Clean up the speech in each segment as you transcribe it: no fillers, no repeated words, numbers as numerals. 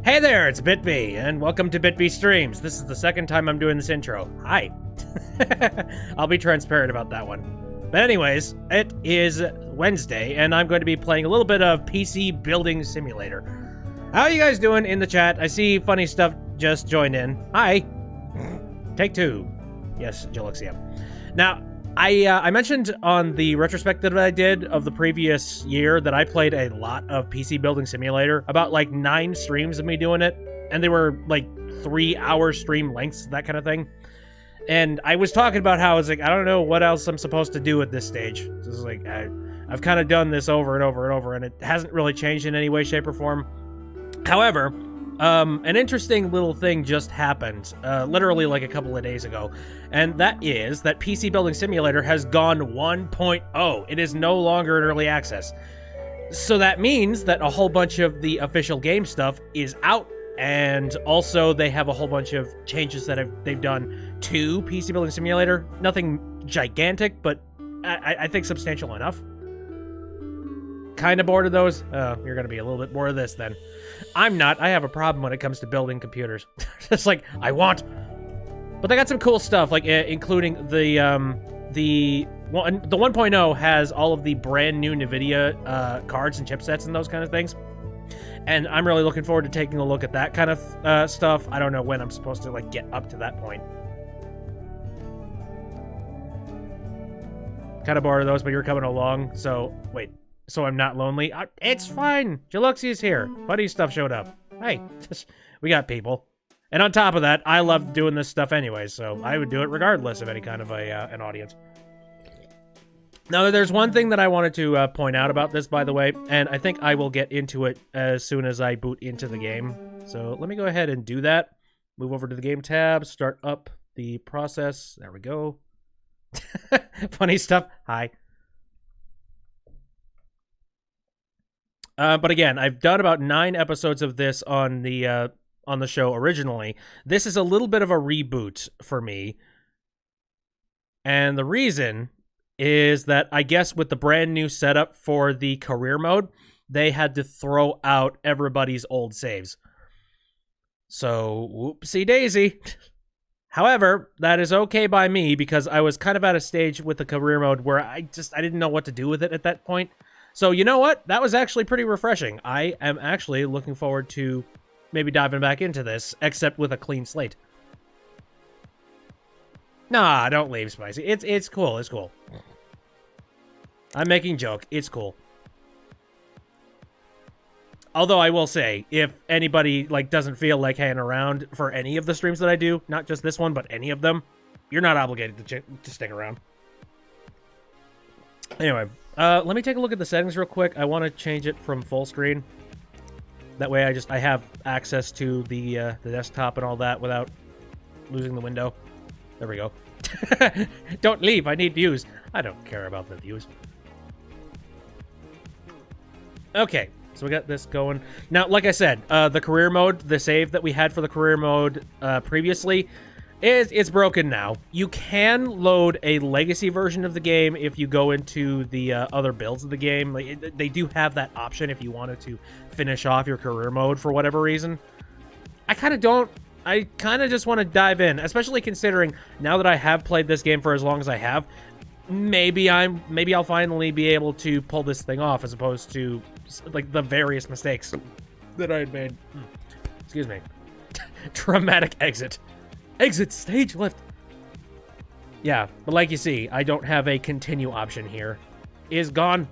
Hey there, it's BitB, and welcome to BitB Streams. This is the second time I'm doing this intro. Hi. I'll be transparent about that one. But anyways, it is Wednesday, and I'm going to be playing a little bit of PC Building Simulator. How are you guys doing in the chat? I see Funny Stuff just joined in. Hi. Take two. Yes, Jolixia. Now, I mentioned on the retrospective that I did of the previous year that I played a lot of PC Building Simulator, about like 9 streams of me doing it, and they were like 3-hour stream lengths, that kind of thing. And I was talking about how I was like, I don't know what else I'm supposed to do at this stage. This is like, I've kind of done this over and over and over, and it hasn't really changed in any way, shape, or form. However, an interesting little thing just happened, literally like a couple of days ago, and that is that PC Building Simulator has gone 1.0. It is no longer in early access. So that means that a whole bunch of the official game stuff is out, and also they have a whole bunch of changes that they've done to PC Building Simulator. Nothing gigantic, but I think substantial enough. Kind of bored of those? You're going to be a little bit more of this then. I'm not. I have a problem when it comes to building computers. It's like, I want. But they got some cool stuff, like including the 1.0 has all of the brand new NVIDIA cards and chipsets and those kind of things. And I'm really looking forward to taking a look at that kind of stuff. I don't know when I'm supposed to like get up to that point. Kind of bored of those, but you're coming along. So, wait. So I'm not lonely? It's fine. Jaluxi's here. Funny Stuff showed up. Hey, we got people. And on top of that, I love doing this stuff anyway, so I would do it regardless of any kind of an audience. Now, there's one thing that I wanted to point out about this, by the way, and I think I will get into it as soon as I boot into the game. So let me go ahead and do that. Move over to the game tab, start up the process. There we go. Funny Stuff. Hi. But again, I've done about 9 episodes of this on the show originally. This is a little bit of a reboot for me. And the reason is that I guess with the brand new setup for the career mode, they had to throw out everybody's old saves. So, whoopsie daisy. However, that is okay by me because I was kind of at a stage with the career mode where I didn't know what to do with it at that point. So, you know what? That was actually pretty refreshing. I am actually looking forward to maybe diving back into this, except with a clean slate. Nah, don't leave, Spicy. It's cool. It's cool. I'm making joke. It's cool. Although I will say, if anybody doesn't feel like hanging around for any of the streams that I do, not just this one, but any of them, you're not obligated to stick around. Anyway, let me take a look at the settings real quick. I want to change it from full screen. That way I have access to the desktop and all that without losing the window. There we go. Don't leave, I need views. I don't care about the views. Okay, so we got this going. Now, like I said, the career mode, the save that we had for the career mode previously, it's broken now. You can load a legacy version of the game if you go into the other builds of the game. They do have that option if you wanted to finish off your career mode for whatever reason. I kind of don't. I kind of just want to dive in, especially considering now that I have played this game for as long as I have. Maybe I'll finally be able to pull this thing off as opposed to like the various mistakes that I had made. Excuse me. Dramatic exit. Exit stage left. Yeah, but like you see, I don't have a continue option here. Is gone.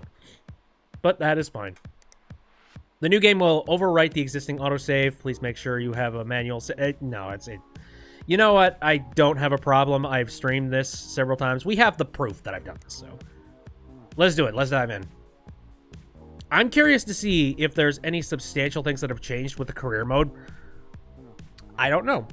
But that is fine. The new game will overwrite the existing autosave. Please make sure you have a manual no, it's it. You know what? I don't have a problem. I've streamed this several times. We have the proof that I've done this, so let's do it. Let's dive in. I'm curious to see if there's any substantial things that have changed with the career mode. I don't know.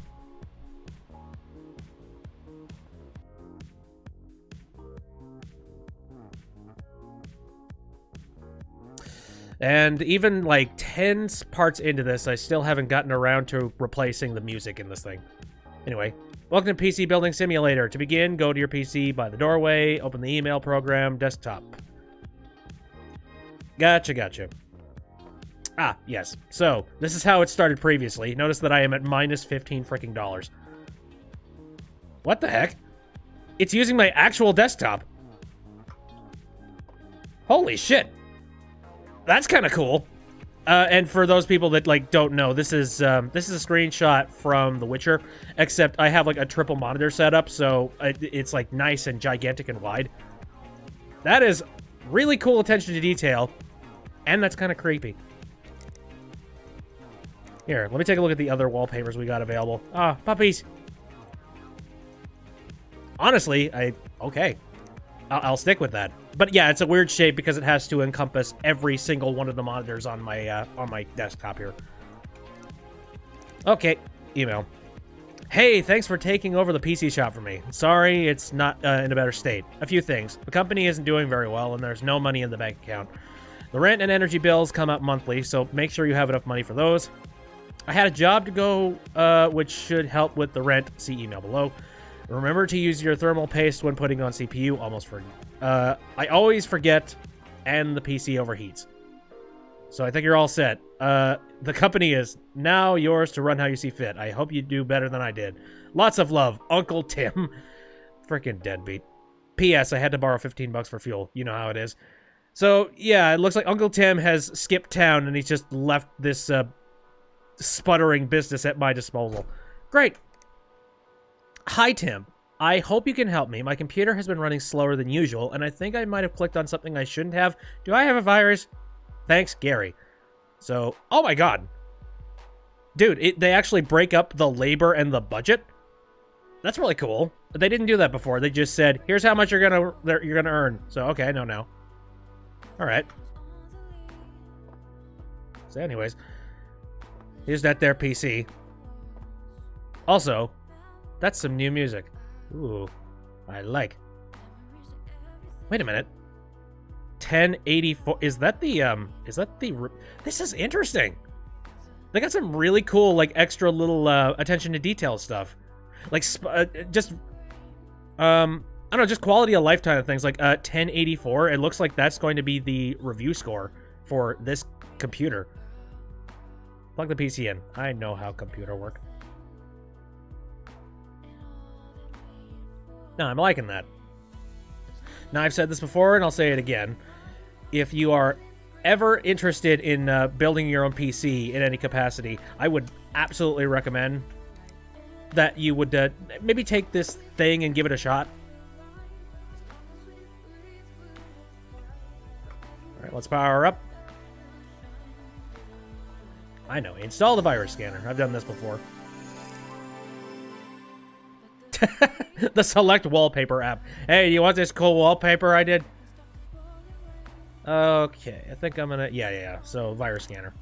And even like 10 parts into this, I still haven't gotten around to replacing the music in this thing. Anyway, welcome to PC Building Simulator. To begin, go to your PC by the doorway, open the email program, desktop. Gotcha. Ah, yes. So, this is how it started previously. Notice that I am at minus 15 freaking dollars. What the heck? It's using my actual desktop. Holy shit. That's kind of cool. And for those people that, like, don't know, this is a screenshot from The Witcher, except I have, like, a triple monitor setup, so it's, like, nice and gigantic and wide. That is really cool attention to detail, and that's kind of creepy. Here, let me take a look at the other wallpapers we got available. Ah, puppies. Honestly, okay. I'll stick with that. But yeah, it's a weird shape because it has to encompass every single one of the monitors on my desktop here. Okay, email. Hey, thanks for taking over the PC shop for me. Sorry, it's not in a better state. A few things. The company isn't doing very well, and there's no money in the bank account. The rent and energy bills come up monthly, so make sure you have enough money for those. I had a job to go, which should help with the rent. See email below. Remember to use your thermal paste when putting on CPU. Almost forget. I always forget, and the PC overheats. So I think you're all set. The company is now yours to run how you see fit. I hope you do better than I did. Lots of love, Uncle Tim. Freaking deadbeat. P.S. I had to borrow 15 bucks for fuel. You know how it is. So, yeah, it looks like Uncle Tim has skipped town, and he's just left this sputtering business at my disposal. Great. Hi, Tim. I hope you can help me. My computer has been running slower than usual, and I think I might have clicked on something I shouldn't have. Do I have a virus? Thanks, Gary. So, oh my god. Dude, they actually break up the labor and the budget? That's really cool. They didn't do that before. They just said, here's how much you're gonna earn. So, okay, I know now. Alright. So anyways, here's that there PC. Also, that's some new music. Ooh, I like. Wait a minute. 1084. Is that the, this is interesting. They got some really cool, like, extra little, attention to detail stuff. Like, I don't know, just quality of life kind of things. Like, 1084, it looks like that's going to be the review score for this computer. Plug the PC in. I know how computer work. No, I'm liking that. Now, I've said this before, and I'll say it again. If you are ever interested in building your own PC in any capacity, I would absolutely recommend that you would maybe take this thing and give it a shot. All right, let's power up. I know, install the virus scanner. I've done this before. The select wallpaper app. Hey, you want this cool wallpaper I did? Okay, I think I'm gonna... Yeah. So, virus scanner.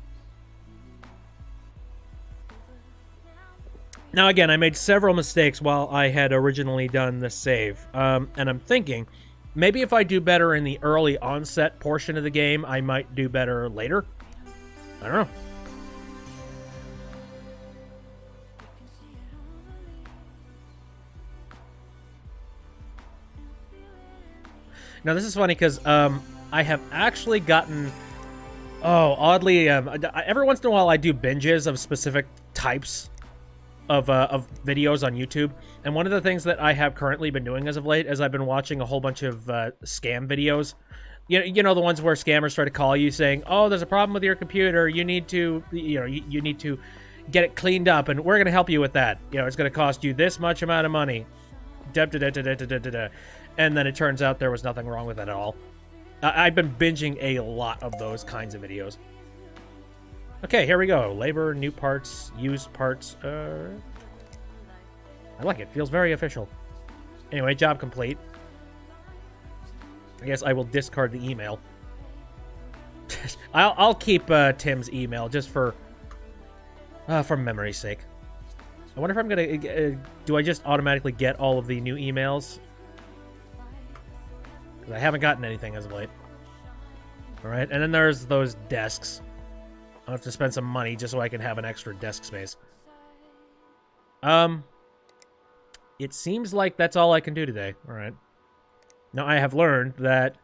Now, again, I made several mistakes while I had originally done this save. And I'm thinking, maybe if I do better in the early onset portion of the game, I might do better later. I don't know. Now, this is funny because I have actually gotten... Oh, oddly, every once in a while I do binges of specific types of videos on YouTube. And one of the things that I have currently been doing as of late is I've been watching a whole bunch of scam videos. You know, the ones where scammers try to call you saying, oh, there's a problem with your computer. You need to, you need to get it cleaned up, and we're going to help you with that. You know, it's going to cost you this much amount of money. And then it turns out there was nothing wrong with it at all. I've been binging a lot of those kinds of videos. Okay, here we go. Labor, new parts, used parts. I like it. Feels very official. Anyway, job complete. I guess I will discard the email. I'll keep Tim's email just for memory's sake. I wonder if I'm gonna... do I just automatically get all of the new emails? Because I haven't gotten anything as of late. Alright, and then there's those desks. I'll have to spend some money just so I can have an extra desk space. It seems like that's all I can do today. Alright. Now, I have learned that...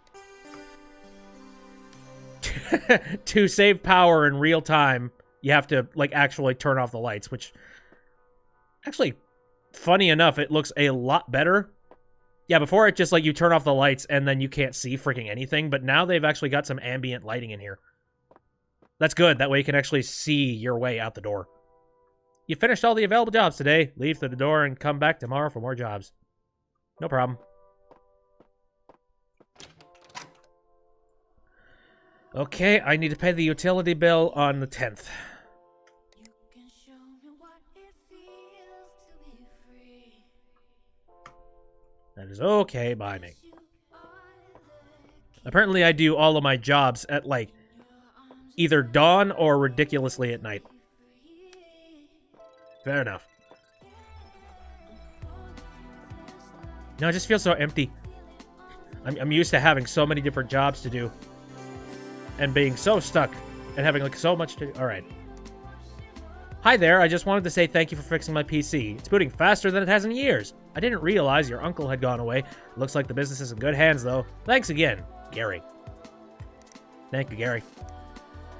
to save power in real time, you have to, like, actually turn off the lights, which, actually, funny enough, it looks a lot better. Yeah, before it just, like, you turn off the lights and then you can't see freaking anything, but now they've actually got some ambient lighting in here. That's good. That way you can actually see your way out the door. You finished all the available jobs today. Leave through the door and come back tomorrow for more jobs. No problem. Okay, I need to pay the utility bill on the 10th. That is okay by me. Apparently I do all of my jobs at, like, either dawn or ridiculously at night. Fair enough. No, it just feels so empty. I'm used to having so many different jobs to do. And being so stuck. And having, like, so much to do. Alright. Hi there, I just wanted to say thank you for fixing my PC. It's booting faster than it has in years. I didn't realize your uncle had gone away. Looks like the business is in good hands, though. Thanks again, Gary. Thank you, Gary.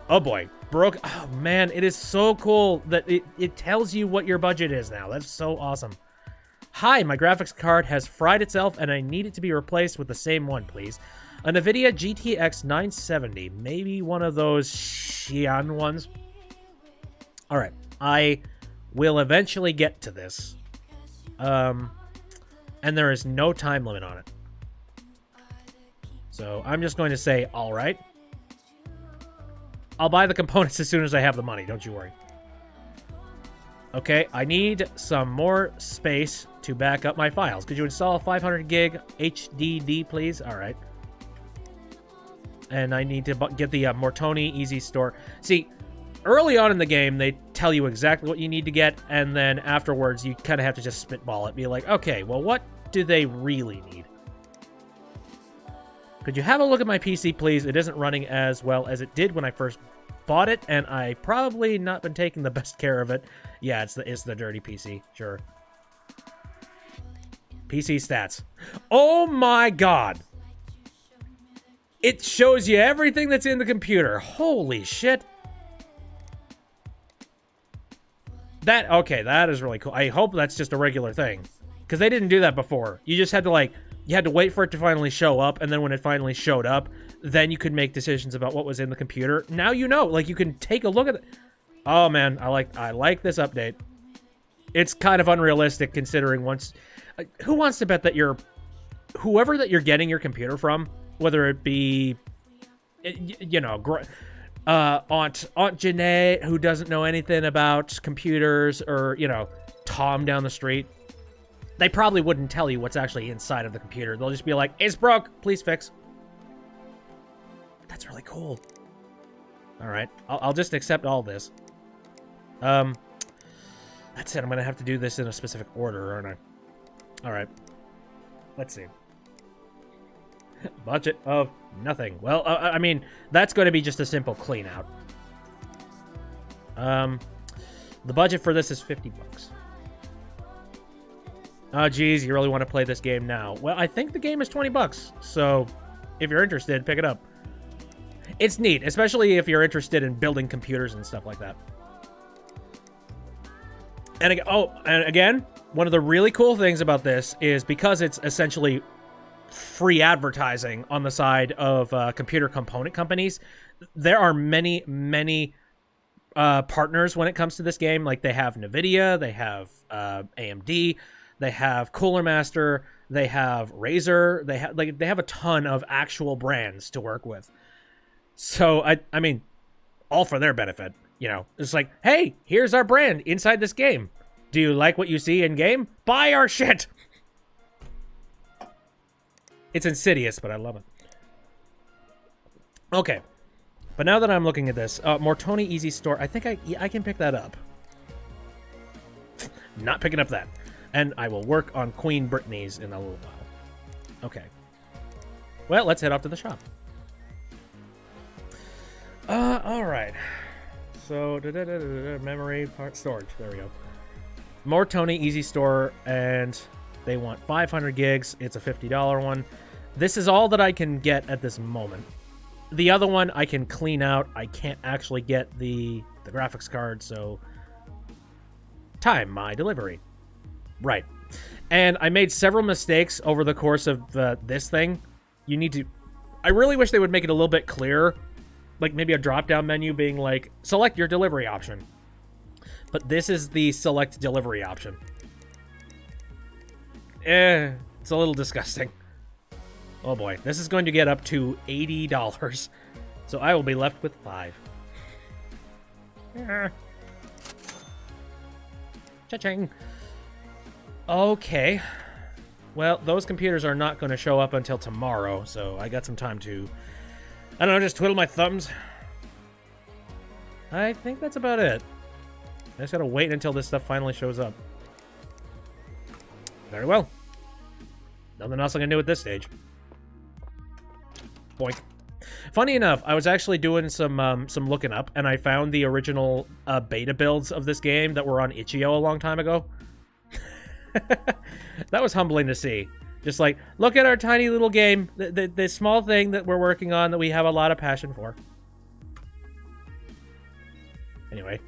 Oh, boy. Broke. Oh, man, it is so cool that it tells you what your budget is now. That's so awesome. Hi, my graphics card has fried itself, and I need it to be replaced with the same one, please. A NVIDIA GTX 970. Maybe one of those Xi'an ones. Alright. I will eventually get to this. And there is no time limit on it. So I'm just going to say, alright. I'll buy the components as soon as I have the money, don't you worry. Okay, I need some more space to back up my files. Could you install a 500 gig HDD, please? Alright. And I need to get the Mortoni Easy Store. See, early on in the game, they tell you exactly what you need to get, and then afterwards, you kind of have to just spitball it. Be like, okay, well, what do they really need? Could you have a look at my PC, please? It isn't running as well as it did when I first bought it, and I probably not been taking the best care of it. Yeah, it's the dirty PC, sure. PC stats. Oh my god! It shows you everything that's in the computer. Holy shit. Okay, that is really cool. I hope that's just a regular thing. Because they didn't do that before. You just had to, like, you had to wait for it to finally show up, and then when it finally showed up, then you could make decisions about what was in the computer. Now you know, like, you can take a look at it. Oh, man, I like this update. It's kind of unrealistic considering once... who wants to bet that whoever that you're getting your computer from, whether it be, you know, Aunt Janae, who doesn't know anything about computers, or, you know, Tom down the street, they probably wouldn't tell you what's actually inside of the computer. They'll just be like, it's broke, please fix. That's really cool. All right, I'll just accept all this. That's it. I'm gonna have to do this in a specific order, aren't I? All right. Let's see. Budget of nothing. Well, I mean, that's going to be just a simple clean out. The budget for this is 50 bucks. Oh, geez, you really want to play this game now? Well, I think the game is 20 bucks, so if you're interested, pick it up. It's neat, especially if you're interested in building computers and stuff like that. And again, one of the really cool things about this is because it's essentially free advertising on the side of computer component companies, there are many partners when it comes to this game. Like, they have NVIDIA, they have AMD, they have Cooler Master, they have Razer, they have a ton of actual brands to work with. So I mean, all for their benefit, you know. It's like, hey, here's our brand inside this game. Do you like what you see in game? Buy our shit. It's insidious, but I love it. Okay. But now that I'm looking at this, Mortoni Easy Store, I think I can pick that up. Not picking up that. And I will work on Queen Brittany's in a little while. Okay. Well, let's head off to the shop. Alright. So, memory, part, storage. There we go. Mortoni Easy Store, and they want 500 gigs. It's a $50 one. This is all that I can get at this moment. The other one I can clean out. I can't actually get the graphics card, so... Time my delivery. Right. And I made several mistakes over the course of this thing. You need to... I really wish they would make it a little bit clearer. Like maybe a drop-down menu being like, select your delivery option. But this is the select delivery option. It's a little disgusting. Oh boy, this is going to get up to $80. So I will be left with 5. Cha-ching. Okay. Well, those computers are not going to show up until tomorrow, so I got some time to, I don't know, just twiddle my thumbs. I think that's about it. I just gotta wait until this stuff finally shows up. Very well. Nothing else I can do at this stage. Boink. Funny enough, I was actually doing some looking up, and I found the original beta builds of this game that were on itch.io a long time ago. That was humbling to see. Just like, look at our tiny little game, the small thing that we're working on that we have a lot of passion for. Anyway.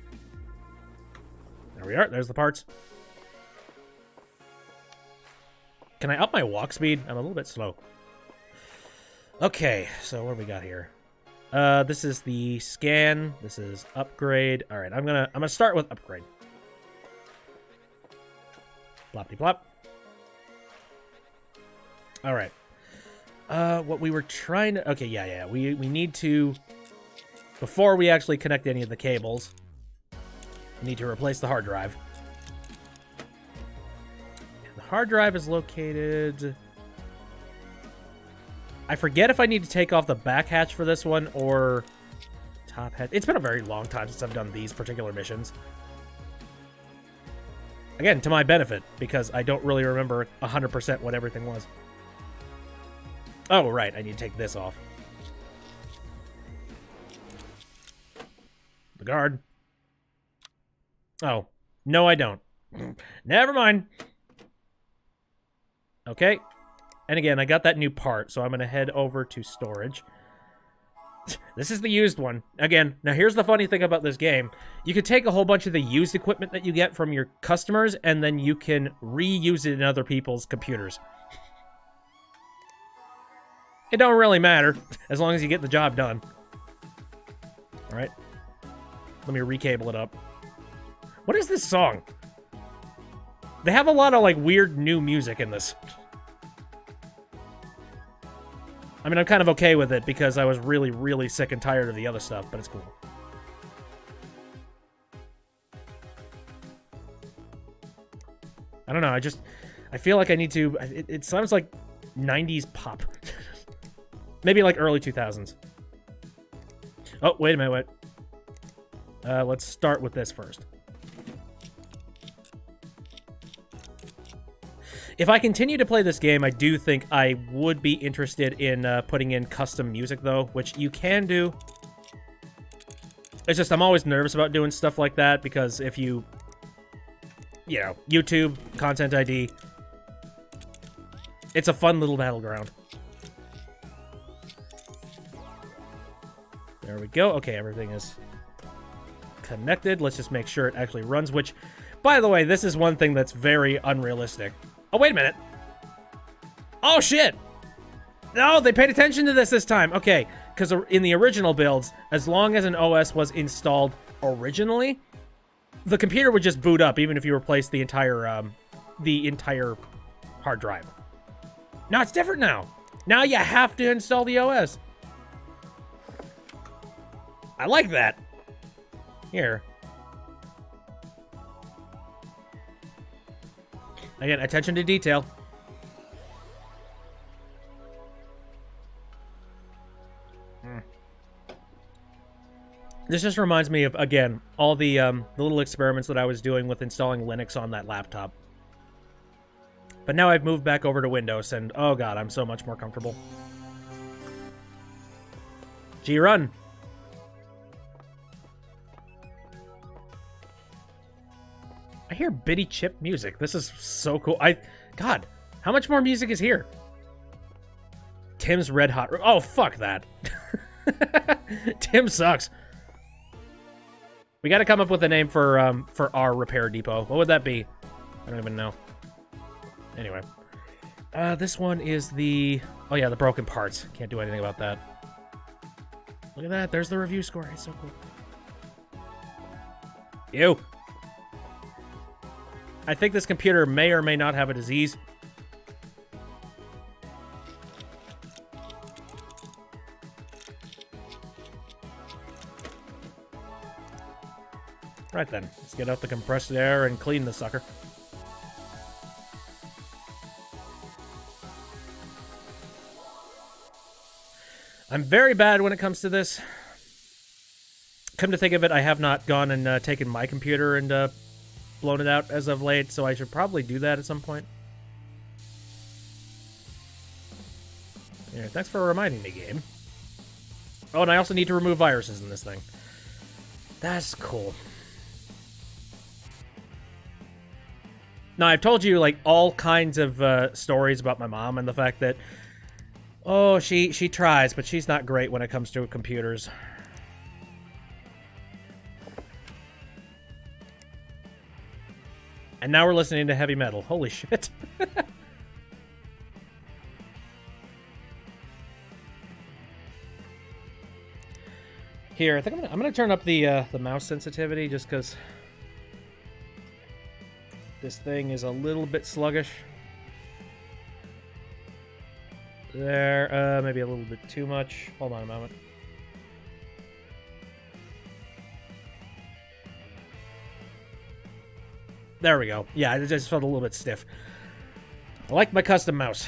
There we are. There's the parts. Can I up my walk speed? I'm a little bit slow. Okay, so what do we got here? This is the scan. This is upgrade. All right, I'm gonna start with upgrade. Ploppity plop. All right. What we were trying to... Okay, yeah. We need to... Before we actually connect any of the cables, we need to replace the hard drive. And the hard drive is located... I forget if I need to take off the back hatch for this one or top hatch. It's been a very long time since I've done these particular missions. Again, to my benefit, because I don't really remember 100% what everything was. Oh, right. I need to take this off. The guard. Oh. No, I don't. Never mind. Okay. And again, I got that new part, so I'm going to head over to storage. This is the used one. Again, now here's the funny thing about this game. You can take a whole bunch of the used equipment that you get from your customers, and then you can reuse it in other people's computers. It don't really matter, as long as you get the job done. Alright. Let me recable it up. What is this song? They have a lot of, like, weird new music in this. I mean, I'm kind of okay with it because I was really, really sick and tired of the other stuff, but it's cool. I don't know, I feel like I need to... It sounds like 90s pop. Maybe like early 2000s. Oh, wait a minute, wait. Let's start with this first. If I continue to play this game, I do think I would be interested in putting in custom music, though, which you can do. It's just I'm always nervous about doing stuff like that, because if you know, YouTube, Content ID, it's a fun little battleground. There we go. Okay, everything is connected. Let's just make sure it actually runs, which, by the way, this is one thing that's very unrealistic. Oh, wait a minute. Oh, shit. No, they paid attention to this time. Okay, because in the original builds, as long as an OS was installed originally, the computer would just boot up, even if you replaced the entire hard drive. Now, it's different now. Now you have to install the OS. I like that. Here. Again, attention to detail. This just reminds me of, again, all the little experiments that I was doing with installing Linux on that laptop. But now I've moved back over to Windows, and oh god, I'm so much more comfortable. G-Run. I hear bitty chip music. This is so cool. God, how much more music is here? Tim's Red Hot... Oh, fuck that. Tim sucks. We got to come up with a name for our repair depot. What would that be? I don't even know. Anyway. This one is the... Oh, yeah, the broken parts. Can't do anything about that. Look at that. There's the review score. It's so cool. Ew. I think this computer may or may not have a disease. Right then. Let's get out the compressed air and clean the sucker. I'm very bad when it comes to this. Come to think of it, I have not gone and taken my computer and blown it out as of late, so I should probably do that at some point. Yeah, thanks for reminding me, game. Oh, and I also need to remove viruses in this thing. That's cool. Now, I've told you, like, all kinds of stories about my mom and the fact that, oh, she tries, but she's not great when it comes to computers. And now we're listening to heavy metal. Holy shit. Here, I think I'm gonna turn up the mouse sensitivity just because this thing is a little bit sluggish. There, maybe a little bit too much. Hold on a moment. There we go. Yeah, it just felt a little bit stiff. I like my custom mouse.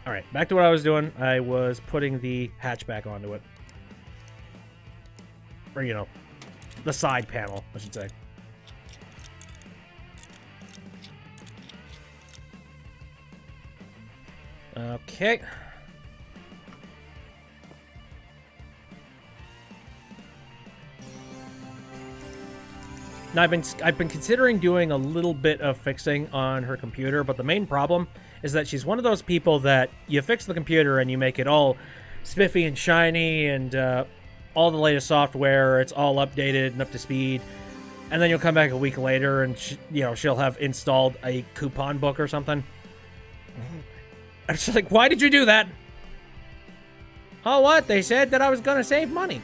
Alright, back to what I was doing. I was putting the hatchback onto it. Or, you know, the side panel, I should say. Okay. Now I've been considering doing a little bit of fixing on her computer, but the main problem is that she's one of those people that you fix the computer and you make it all spiffy and shiny and all the latest software, it's all updated and up to speed, and then you'll come back a week later and she'll have installed a coupon book or something. I'm just like, why did you do that? Oh, what? They said that I was gonna save money.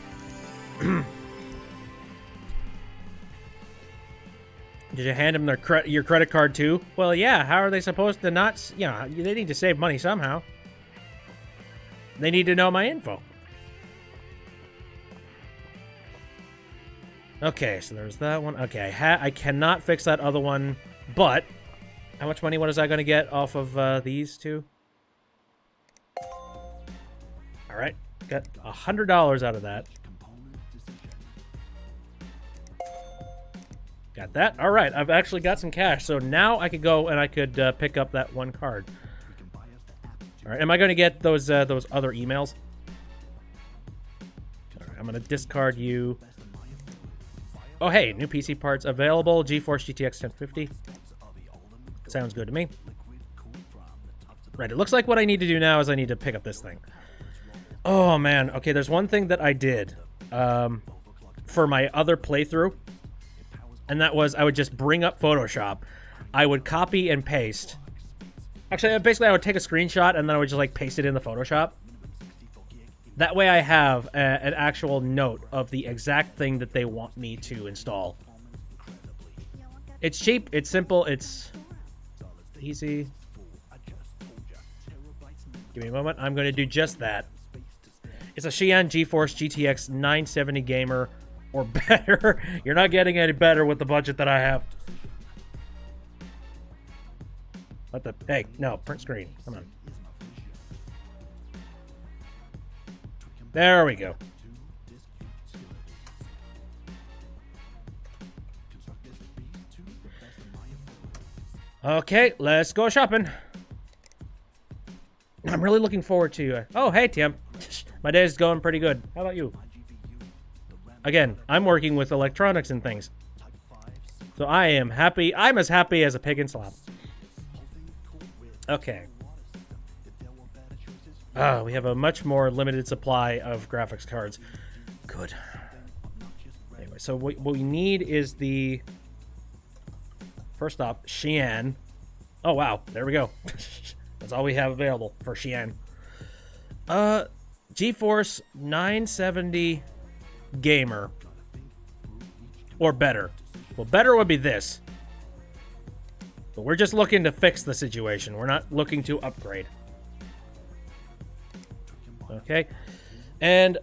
Did you hand them your credit card too? Well, yeah. How are they supposed to not? You know, they need to save money somehow. They need to know my info. Okay, so there's that one. Okay, I cannot fix that other one, but how much money? What is I going to get off of these two? All right, got $100 out of that. Got that. All right, I've actually got some cash, so now I could go and I could pick up that one card. All right, am I going to get those other emails? All right, I'm going to discard you. Oh, hey, new PC parts available. GeForce GTX 1050. Sounds good to me. Right, it looks like what I need to do now is I need to pick up this thing. Oh, man. Okay, there's one thing that I did for my other playthrough. And that was, I would just bring up Photoshop. I would copy and paste. Actually, basically, I would take a screenshot and then I would just, like, paste it in the Photoshop. That way I have an actual note of the exact thing that they want me to install. It's cheap, it's simple, it's easy. Give me a moment. I'm going to do just that. It's a Xi'an GeForce GTX 970 Gamer. Or better. You're not getting any better with the budget that I have. What the? Hey, no, print screen. Come on. There we go. Okay, let's go shopping. I'm really looking forward to... oh, hey, Tim. My day's going pretty good. How about you? Again, I'm working with electronics and things. So I am happy. I'm as happy as a pig in slop. Okay. We have a much more limited supply of graphics cards. Good. Anyway, so what we need is the... First off, Xi'an. Oh, wow. There we go. That's all we have available for Xi'an. GeForce 970 Gamer. Or better. Well, better would be this. But we're just looking to fix the situation. We're not looking to upgrade. Okay. And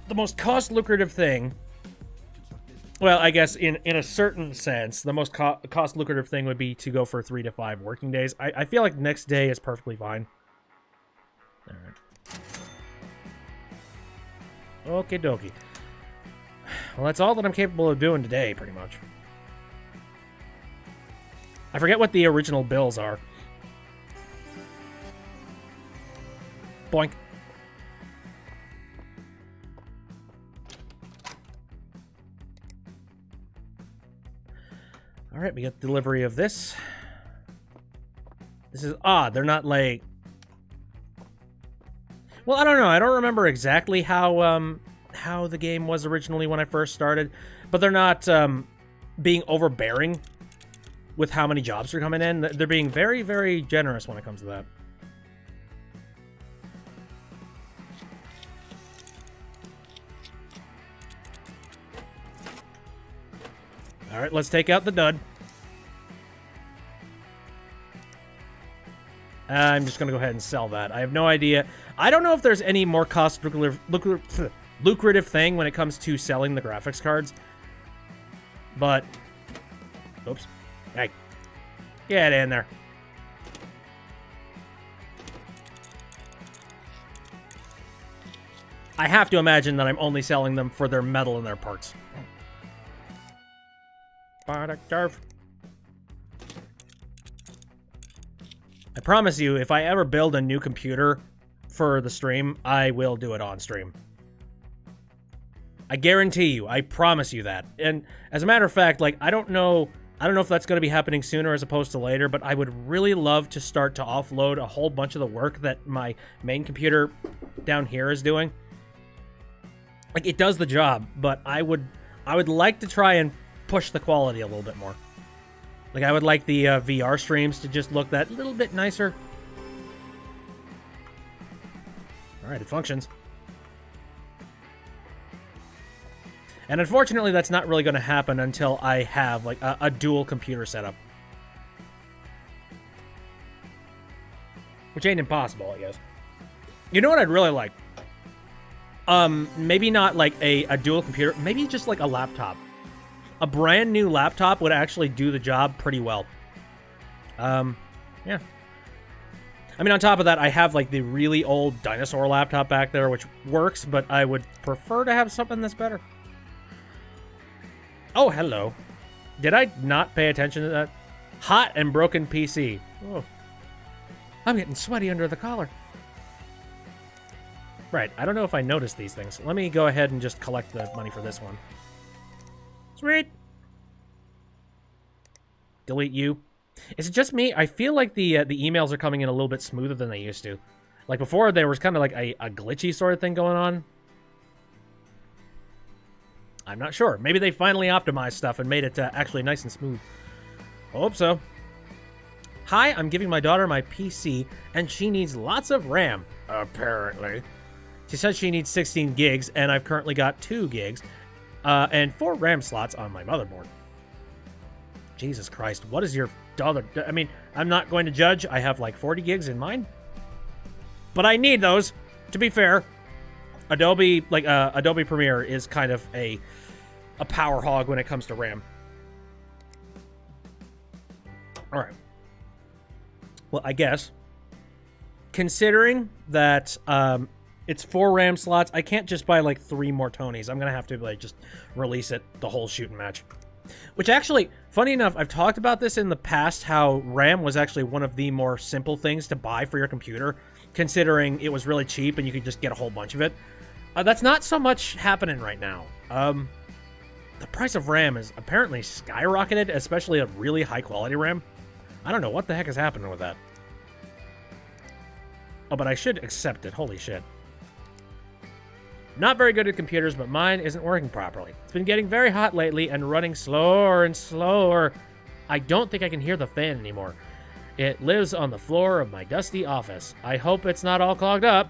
the most cost-lucrative thing... Well, I guess in a certain sense, the most cost-lucrative thing would be to go for 3 to 5 working days. I feel like next day is perfectly fine. All right. Okie dokie. Well, that's all that I'm capable of doing today, pretty much. I forget what the original bills are. Boink. All right, we get delivery of this. This is odd. They're not like... Well, I don't know. I don't remember exactly how the game was originally when I first started, but they're not being overbearing with how many jobs are coming in. They're being very, very generous when it comes to that. All right, let's take out the dud. I'm just going to go ahead and sell that. I have no idea. I don't know if there's any more lucrative thing when it comes to selling the graphics cards. But... Oops. Hey. Get in there. I have to imagine that I'm only selling them for their metal and their parts. I promise you, if I ever build a new computer for the stream, I will do it on stream. I guarantee you. I promise you that. And as a matter of fact, like, I don't know if that's going to be happening sooner as opposed to later, but I would really love to start to offload a whole bunch of the work that my main computer down here is doing. Like, it does the job, but I would like to try and push the quality a little bit more. Like, I would like the VR streams to just look that little bit nicer. Alright, it functions. And unfortunately, that's not really going to happen until I have, like, a dual computer setup. Which ain't impossible, I guess. You know what I'd really like? Maybe not, like, a dual computer. Maybe just, like, a laptop. A brand new laptop would actually do the job pretty well. Yeah. I mean, on top of that, I have, like, the really old dinosaur laptop back there, which works, but I would prefer to have something that's better. Oh, hello. Did I not pay attention to that? Hot and broken PC. Oh. I'm getting sweaty under the collar. Right, I don't know if I noticed these things. Let me go ahead and just collect the money for this one. Sweet. Delete you. Is it just me? I feel like the emails are coming in a little bit smoother than they used to. Like before, there was kind of like a glitchy sort of thing going on. I'm not sure. Maybe they finally optimized stuff and made it actually nice and smooth. I hope so. Hi, I'm giving my daughter my PC, and she needs lots of RAM. Apparently. She says she needs 16 gigs, and I've currently got 2 gigs. And 4 RAM slots on my motherboard. Jesus Christ, what is your daughter? I mean, I'm not going to judge. I have like 40 gigs in mine. But I need those, to be fair. Adobe Premiere is kind of a power hog when it comes to RAM. Alright. Well, I guess, considering that it's 4 RAM slots, I can't just buy like 3 more Tonys. I'm gonna have to like just release it, the whole shooting match. Which actually, funny enough, I've talked about this in the past, how RAM was actually one of the more simple things to buy for your computer, considering it was really cheap and you could just get a whole bunch of it. That's not so much happening right now. The price of RAM is apparently skyrocketed, especially a really high quality RAM. I don't know what the heck is happening with that. Oh, but I should accept it. Holy shit. Not very good at computers, but mine isn't working properly. It's been getting very hot lately and running slower and slower. I don't think I can hear the fan anymore. It lives on the floor of my dusty office. I hope it's not all clogged up.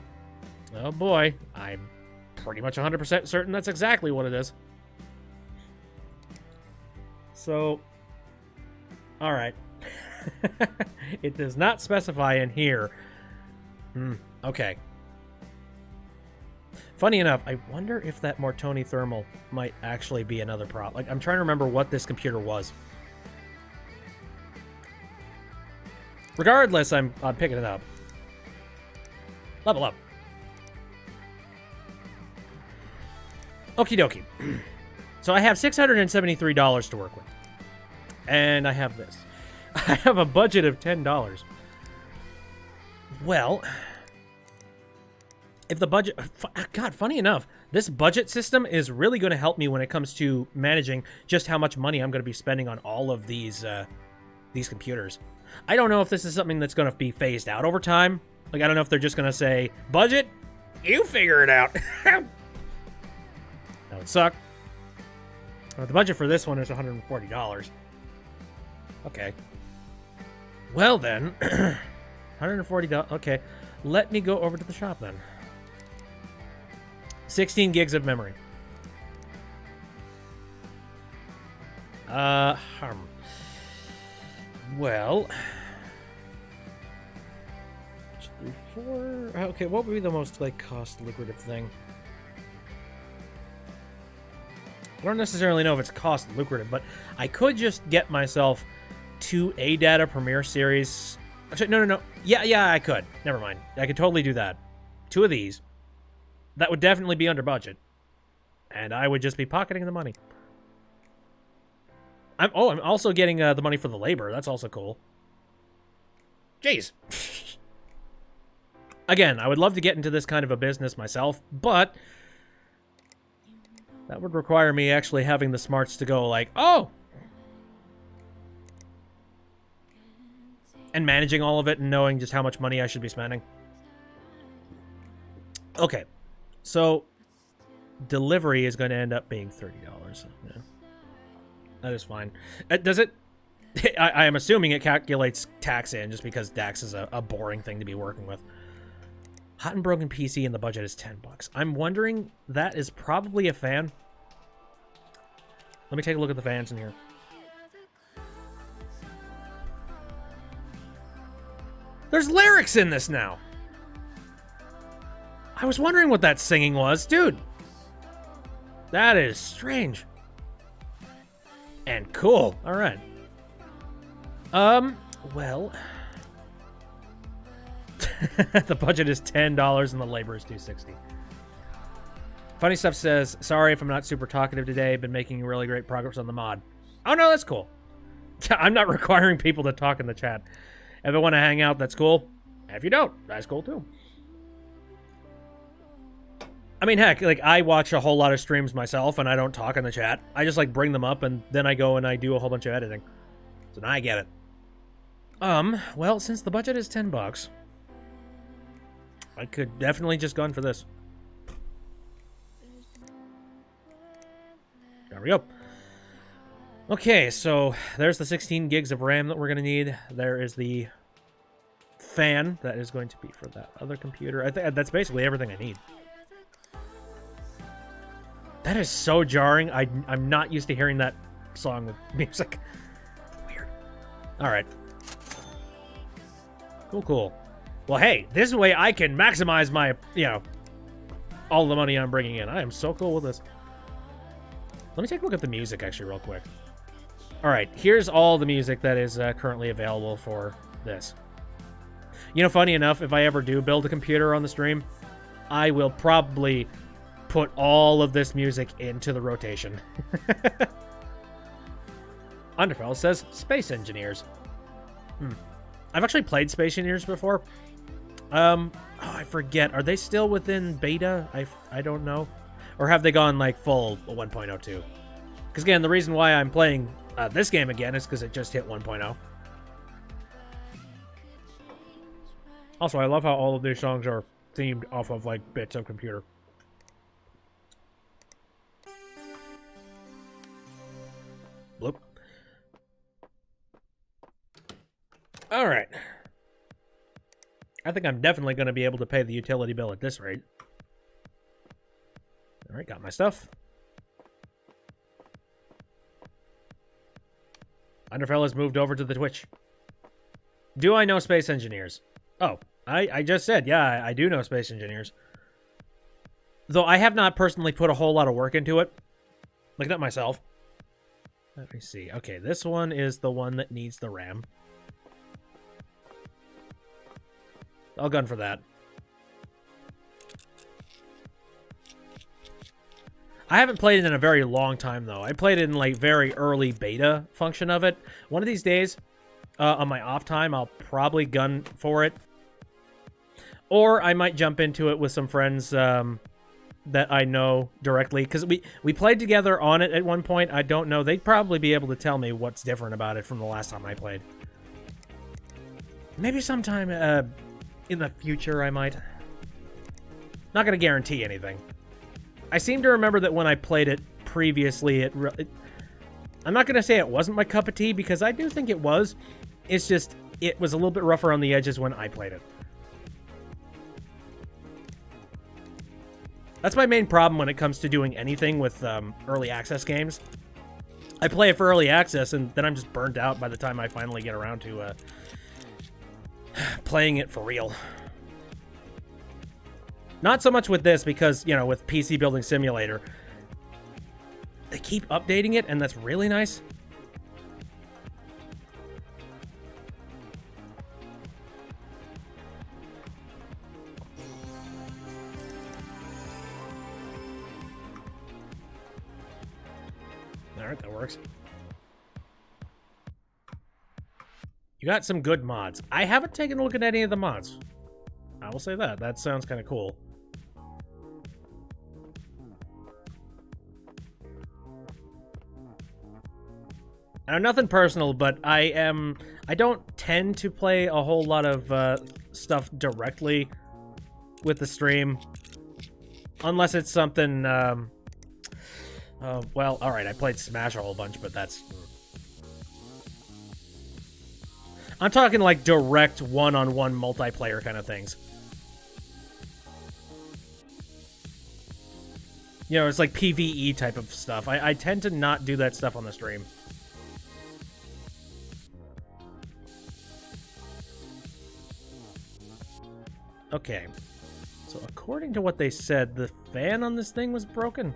Oh boy, I'm pretty much 100% certain that's exactly what it is. So, all right. It does not specify in here. Okay. Funny enough, I wonder if that Mortoni thermal might actually be another problem. Like, I'm trying to remember what this computer was. Regardless, I'm picking it up. Level up. Okie dokie. So I have $673 to work with. And I have this. I have a budget of $10. Well, if the budget... God, funny enough, this budget system is really going to help me when it comes to managing just how much money I'm going to be spending on all of these computers. I don't know if this is something that's going to be phased out over time. Like, I don't know if they're just going to say, budget, you figure it out. That would suck. The budget for this one is $140. Okay. Well then, $140. Okay, let me go over to the shop then. 16 gigs of memory. Well, 3, 4. Okay, what would be the most like cost lucrative thing? I don't necessarily know if it's cost lucrative, but I could just get myself 2 ADATA Premiere Series. Actually, no. Yeah, I could. Never mind. I could totally do that. 2 of these. That would definitely be under budget. And I would just be pocketing the money. I'm also getting the money for the labor. That's also cool. Jeez. Again, I would love to get into this kind of a business myself, but that would require me actually having the smarts to go like, oh! And managing all of it and knowing just how much money I should be spending. Okay. So, delivery is going to end up being $30. Yeah. That is fine. Does it... I am assuming it calculates tax in just because DAX is a boring thing to be working with. Hot and broken PC and the budget is $10. I'm wondering, that is probably a fan. Let me take a look at the fans in here. There's lyrics in this now. I was wondering what that singing was. Dude, that is strange. And cool. All right. Well, the budget is $10 and the labor is $260. Funny Stuff says, sorry if I'm not super talkative today. Been making really great progress on the mod. Oh, no, that's cool. I'm not requiring people to talk in the chat. If I want to hang out, that's cool. If you don't, that's cool too. I mean, heck, like, I watch a whole lot of streams myself, and I don't talk in the chat. I just, like, bring them up, and then I go and I do a whole bunch of editing. So now I get it. Well, since the budget is $10, I could definitely just gone for this. There we go. Okay, so there's the 16 gigs of RAM that we're going to need. There is the fan that is going to be for that other computer. I think that's basically everything I need. That is so jarring. I'm not used to hearing that song with music. Weird. All right. Cool. Well, hey, this way I can maximize my, all the money I'm bringing in. I am so cool with this. Let me take a look at the music, actually, real quick. All right, here's all the music that is currently available for this. Funny enough, if I ever do build a computer on the stream, I will probably put all of this music into the rotation. Underfell says, Space Engineers. I've actually played Space Engineers before. I forget. Are they still within beta? I don't know. Or have they gone, like, full 1.02? Because, again, the reason why I'm playing this game again is because it just hit 1.0. Also, I love how all of these songs are themed off of, like, bits of computer. Bloop. Alright. I think I'm definitely going to be able to pay the utility bill at this rate. Alright, got my stuff. Underfellas moved over to the Twitch. Do I know space engineers? Oh, I just said, yeah, I do know space engineers. Though I have not personally put a whole lot of work into it. Like, not myself. Let me see. Okay, this one is the one that needs the RAM. I'll gun for that. I haven't played it in a very long time, though. I played it in, like, very early beta function of it. One of these days, on my off time, I'll probably gun for it. Or I might jump into it with some friends that I know directly. Because we played together on it at one point. I don't know. They'd probably be able to tell me what's different about it from the last time I played. Maybe sometime in the future I might. Not going to guarantee anything. I seem to remember that when I played it previously, I'm not going to say it wasn't my cup of tea, because I do think it was. It's just, it was a little bit rougher on the edges when I played it. That's my main problem when it comes to doing anything with early access games. I play it for early access, and then I'm just burnt out by the time I finally get around to playing it for real. Not so much with this, because, you know, with PC Building Simulator, they keep updating it, and that's really nice. Alright, that works. You got some good mods. I haven't taken a look at any of the mods. I will say that. That sounds kind of cool. Now, nothing personal, but I don't tend to play a whole lot of stuff directly with the stream. Unless it's something, well, alright, I played Smash a whole bunch, but that's... I'm talking like direct one-on-one multiplayer kind of things. You know, it's like PvE type of stuff. I tend to not do that stuff on the stream. Okay. So according to what they said, the fan on this thing was broken.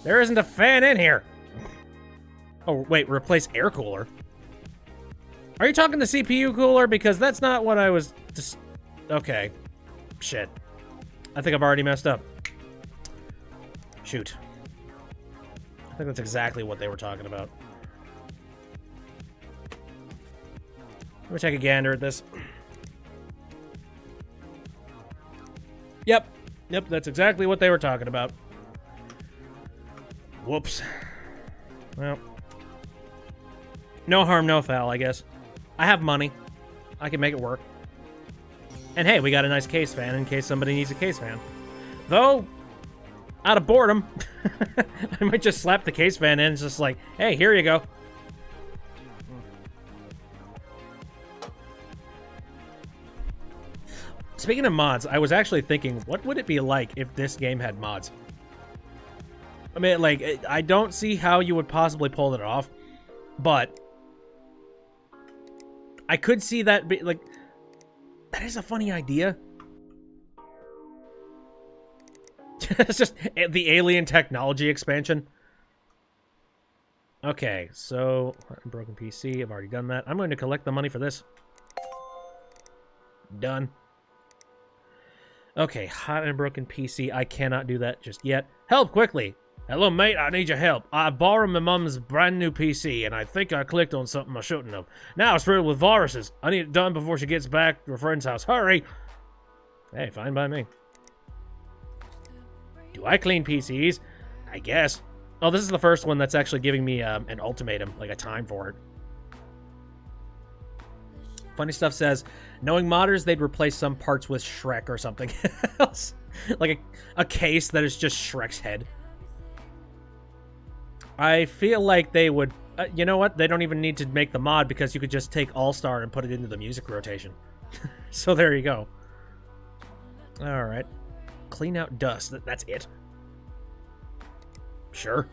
There isn't a fan in here! Oh, wait, replace air cooler? Are you talking the CPU cooler? Because that's not what I was just... Okay. Shit. I think I've already messed up. Shoot. I think that's exactly what they were talking about. Let me take a gander at this. Yep. Yep, that's exactly what they were talking about. Whoops. Well. No harm, no foul, I guess. I have money. I can make it work. And hey, we got a nice case fan in case somebody needs a case fan. Though, out of boredom, I might just slap the case fan in. It's just like, hey, here you go. Speaking of mods, I was actually thinking, what would it be like if this game had mods? I mean, like, I don't see how you would possibly pull it off, but I could see that be, like, that is a funny idea. It's just the alien technology expansion. Okay, so, broken PC, I've already done that. I'm going to collect the money for this. Done. Okay, hot and broken PC. I cannot do that just yet. Help quickly. Hello, mate. I need your help. I borrowed my mom's brand new PC, and I think I clicked on something I shouldn't have. Now it's riddled with viruses. I need it done before she gets back to her friend's house. Hurry. Hey, fine by me. Do I clean PCs? I guess. Oh, this is the first one that's actually giving me an ultimatum, like a time for it. Funny Stuff says, knowing modders, they'd replace some parts with Shrek or something else. Like a case that is just Shrek's head. I feel like they would... you know what? They don't even need to make the mod because you could just take All-Star and put it into the music rotation. So there you go. Alright. Clean out dust. That's it. Sure.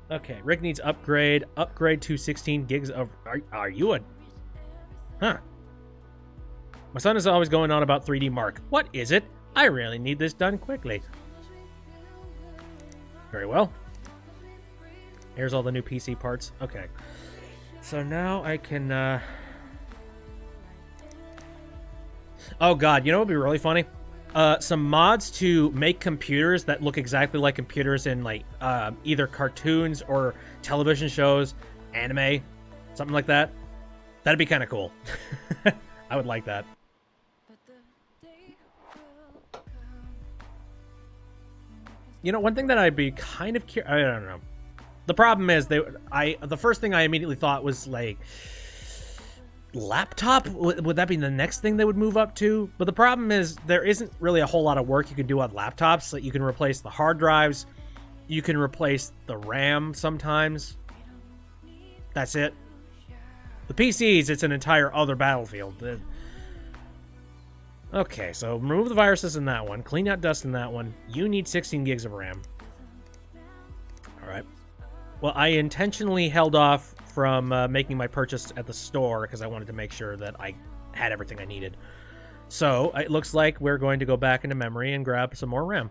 Okay, Rick needs upgrade. Upgrade to 16 gigs of... Are you a... Huh. My son is always going on about 3D Mark. What is it? I really need this done quickly. Very well. Here's all the new PC parts. Okay. So now I can... Oh god, you know what would be really funny? Some mods to make computers that look exactly like computers in, like, either cartoons or television shows, anime, something like that. That'd be kind of cool. I would like that. You know, one thing that I'd be kind of curious... I don't know. The problem is, the first thing I immediately thought was, like... laptop? Would that be the next thing they would move up to? But the problem is there isn't really a whole lot of work you can do on laptops. Like, you can replace the hard drives, you can replace the RAM sometimes. That's it. The PCs, it's an entire other battlefield. Okay, so remove the viruses in that one, clean out dust in that one. You need 16 gigs of RAM. Alright. Well, I intentionally held off from making my purchase at the store because I wanted to make sure that I had everything I needed. So it looks like we're going to go back into memory and grab some more RAM.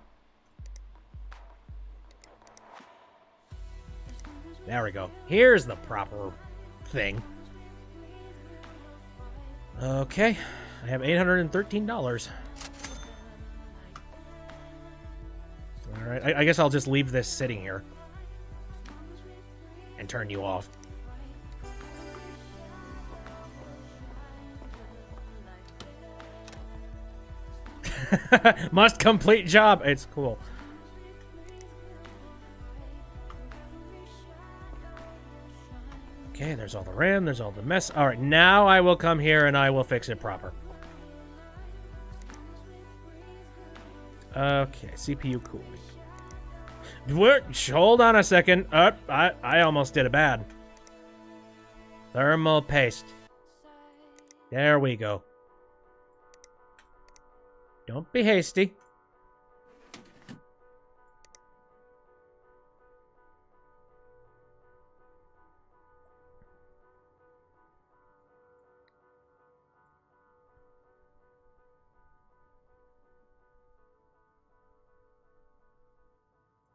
There we go. Here's the proper thing. Okay, I have $813. All right, I guess I'll just leave this sitting here and turn you off. Must complete job. It's cool. Okay, there's all the RAM, there's all the mess. All right, now I will come here and I will fix it proper. Okay, CPU cooling. What? Hold on a second. I almost did it bad. Thermal paste. There we go. Don't be hasty.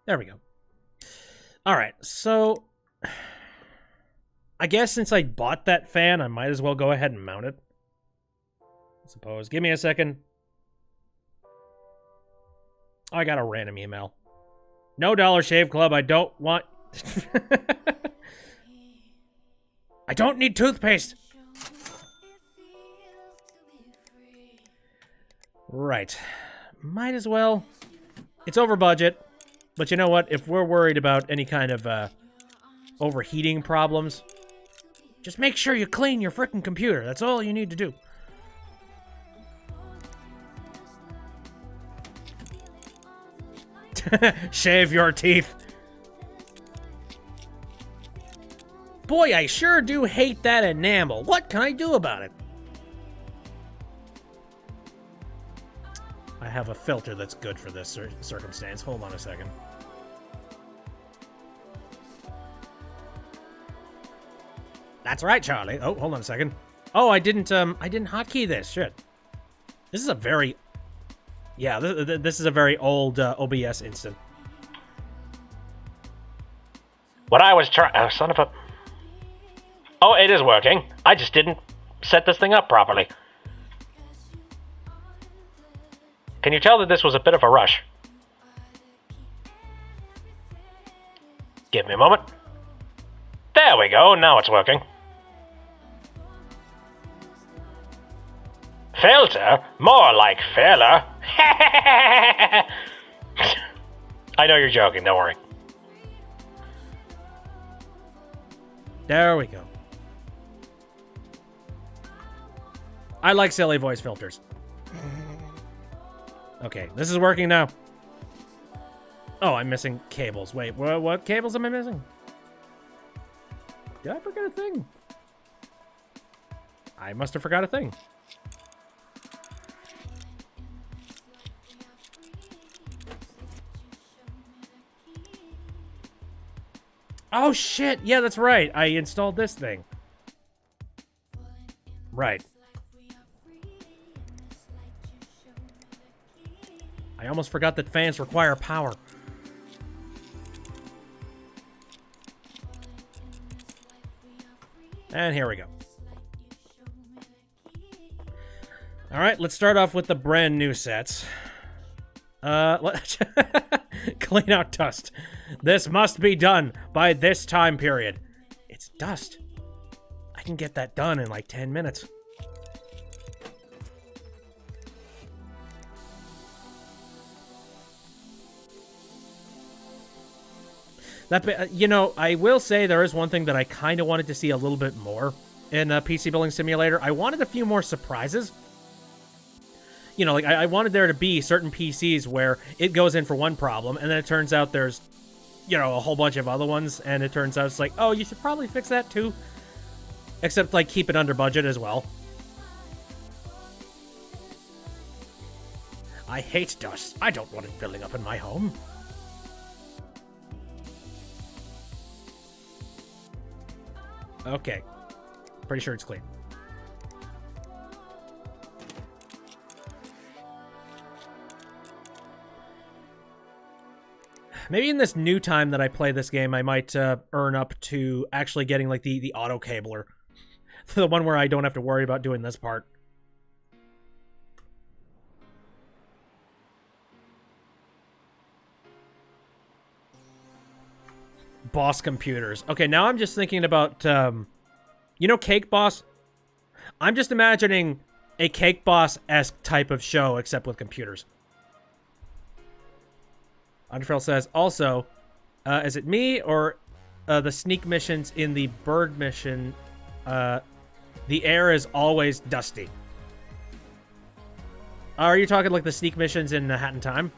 There we go. All right, so I guess since I bought that fan, I might as well go ahead and mount it. I suppose. Give me a second. Oh, I got a random email. No Dollar Shave Club, I don't want... I don't need toothpaste! Right. Might as well. It's over budget. But you know what? If we're worried about any kind of overheating problems, just make sure you clean your frickin' computer. That's all you need to do. Shave your teeth. Boy, I sure do hate that enamel. What can I do about it? I have a filter that's good for this circumstance. Hold on a second. That's right, Charlie. Oh, hold on a second. Oh, I didn't hotkey this. Shit. This is a very... Yeah, this is a very old OBS instant. What I was trying... Oh, son of a... Oh, it is working. I just didn't set this thing up properly. Can you tell that this was a bit of a rush? Give me a moment. There we go, now it's working. Filter? More like filler. I know you're joking, don't worry. There we go. I like silly voice filters. Okay, this is working now. Oh, I'm missing cables. Wait, what cables am I missing? Did I forget a thing? I must have forgot a thing. Oh, shit. Yeah, that's right. I installed this thing. Right. I almost forgot that fans require power. And here we go. All right, let's start off with the brand new sets. Clean out dust. This must be done by this time period. It's dust. I can get that done in like 10 minutes. You know, I will say there is one thing that I kind of wanted to see a little bit more in PC Building Simulator. I wanted a few more surprises. You know, like, I wanted there to be certain PCs where it goes in for one problem, and then it turns out there's, you know, a whole bunch of other ones, and it turns out it's like, oh, you should probably fix that too. Except, like, keep it under budget as well. I hate dust. I don't want it building up in my home. Okay. Pretty sure it's clean. Maybe in this new time that I play this game, I might earn up to actually getting, like, the auto cabler. The one where I don't have to worry about doing this part. Boss computers. Okay, now I'm just thinking about, you know Cake Boss? I'm just imagining a Cake Boss-esque type of show, except with computers. Underfell says, also, is it me or the sneak missions in the bird mission, the air is always dusty? Are you talking like the sneak missions in Hat in Time?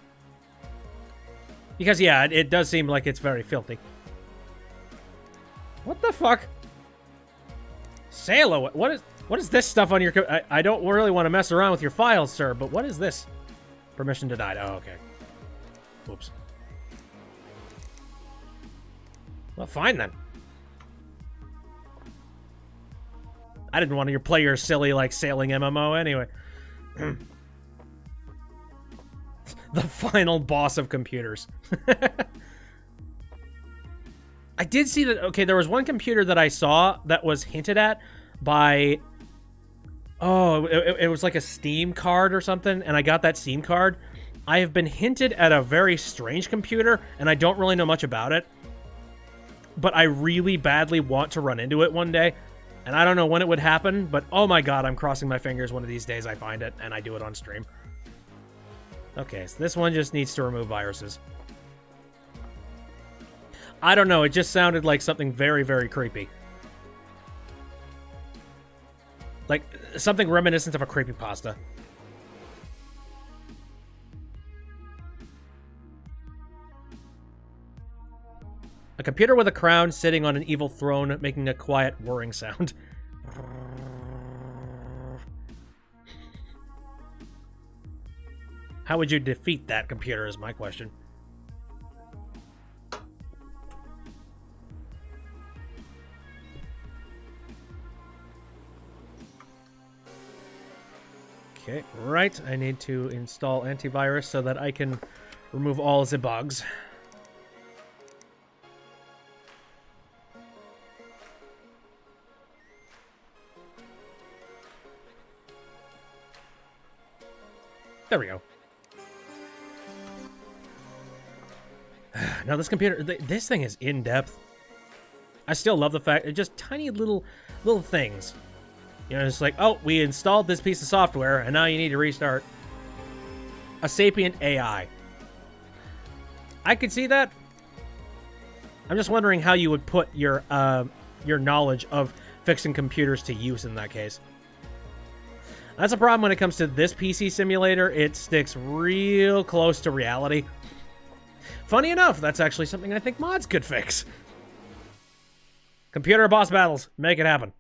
Because, yeah, it does seem like it's very filthy. What the fuck? Salo, what is this stuff on your... I don't really want to mess around with your files, sir, but what is this? Permission denied. Oh, okay. Oops. Well, fine then. I didn't want to play your silly, like, sailing MMO anyway. The final boss of computers. I did see that, okay, there was one computer that I saw that was hinted at by... Oh, it was like a Steam card or something, and I got that Steam card. I have been hinted at a very strange computer, and I don't really know much about it. But I really badly want to run into it one day. And I don't know when it would happen, but oh my god, I'm crossing my fingers one of these days I find it, and I do it on stream. Okay, so this one just needs to remove viruses. I don't know, it just sounded like something very, very creepy. Like, something reminiscent of a creepypasta. A computer with a crown sitting on an evil throne, making a quiet whirring sound. How would you defeat that computer is my question. Okay, right. I need to install antivirus so that I can remove all the bugs. There we go. Now this computer, this thing is in depth. I still love the fact it's just tiny little things. You know, it's like, oh, we installed this piece of software, and now you need to restart. A sapient AI. I could see that. I'm just wondering how you would put your knowledge of fixing computers to use in that case. That's a problem when it comes to this PC simulator. It sticks real close to reality. Funny enough, that's actually something I think mods could fix. Computer boss battles. Make it happen.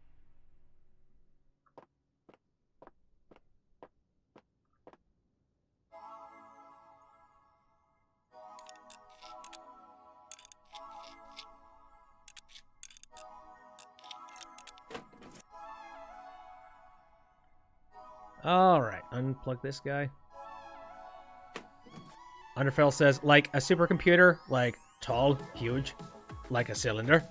Alright, unplug this guy. Underfell says, like a supercomputer, like tall, huge, like a cylinder.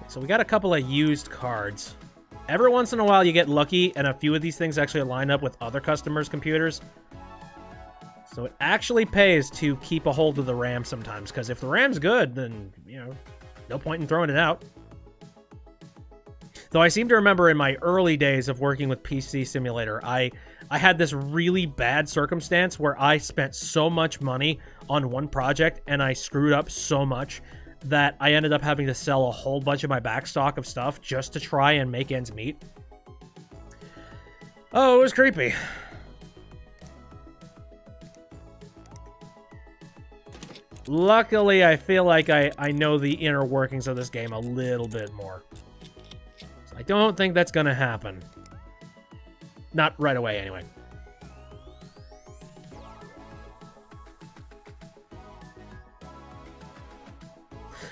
So we got a couple of used cards. Every once in a while you get lucky and a few of these things actually line up with other customers' computers. So it actually pays to keep a hold of the RAM sometimes, because if the RAM's good, then, you know, no point in throwing it out. Though I seem to remember in my early days of working with PC Simulator, I had this really bad circumstance where I spent so much money on one project and I screwed up so much that I ended up having to sell a whole bunch of my backstock of stuff just to try and make ends meet. Oh, it was creepy. Luckily, I feel like I know the inner workings of this game a little bit more. I don't think that's going to happen. Not right away, anyway.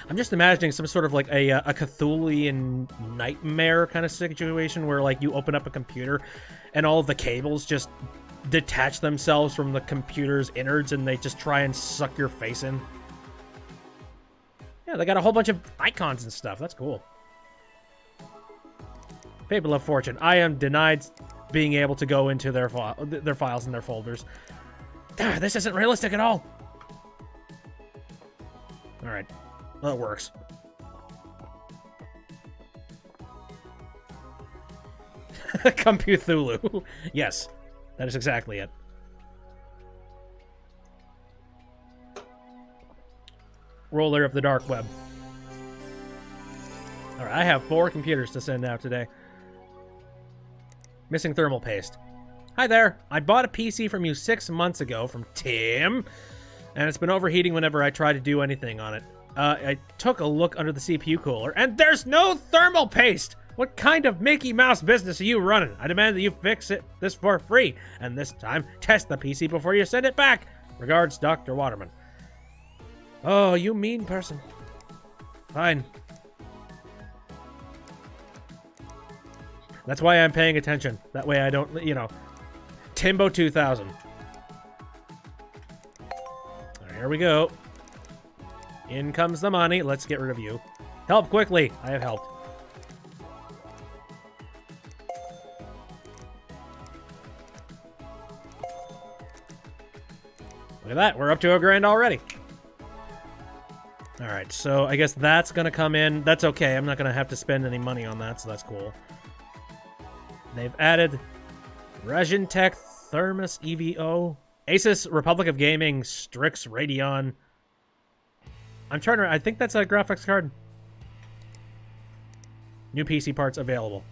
I'm just imagining some sort of like a Cthulhian nightmare kind of situation where like you open up a computer and all of the cables just detach themselves from the computer's innards and they just try and suck your face in. Yeah, they got a whole bunch of icons and stuff. That's cool. Fable of Fortune. I am denied being able to go into their files and their folders. This isn't realistic at all. All right. Well, it works. Computulu. Yes, that is exactly it. Ruler of the dark web. All right, I have 4 computers to send out today. Missing thermal paste. Hi there. I bought a PC from you 6 months ago from Tim, and it's been overheating whenever I try to do anything on it. I took a look under the CPU cooler, and there's no thermal paste! What kind of Mickey Mouse business are you running? I demand that you fix this for free, and this time, test the PC before you send it back. Regards, Dr. Waterman. Oh, you mean person. Fine. That's why I'm paying attention. That way I don't, you know, Timbo 2000. All right, here we go. In comes the money. Let's get rid of you. Help quickly. I have helped. Look at that. We're up to $1,000 already. All right, so I guess that's going to come in. That's okay. I'm not going to have to spend any money on that, so that's cool. They've added Regentech Thermos EVO, Asus Republic of Gaming, Strix Radeon. I'm trying to... I think that's a graphics card. New PC parts available.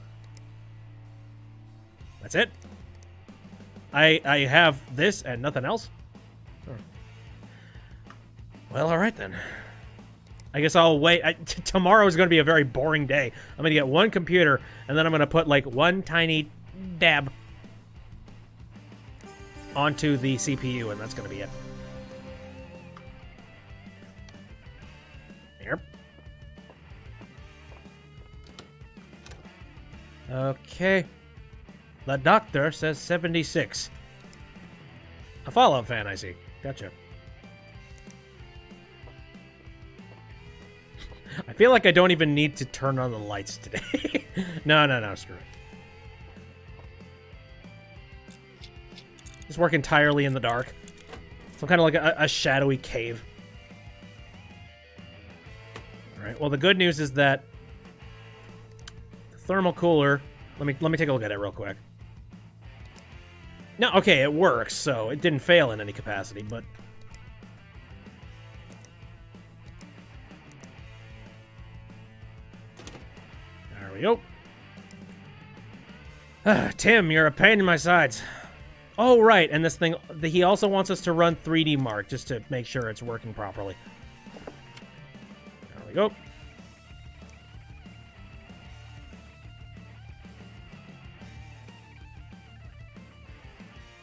That's it. I have this and nothing else. Oh. Well, all right then. I guess I'll wait. Tomorrow is going to be a very boring day. I'm going to get one computer, and then I'm going to put, like, one tiny dab onto the CPU, and that's going to be it. Yep. Okay. The doctor says 76. A Fallout fan, I see. Gotcha. I feel like I don't even need to turn on the lights today. No, screw it. Just work entirely in the dark. Some kind of like a shadowy cave. Alright, well the good news is that the thermal cooler... Let me take a look at it real quick. No, okay, it works, so it didn't fail in any capacity, but... we go. Tim, you're a pain in my sides. Oh, right, and this thing, he also wants us to run 3D Mark just to make sure it's working properly. There we go.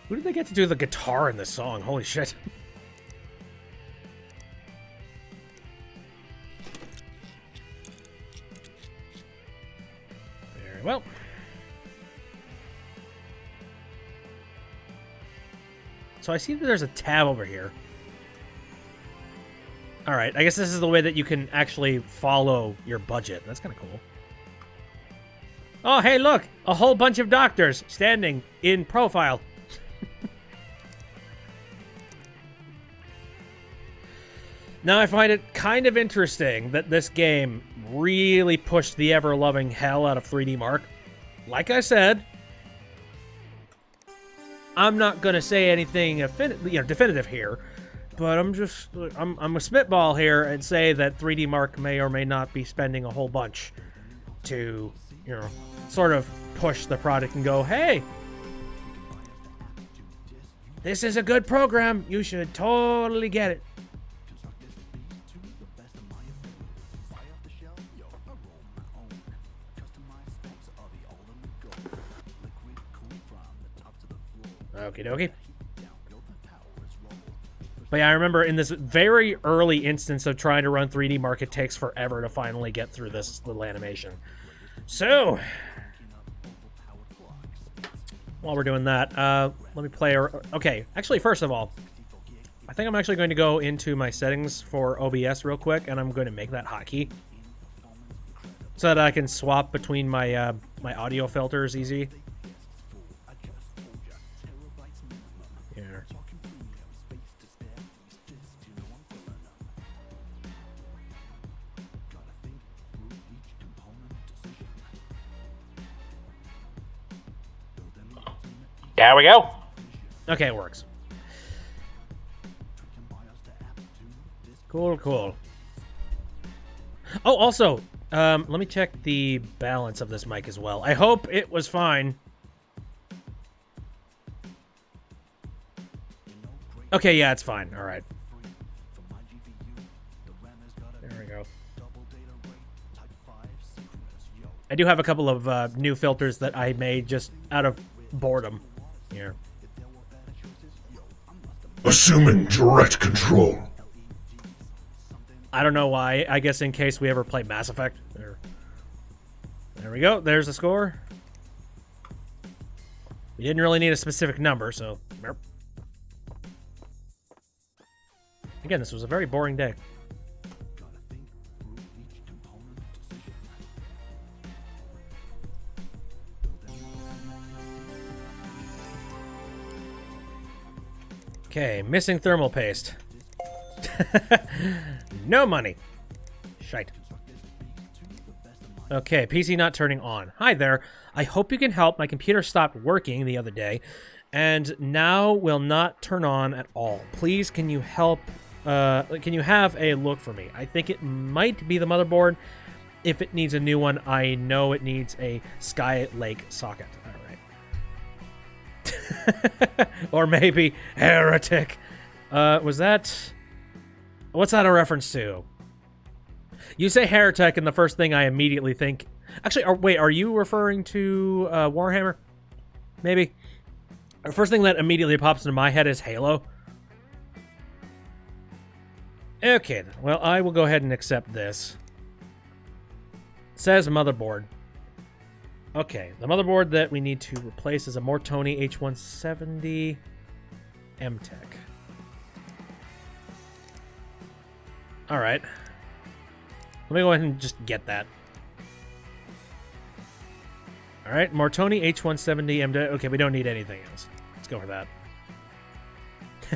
Who did they get to do the guitar in this song? Holy shit. Very well. So I see that there's a tab over here. Alright, I guess this is the way that you can actually follow your budget. That's kind of cool. Oh, hey, look! A whole bunch of doctors standing in profile. Now, I find it kind of interesting that this game really pushed the ever-loving hell out of 3D Mark. Like I said, I'm not going to say anything definitive here, but I'm a spitball here and say that 3D Mark may or may not be spending a whole bunch to, sort of push the product and go, hey, this is a good program. You should totally get it. Okie dokie. But yeah, I remember in this very early instance of trying to run 3D Mark, it takes forever to finally get through this little animation. So, while we're doing that, let me play... Okay, actually, first of all, I think I'm actually going to go into my settings for OBS real quick, and I'm going to make that hotkey so that I can swap between my my audio filters easy. There we go. Okay, it works. Cool, cool. Oh, also, let me check the balance of this mic as well. I hope it was fine. Okay, yeah, it's fine. All right. There we go. I do have a couple of new filters that I made just out of boredom. Here. Assuming direct control. I don't know why. I guess in case we ever play Mass Effect. There we go. There's the score. We didn't really need a specific number, so... Again, this was a very boring day. Okay, missing thermal paste. No money. Shite. Okay, PC not turning on. Hi there. I hope you can help. My computer stopped working the other day, and now will not turn on at all. Please, can you help? Can you have a look for me? I think it might be the motherboard. If it needs a new one, I know it needs a Skylake socket. Or maybe Heretic. Was that... What's that a reference to? You say Heretic, and the first thing I immediately think... Actually, wait, are you referring to Warhammer? Maybe? The first thing that immediately pops into my head is Halo. Okay, then. Well, I will go ahead and accept this. It says motherboard. Okay, the motherboard that we need to replace is a Mortoni H170 MTech. Alright. Let me go ahead and just get that. Alright, Mortoni H170 MTech. Okay, we don't need anything else. Let's go for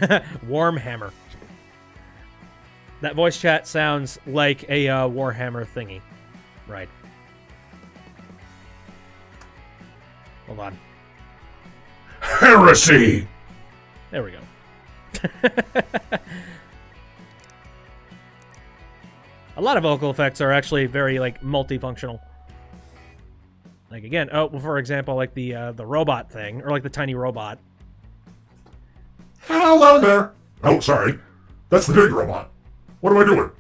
that. Warm Hammer. That voice chat sounds like a Warhammer thingy. Right. Hold on. Heresy! There we go. A lot of vocal effects are actually very, like, multifunctional. Like, again, oh, well, for example, like the robot thing, or like the tiny robot. Hello there. Oh, sorry. That's the big robot. What am I doing?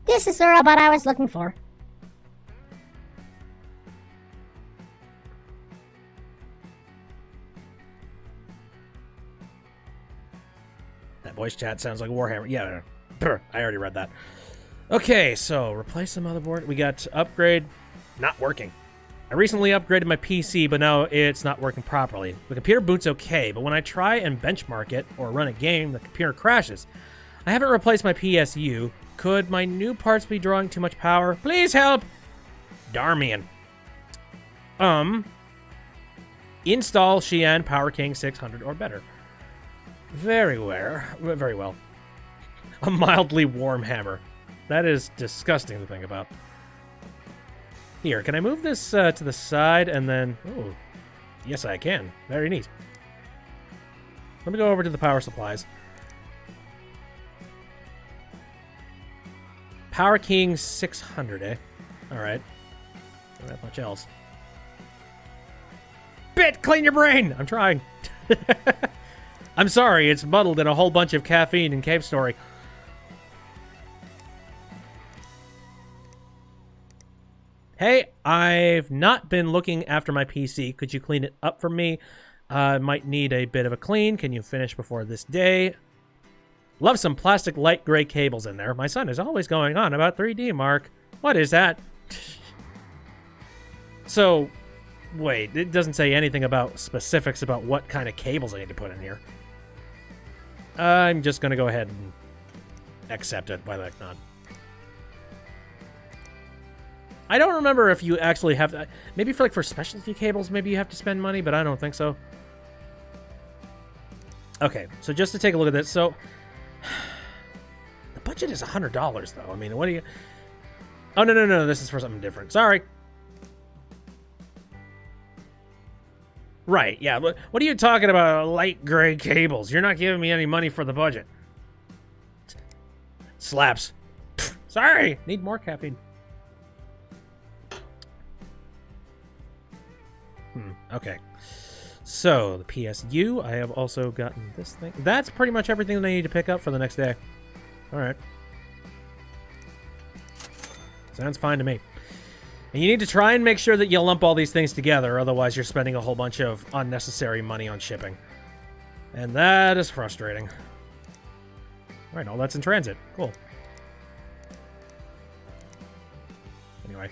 This is the robot I was looking for. That voice chat sounds like Warhammer. Yeah, I already read that. Okay, so replace the motherboard. We got upgrade. Not working. I recently upgraded my PC, but now it's not working properly. The computer boots okay, but when I try and benchmark it or run a game, the computer crashes. I haven't replaced my PSU. Could my new parts be drawing too much power? Please help! Darmian. Install Xi'an Power King 600 or better. Very well. A mildly warm hammer. That is disgusting to think about. Here, can I move this to the side and then... Oh, yes I can. Very neat. Let me go over to the power supplies. Power King 600, eh? Alright. Not that much else. Bit, clean your brain! I'm trying. I'm sorry, it's muddled in a whole bunch of caffeine and cave story. Hey, I've not been looking after my PC. Could you clean it up for me? Might need a bit of a clean. Can you finish before this day? Love some plastic light gray cables in there. My son is always going on about 3D, Mark. What is that? So, wait, it doesn't say anything about specifics about what kind of cables I need to put in here. I'm just going to go ahead and accept it. Why the heck not? I don't remember if you actually have to... Maybe for, like, for specialty cables, maybe you have to spend money, but I don't think so. Okay, so just to take a look at this. So, the budget is $100, though. I mean, what do you... Oh, no. This is for something different. Sorry. Right, yeah. What are you talking about, light gray cables? You're not giving me any money for the budget. Slaps. Sorry. Need more caffeine. Okay. So, the PSU, I have also gotten this thing. That's pretty much everything that I need to pick up for the next day. Alright. Sounds fine to me. And you need to try and make sure that you lump all these things together, otherwise you're spending a whole bunch of unnecessary money on shipping. And that is frustrating. Alright, all that's in transit. Cool. Anyway.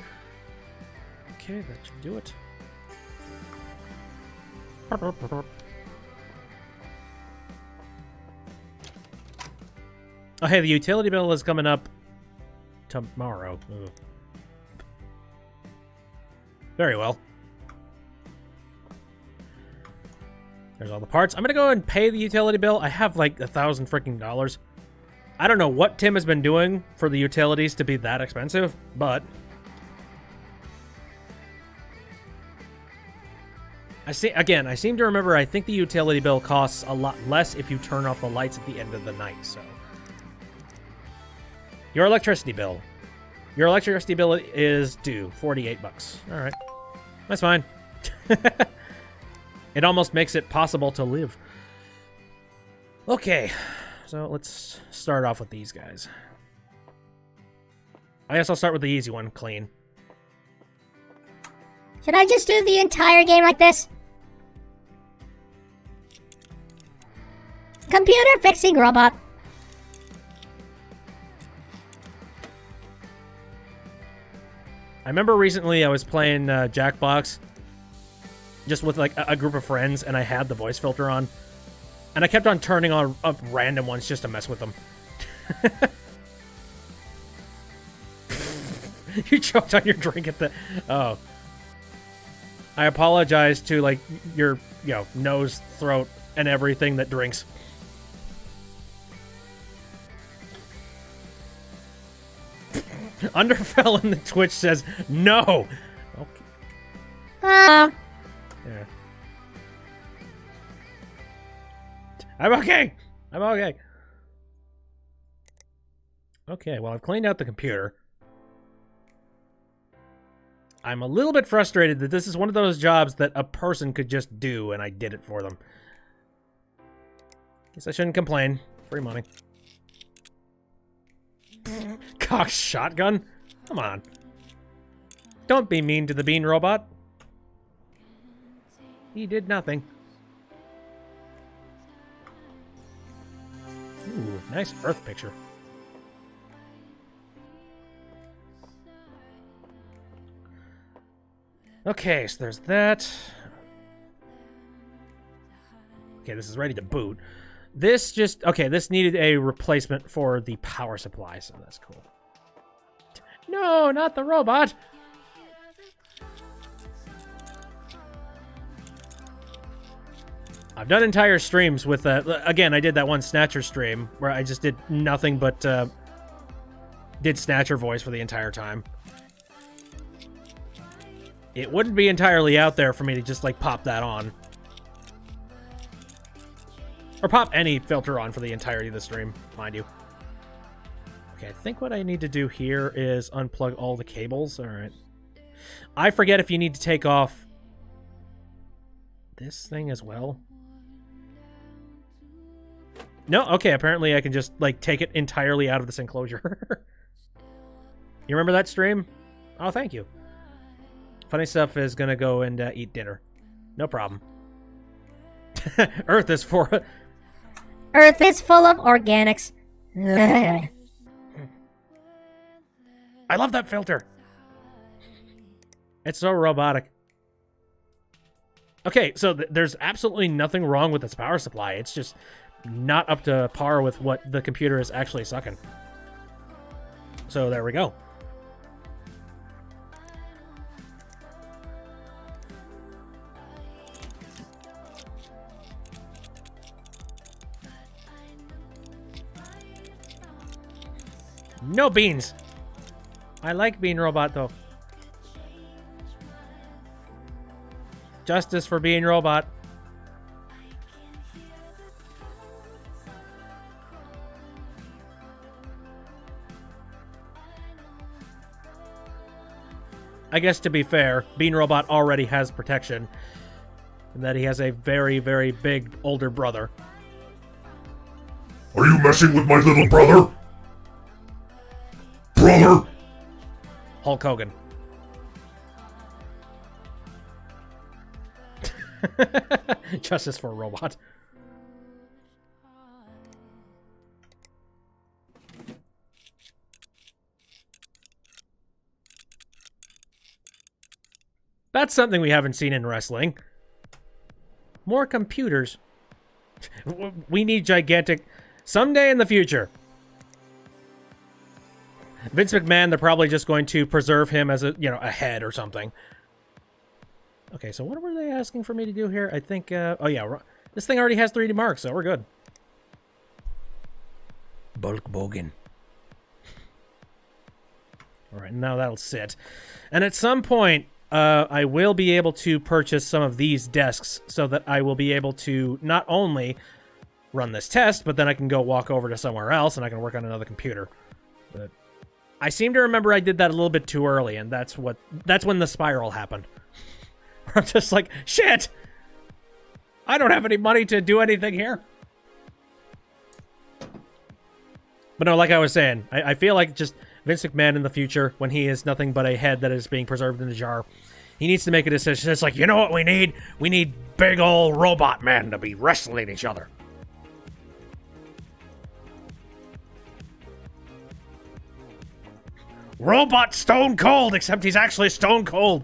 Okay, that should do it. Oh, hey, the utility bill is coming up tomorrow. Ugh. Very well. There's all the parts. I'm gonna go and pay the utility bill. I have like $1,000 freaking dollars. I don't know what Tim has been doing for the utilities to be that expensive, but I seem to remember, I think the utility bill costs a lot less if you turn off the lights at the end of the night, so. Your electricity bill. Your electricity bill is due, $48. All right. That's fine. It almost makes it possible to live. Okay, so let's start off with these guys. I guess I'll start with the easy one, clean. Should I just do the entire game like this? Computer fixing robot. I remember recently I was playing Jackbox just with like a group of friends, and I had the voice filter on, and I kept on turning on up random ones just to mess with them. You choked on your drink at the... Oh. I apologize to like your, nose, throat, and everything that drinks. Underfell in the Twitch says no. Okay. Yeah. I'm okay. I'm okay. Okay, well, I've cleaned out the computer. I'm a little bit frustrated that this is one of those jobs that a person could just do, and I did it for them. Guess I shouldn't complain. Free money. Cock shotgun? Come on. Don't be mean to the bean robot. He did nothing. Ooh, nice Earth picture. Okay, so there's that. Okay, this is ready to boot. This just... Okay, this needed a replacement for the power supply, so that's cool. No, not the robot! I've done entire streams with... again, I did that one Snatcher stream where I just did nothing but... did Snatcher voice for the entire time. It wouldn't be entirely out there for me to just, like, pop that on. Or pop any filter on for the entirety of the stream, mind you. Okay, I think what I need to do here is unplug all the cables. Alright. I forget if you need to take off this thing as well. No, okay, apparently I can just, like, take it entirely out of this enclosure. You remember that stream? Oh, thank you. Funny Stuff is gonna go and eat dinner. No problem. Earth is full of organics. I love that filter. It's so robotic. Okay, so there's absolutely nothing wrong with this power supply. It's just not up to par with what the computer is actually sucking. So there we go. No beans. I like Bean Robot, though. Justice for Bean Robot. I guess to be fair, Bean Robot already has protection. And that he has a very, very big older brother. Are you messing with my little brother? Brother! Hulk Hogan. Justice for a robot. That's something we haven't seen in wrestling. More computers. We need gigantic... Someday in the future. Vince McMahon, they're probably just going to preserve him as a, you know, a head or something. Okay, so what were they asking for me to do here? I think, oh yeah, this thing already has 3D marks, so we're good. Bulk Bogan. Alright, now that'll sit. And at some point, I will be able to purchase some of these desks so that I will be able to not only run this test, but then I can go walk over to somewhere else and I can work on another computer. But I seem to remember I did that a little bit too early, and that's when the spiral happened. I'm just like, shit! I don't have any money to do anything here. But no, like I was saying, I feel like just Vince McMahon in the future, when he is nothing but a head that is being preserved in a jar, he needs to make a decision. It's like, you know what we need? We need big old robot men to be wrestling each other. Robot Stone Cold, except he's actually Stone Cold.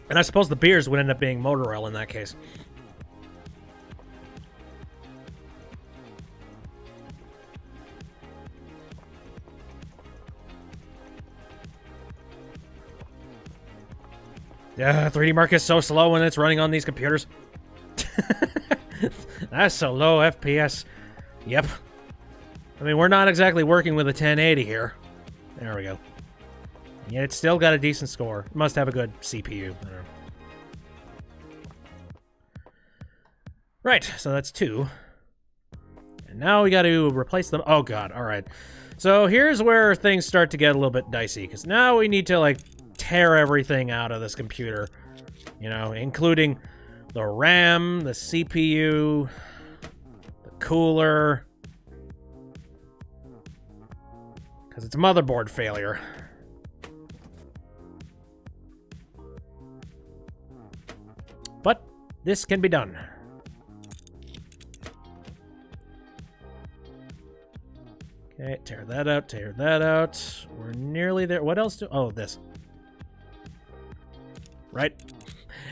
And I suppose the beers would end up being motor oil in that case. Yeah, 3D Mark is so slow when it's running on these computers. That's so low FPS. Yep. I mean, we're not exactly working with a 1080 here. There we go. Yet it's still got a decent score. It must have a good CPU. I don't know. Right, so that's 2. And now we got to replace them. Oh god, alright. So here's where things start to get a little bit dicey, because now we need to, like, tear everything out of this computer. You know, including the RAM, the CPU, the cooler. Because it's a motherboard failure. But this can be done. Okay, tear that out, tear that out. We're nearly there. What else do... Oh, this. Right?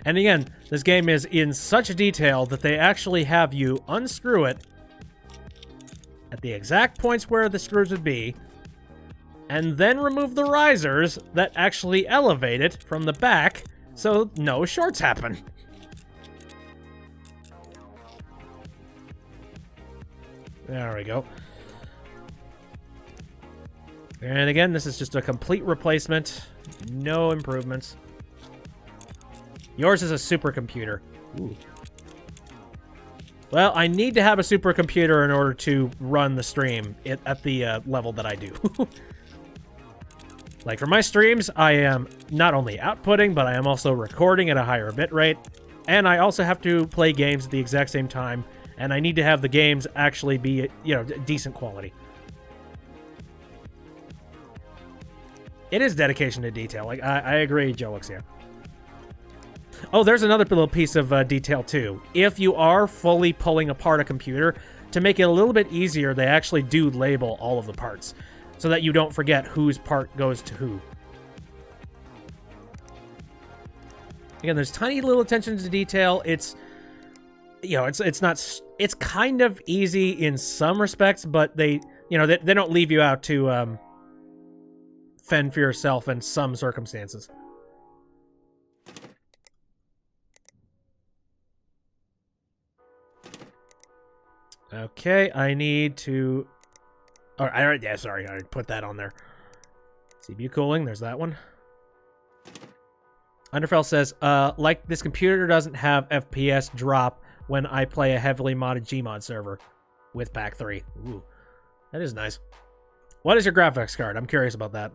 And again, this game is in such detail that they actually have you unscrew it at the exact points where the screws would be, and then remove the risers that actually elevate it from the back so no shorts happen. There we go. And again, this is just a complete replacement. No improvements. Yours is a supercomputer. Ooh. Well, I need to have a supercomputer in order to run the stream at the level that I do. Like, for my streams, I am not only outputting, but I am also recording at a higher bitrate. And I also have to play games at the exact same time. And I need to have the games actually be, you know, decent quality. It is dedication to detail. Like, I agree, Joelixia. Oh, there's another little piece of detail, too. If you are fully pulling apart a computer, to make it a little bit easier, they actually do label all of the parts, so that you don't forget whose part goes to who. Again, there's tiny little attention to detail. It's, you know, it's not... It's kind of easy in some respects, but they, you know, they don't leave you out to fend for yourself in some circumstances. Okay, I need to... Oh, yeah, sorry, I put that on there. CPU cooling, there's that one. Underfell says, like this computer doesn't have FPS drop when I play a heavily modded Gmod server with Pack 3. Ooh, that is nice. What is your graphics card? I'm curious about that.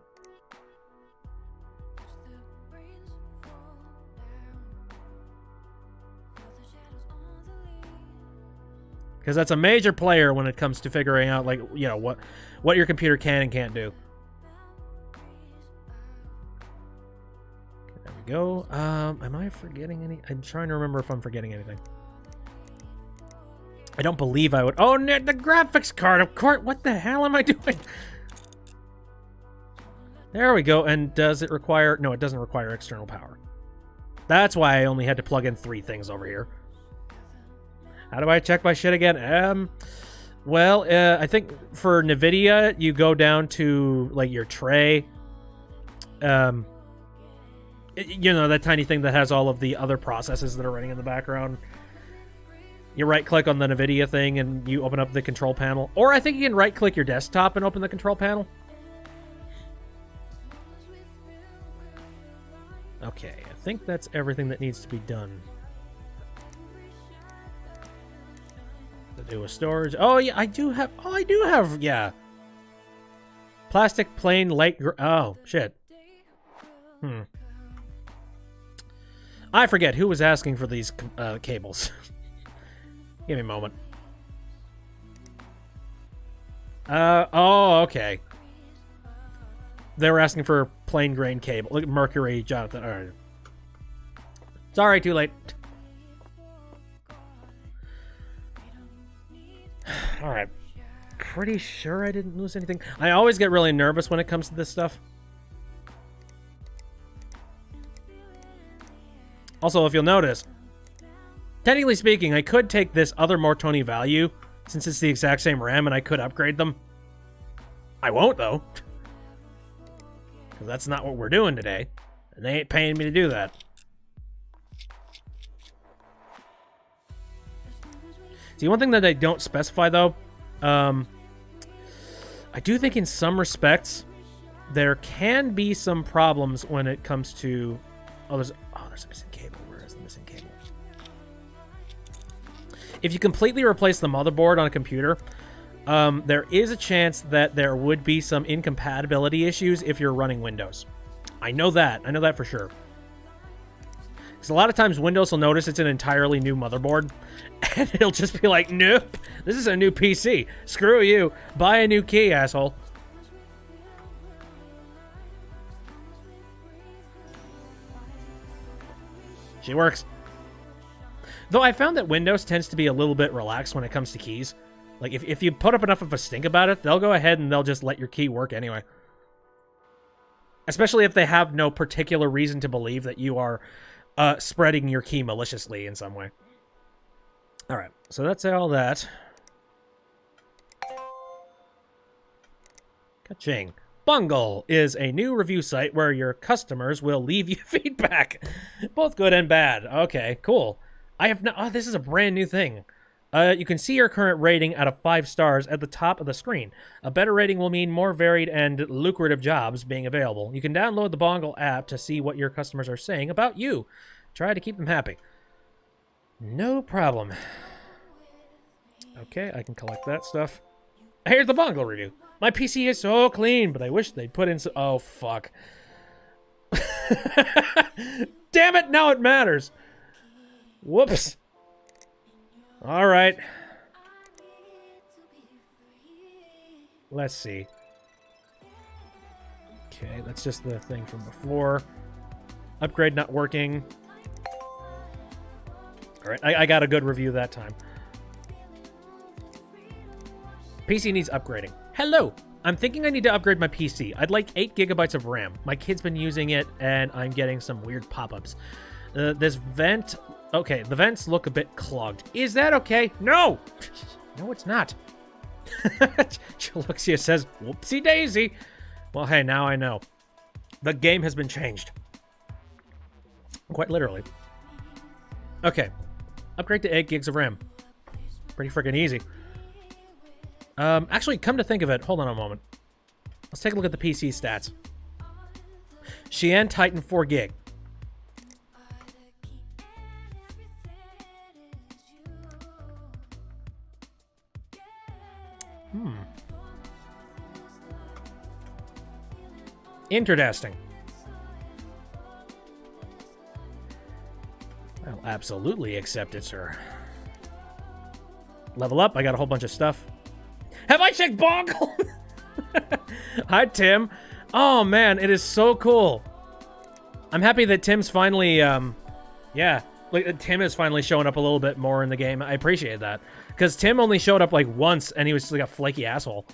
Because that's a major player when it comes to figuring out, like, you know, what your computer can and can't do. There we go. Am I forgetting any? I'm trying to remember if I'm forgetting anything. I don't believe I would. Oh, no, the graphics card, of course. What the hell am I doing? There we go. And does it require... No, it doesn't require external power. That's why I only had to plug in 3 things over here. How do I check my shit again? Well, I think for NVIDIA, you go down to, like, your tray. You know, that tiny thing that has all of the other processes that are running in the background. You right-click on the NVIDIA thing, and you open up the control panel. Or I think you can right-click your desktop and open the control panel. Okay, I think that's everything that needs to be done. To do with storage. Oh, yeah, I do have... Oh, I do have... Yeah. Plastic, plain, light... Oh, shit. I forget who was asking for these cables. Give me a moment. Oh, okay. They were asking for plain grain cable. Look, Mercury, Jonathan. All right. Sorry, too late. All right. Pretty sure I didn't lose anything. I always get really nervous when it comes to this stuff. Also, if you'll notice, technically speaking, I could take this other Mortoni value, since it's the exact same RAM, and I could upgrade them. I won't, though. Because that's not what we're doing today. And they ain't paying me to do that. See, one thing that they don't specify, though, I do think in some respects, there can be some problems when it comes to... Oh, there's a missing cable. Where is the missing cable? if you completely replace the motherboard on a computer, there is a chance that there would be some incompatibility issues if you're running Windows. I know that. I know that for sure. Because a lot of times Windows will notice it's an entirely new motherboard, and it'll just be like, nope, this is a new PC. Screw you. Buy a new key, asshole. She works. Though I found that Windows tends to be a little bit relaxed when it comes to keys. Like, if you put up enough of a stink about it, they'll go ahead and they'll just let your key work anyway. Especially if they have no particular reason to believe that you are spreading your key maliciously in some way. Alright, so that's all that. Ka-ching. Bungle is a new review site where your customers will leave you feedback. Both good and bad. Okay, cool. I have no... Oh, this is a brand new thing. You can see your current rating out of 5 stars at the top of the screen. A better rating will mean more varied and lucrative jobs being available. You can download the Bungle app to see what your customers are saying about you. Try to keep them happy. No problem. Okay, I can collect that stuff. Here's the Bungle review. My PC is so clean, but I wish they'd put in some... Oh, fuck. Damn it, now it matters. Whoops. All right. Let's see. Okay, that's just the thing from before. Upgrade not working. All right, I got a good review that time. PC needs upgrading. Hello! I'm thinking I need to upgrade my PC. I'd like 8 gigabytes of RAM. My kid's been using it, and I'm getting some weird pop-ups. This vent... Okay, the vents look a bit clogged. Is that okay? No! No, it's not. Choluxia says, whoopsie daisy. Well, hey, now I know. The game has been changed. Quite literally. Okay. Upgrade to 8 gigs of RAM. Pretty freaking easy. Actually, come to think of it, hold on a moment. Let's take a look at the PC stats. Xi'an Titan 4 gig. Interesting. I'll absolutely accept it, sir. Level up, I got a whole bunch of stuff. Have I checked Bungle? Hi, Tim. Oh, man, it is so cool. I'm happy that Tim's finally, yeah, like, Tim is finally showing up a little bit more in the game. I appreciate that. Because Tim only showed up, like, once, and he was just, like, a flaky asshole.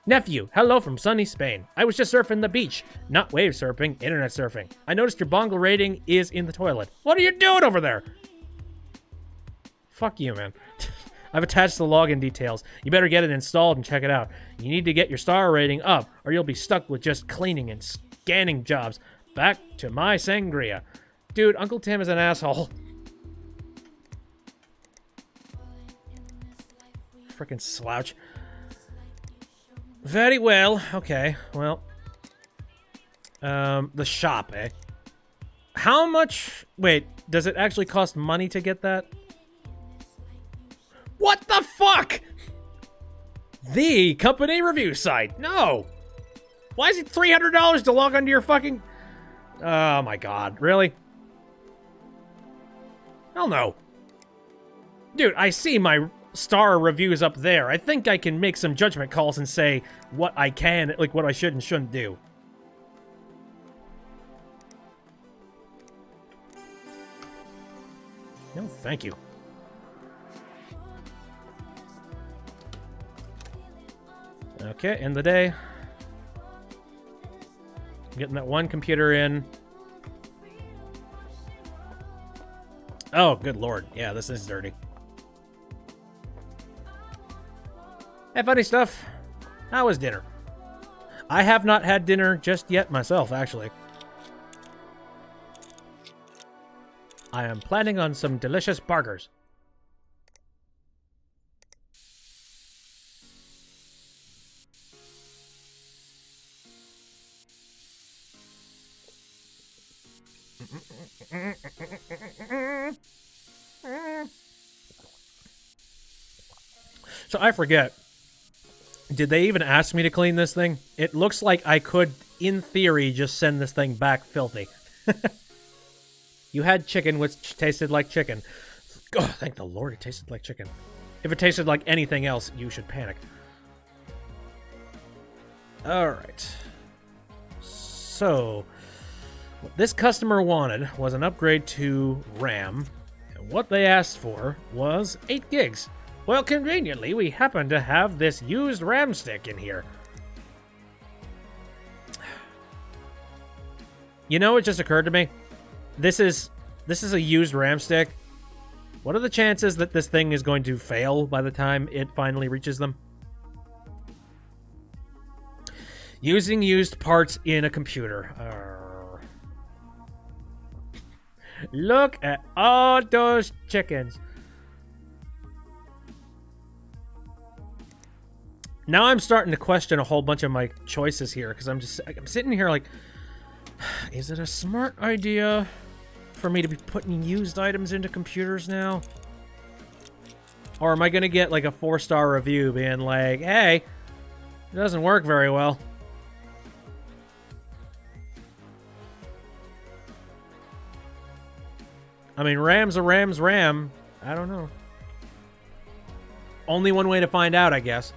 Nephew, hello from sunny Spain. I was just surfing the beach. Not wave surfing, internet surfing. I noticed your Bungle rating is in the toilet. What are you doing over there? Fuck you, man. I've attached the login details. You better get it installed and check it out. You need to get your star rating up, or you'll be stuck with just cleaning and scanning jobs. Back to my sangria. Dude, Uncle Tim is an asshole. Frickin' slouch. Very well. Okay, well. The shop, eh? How much... Wait, does it actually cost money to get that? What the fuck? The company review site. No. Why is it $300 to log onto your fucking... Oh my god, really? Hell no. Dude, I see my star reviews up there. I think I can make some judgment calls and say what I can, like what I should and shouldn't do. No, thank you. Okay, end the day. Getting that one computer in. Oh, good lord. Yeah, this is dirty. Hey, funny stuff. How was dinner? I have not had dinner just yet myself, actually. I am planning on some delicious burgers. So I forget. Did they even ask me to clean this thing? It looks like I could, in theory, just send this thing back filthy. You had chicken which tasted like chicken. Oh, thank the Lord it tasted like chicken. If it tasted like anything else, you should panic. Alright. So, what this customer wanted was an upgrade to RAM, and what they asked for was 8 gigs. Well, conveniently, we happen to have this used RAM stick in here. You know, it just occurred to me. This is a used RAM stick. What are the chances that this thing is going to fail by the time it finally reaches them? Using used parts in a computer. Look at all those chickens. Now I'm starting to question a whole bunch of my choices here, because I'm sitting here like, is it a smart idea for me to be putting used items into computers now? Or am I going to get like a 4-star review being like, hey, it doesn't work very well? I mean, RAM's a RAM's RAM. I don't know. Only one way to find out, I guess.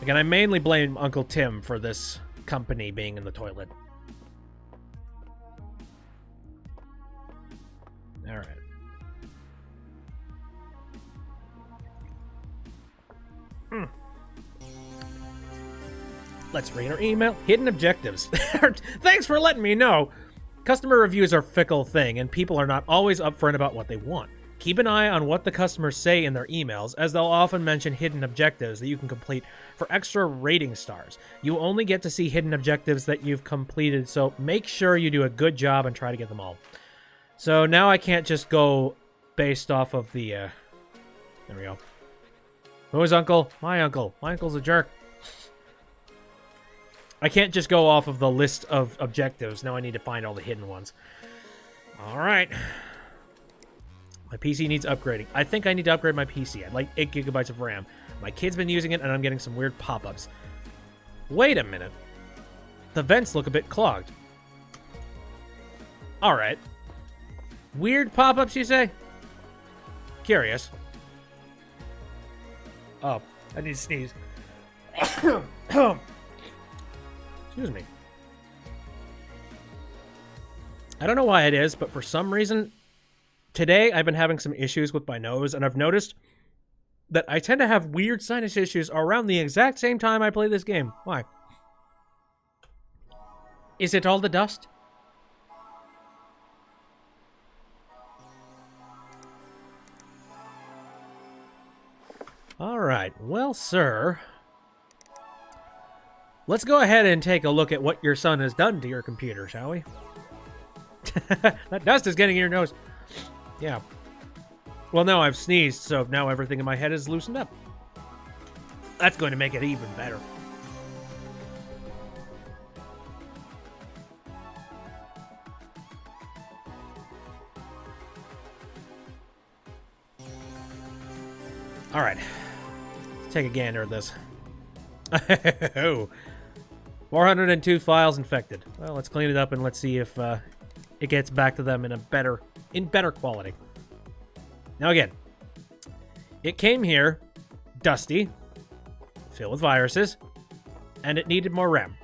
Again, I mainly blame Uncle Tim for this company being in the toilet. All right. Let's read our email. Hidden objectives. Thanks for letting me know. Customer reviews are a fickle thing, and people are not always upfront about what they want. Keep an eye on what the customers say in their emails, as they'll often mention hidden objectives that you can complete for extra rating stars. You only get to see hidden objectives that you've completed, so make sure you do a good job and try to get them all. So now I can't just go based off of the, there we go. Who is Uncle? My uncle. My uncle's a jerk. I can't just go off of the list of objectives. Now I need to find all the hidden ones. All right. My PC needs upgrading. I think I need to upgrade my PC. I'd like 8 gigabytes of RAM. My kid's been using it, and I'm getting some weird pop-ups. Wait a minute. The vents look a bit clogged. All right. Weird pop-ups, you say? Curious. Oh, I need to sneeze. Excuse me. I don't know why it is, but for some reason, today I've been having some issues with my nose, and I've noticed that I tend to have weird sinus issues around the exact same time I play this game. Why? Is it all the dust? All right. Well, sir, let's go ahead and take a look at what your son has done to your computer, shall we? That dust is getting in your nose. Yeah. Well, no, I've sneezed, so now everything in my head is loosened up. That's going to make it even better. All right. Let's take a gander at this. Oh. 402 files infected. Well, let's clean it up and let's see if it gets back to them in better quality. Now again, it came here dusty, filled with viruses, and it needed more RAM.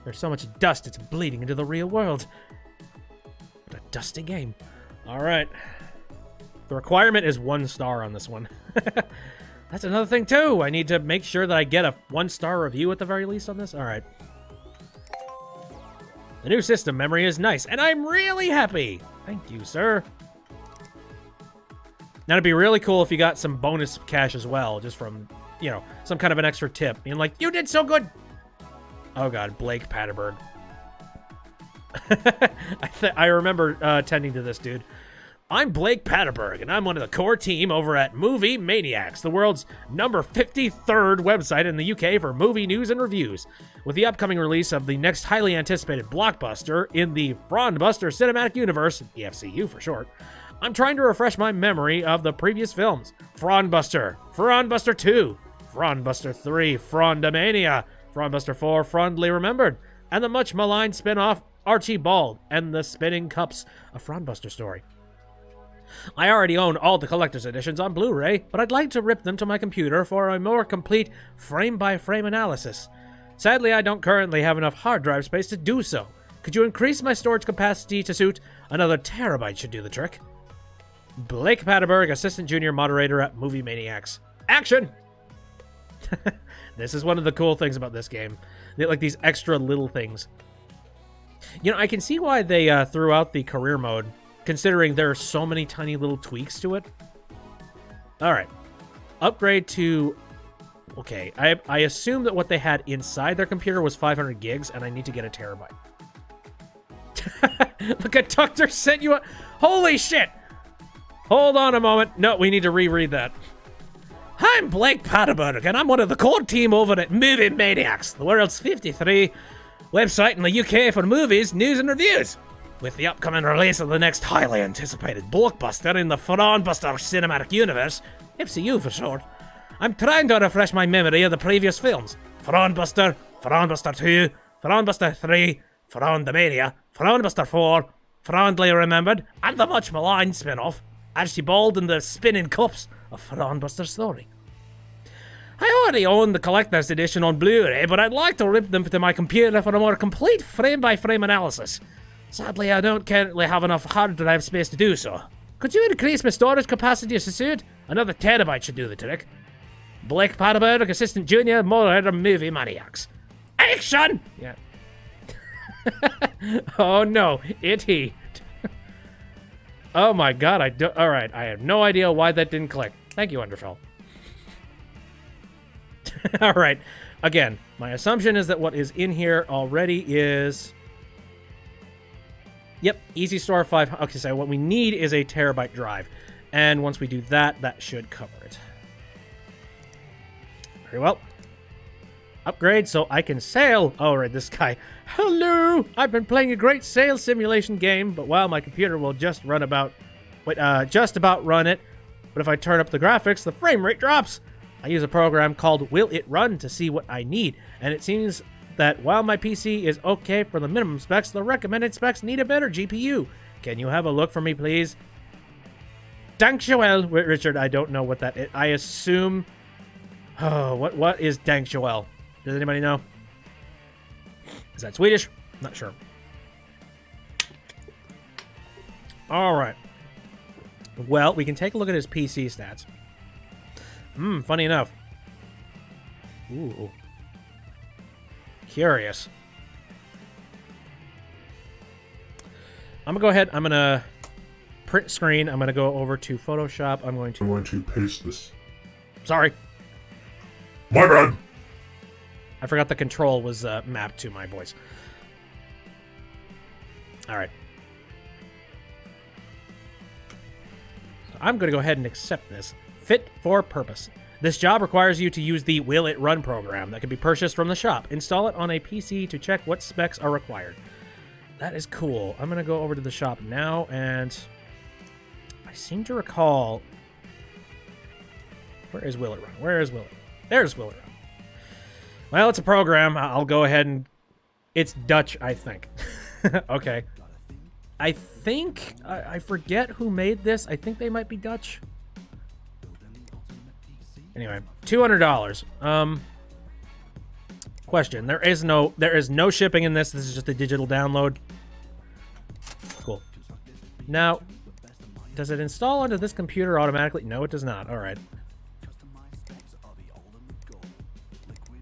There's so much dust it's bleeding into the real world. What a dusty game. All right. The requirement is 1 star on this one. That's another thing too. I need to make sure that I get a 1-star review at the very least on this. All right. The new system memory is nice, and I'm really happy. Thank you, sir. Now, it'd be really cool if you got some bonus cash as well, just from, you know, some kind of an extra tip. Being like, you did so good. Oh, God, Blake Patterberg. I remember attending to this dude. I'm Blake Patterberg, and I'm one of the core team over at Movie Maniacs, the world's number 53rd website in the UK for movie news and reviews. With the upcoming release of the next highly anticipated blockbuster in the Frondbuster Cinematic Universe, EFCU for short, I'm trying to refresh my memory of the previous films. Frondbuster, Frondbuster 2, Frondbuster 3, Frondamania, Frondbuster 4, Fondly Remembered, and the much maligned spin-off Archie Bald and the Spinning Cups, a Frondbuster story. I already own all the collector's editions on Blu-ray, but I'd like to rip them to my computer for a more complete frame-by-frame analysis. Sadly, I don't currently have enough hard drive space to do so. Could you increase my storage capacity to suit another terabyte should do the trick? Blake Patterberg, Assistant Junior Moderator at Movie Maniacs. Action! This is one of the cool things about this game. They like these extra little things. You know, I can see why they threw out the career mode, considering there are so many tiny little tweaks to it. Alright. Upgrade to... Okay, I assume that what they had inside their computer was 500 gigs, and I need to get a terabyte. Look at Tucker sent you a... Holy shit! Hold on a moment. No, we need to reread that. I'm Blake Patterberg, and I'm one of the core team over at Movie Maniacs, the world's 53 website in the UK for movies, news, and reviews. With the upcoming release of the next highly anticipated blockbuster in the Frondbuster Cinematic Universe, FCU for short, I'm trying to refresh my memory of the previous films. Frondbuster, Frondbuster 2, Frondbuster 3, Frondamania, Frondbuster 4, Fondly Remembered, and the much maligned spin-off, Archie Bald and the Spinning Cups, a Frondbuster story. I already own the collector's edition on Blu-ray, but I'd like to rip them to my computer for a more complete frame-by-frame analysis. Sadly, I don't currently have enough hard drive space to do so. Could you increase my storage capacity to suit? Another terabyte should do the trick. Blake Patterberg, Assistant Junior Moderator, Movie Maniacs. Action! Yeah. Oh no, it heaved. Oh my god, alright, I have no idea why that didn't click. Thank you, Underfell. Alright, again, my assumption is that what is in here already is... Yep, Easy Store 5. Okay, so what we need is a terabyte drive. And once we do that, that should cover it. Very well. Upgrade so I can sail. Oh, right, this guy. Hello! I've been playing a great sail simulation game, but while my computer will just run about... just about run it. But if I turn up the graphics, the frame rate drops. I use a program called Will It Run to see what I need. And it seems that while my PC is okay for the minimum specs, the recommended specs need a better GPU. Can you have a look for me, please? Dankjewel, Richard. I don't know what that is. I assume... Oh, what is Dankjewel? Does anybody know? Is that Swedish? Not sure. Alright. Well, we can take a look at his PC stats. Funny enough. Ooh. Curious. I'm gonna go ahead. I'm gonna print screen. I'm gonna go over to Photoshop. I'm going to paste this. Sorry. My bad. I forgot the control was mapped to my voice. All right. So I'm going to go ahead and accept this. Fit for purpose. This job requires you to use the Will It Run program that can be purchased from the shop. Install it on a PC to check what specs are required. That is cool. I'm going to go over to the shop now, and I seem to recall... Where is Will It Run? Where is Will It Run? There's Will It Run. Well, it's a program. I'll go ahead and... It's Dutch, I think. Okay. I think... I forget who made this. I think they might be Dutch. Anyway, $200. Question. There is no shipping in this. This is just a digital download. Cool. Now, does it install onto this computer automatically? No, it does not. All right.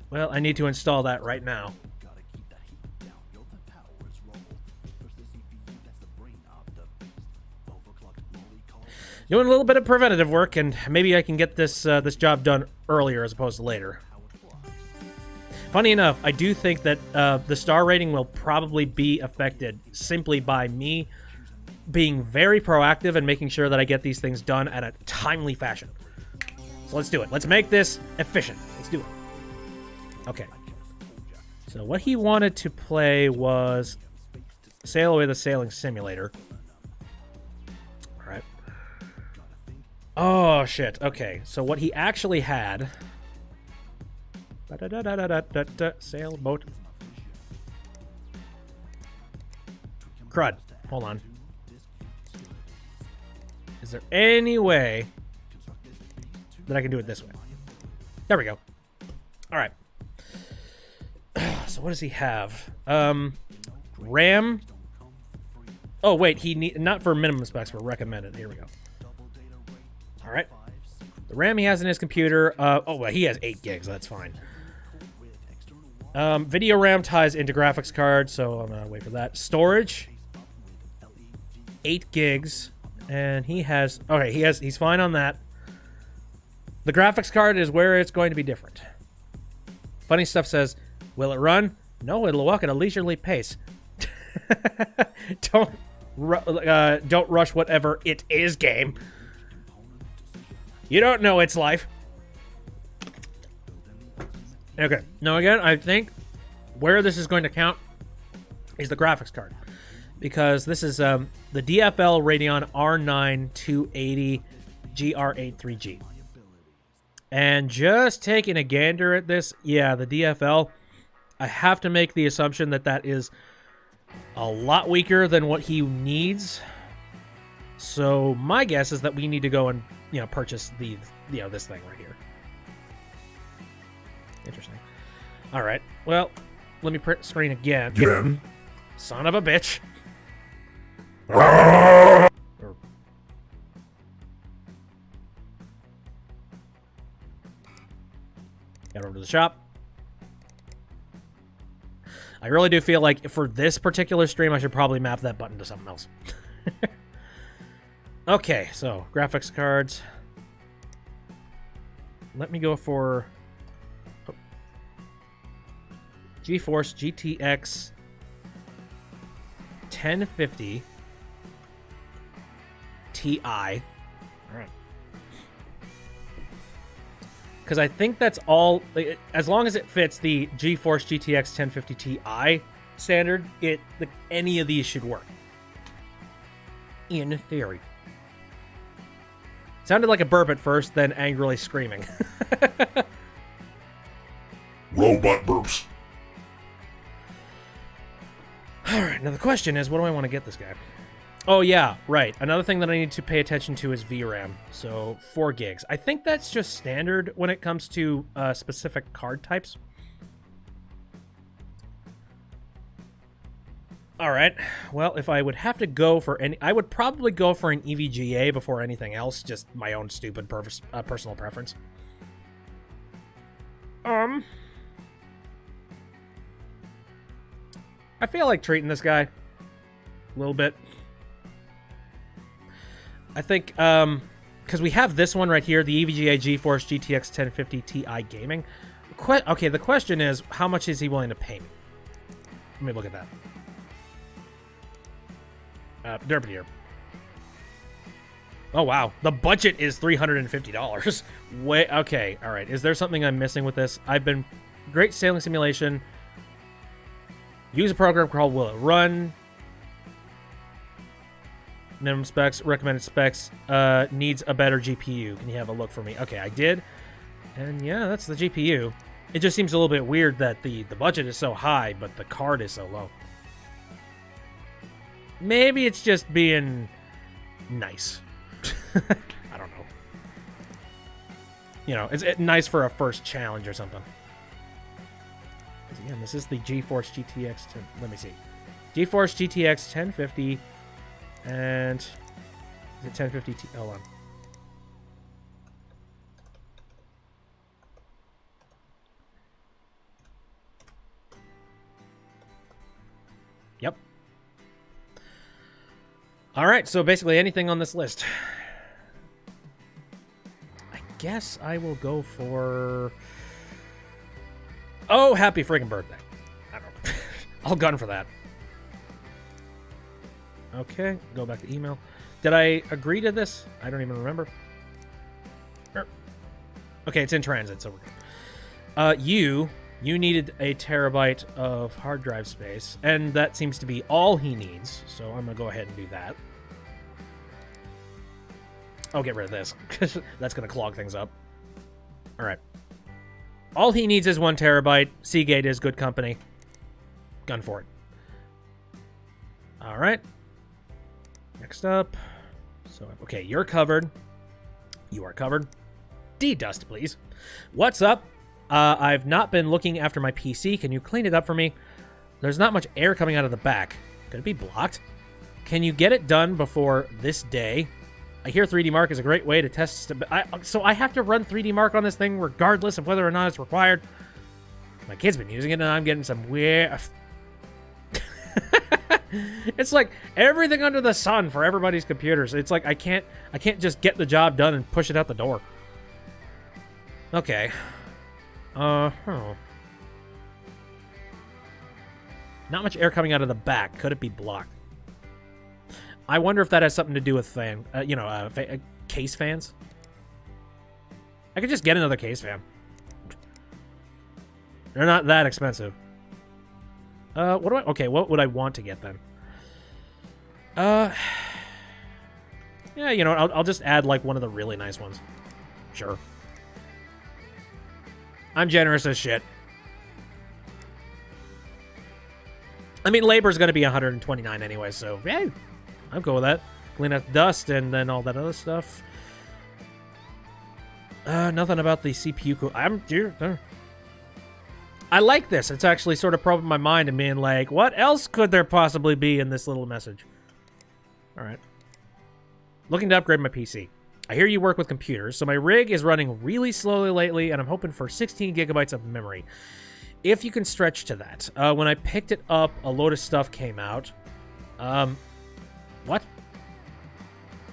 Well, I need to install that right now. Doing a little bit of preventative work, and maybe I can get this this job done earlier as opposed to later. Funny enough, I do think that the star rating will probably be affected simply by me being very proactive and making sure that I get these things done at a timely fashion. So let's do it. Let's make this efficient. Let's do it. Okay. So what he wanted to play was Sail Away the Sailing Simulator. All right. Oh, shit. Okay. So what he actually had... Sailboat. Crud. Hold on. Is there any way that I can do it this way? There we go. All right. So what does he have? RAM. Oh wait, he need not for minimum specs, but recommended. Here we go. All right. The RAM he has in his computer. Oh well, he has 8 gigs. That's fine. Video RAM ties into graphics card, so I'm gonna wait for that. Storage. 8 gigs, and he has. Okay, he's fine on that. The graphics card is where it's going to be different. Funny Stuff says, will it run? No, it'll walk at a leisurely pace. Don't rush whatever it is, game. You don't know its life. Okay. Now, again, I think where this is going to count is the graphics card. Because this is the DFL Radeon R9 280 GR83G. And just taking a gander at this, yeah, the DFL, I have to make the assumption that that is a lot weaker than what he needs. So my guess is that we need to go and, purchase the, this thing right here. Interesting. All right. Well, let me print screen again. Again? Son of a bitch. Got over to the shop. I really do feel like for this particular stream, I should probably map that button to something else. Okay, so graphics cards. Let me go for GeForce GTX 1050 Ti. All right. Because I think that's all, as long as it fits the GeForce GTX 1050 Ti standard, any of these should work. In theory. Sounded like a burp at first, then angrily screaming. Robot burps. Alright, now the question is, what do I want to get this guy? Oh yeah, right. Another thing that I need to pay attention to is VRAM. So 4 gigs. I think that's just standard when it comes to specific card types. All right. Well, if I would have to go for any, I would probably go for an EVGA before anything else. Just my own stupid personal preference. I feel like treating this guy a little bit. I think, because we have this one right here, the EVGA GeForce GTX 1050 Ti Gaming. Okay, the question is, how much is he willing to pay me? Let me look at that. Derpy. Oh, wow. The budget is $350. Wait, okay, all right. Is there something I'm missing with this? Great sailing simulation. Use a program called Will It Run? Minimum specs, recommended specs, needs a better GPU. Can you have a look for me? Okay, I did. And yeah, that's the GPU. It just seems a little bit weird that the budget is so high, but the card is so low. Maybe it's just being nice. I don't know. It's nice for a first challenge or something. Again, this is the GeForce GTX 10. Let me see. GeForce GTX 1050 and is it 1050 T? Hold on. Yep. All right, so basically anything on this list. I guess I will go for... Oh, happy friggin' birthday. I don't know. I'll gun for that. Okay, go back to email. Did I agree to this? I don't even remember. Okay, it's in transit, so we're good. You needed a terabyte of hard drive space, and that seems to be all he needs, so I'm gonna go ahead and do that. I'll get rid of this, because that's gonna clog things up. Alright. All he needs is 1 terabyte. Seagate is good company. Gun for it. Alright. Next up. So, okay, you're covered. You are covered. D-Dust, please. What's up? I've not been looking after my PC. Can you clean it up for me? There's not much air coming out of the back. Could it be blocked? Can you get it done before this day? I hear 3D Mark is a great way to test... so I have to run 3D Mark on this thing regardless of whether or not it's required? My kid's been using it, and I'm getting some weird... It's like everything under the sun for everybody's computers. It's like I can't just get the job done and push it out the door. Okay. Not much air coming out of the back. Could it be blocked? I wonder if that has something to do with case fans. I could just get another case fan. They're not that expensive. Okay, what would I want to get then? Yeah, you know, I'll just add like one of the really nice ones. Sure. I'm generous as shit. I mean, labor's going to be 129 anyway, so yeah, I'm cool with that. Clean up dust and then all that other stuff. Nothing about the CPU. I like this. It's actually sort of probing my mind and being like, what else could there possibly be in this little message? All right. Looking to upgrade my PC. I hear you work with computers, so my rig is running really slowly lately, and I'm hoping for 16 gigabytes of memory. If you can stretch to that. When I picked it up, a load of stuff came out. What?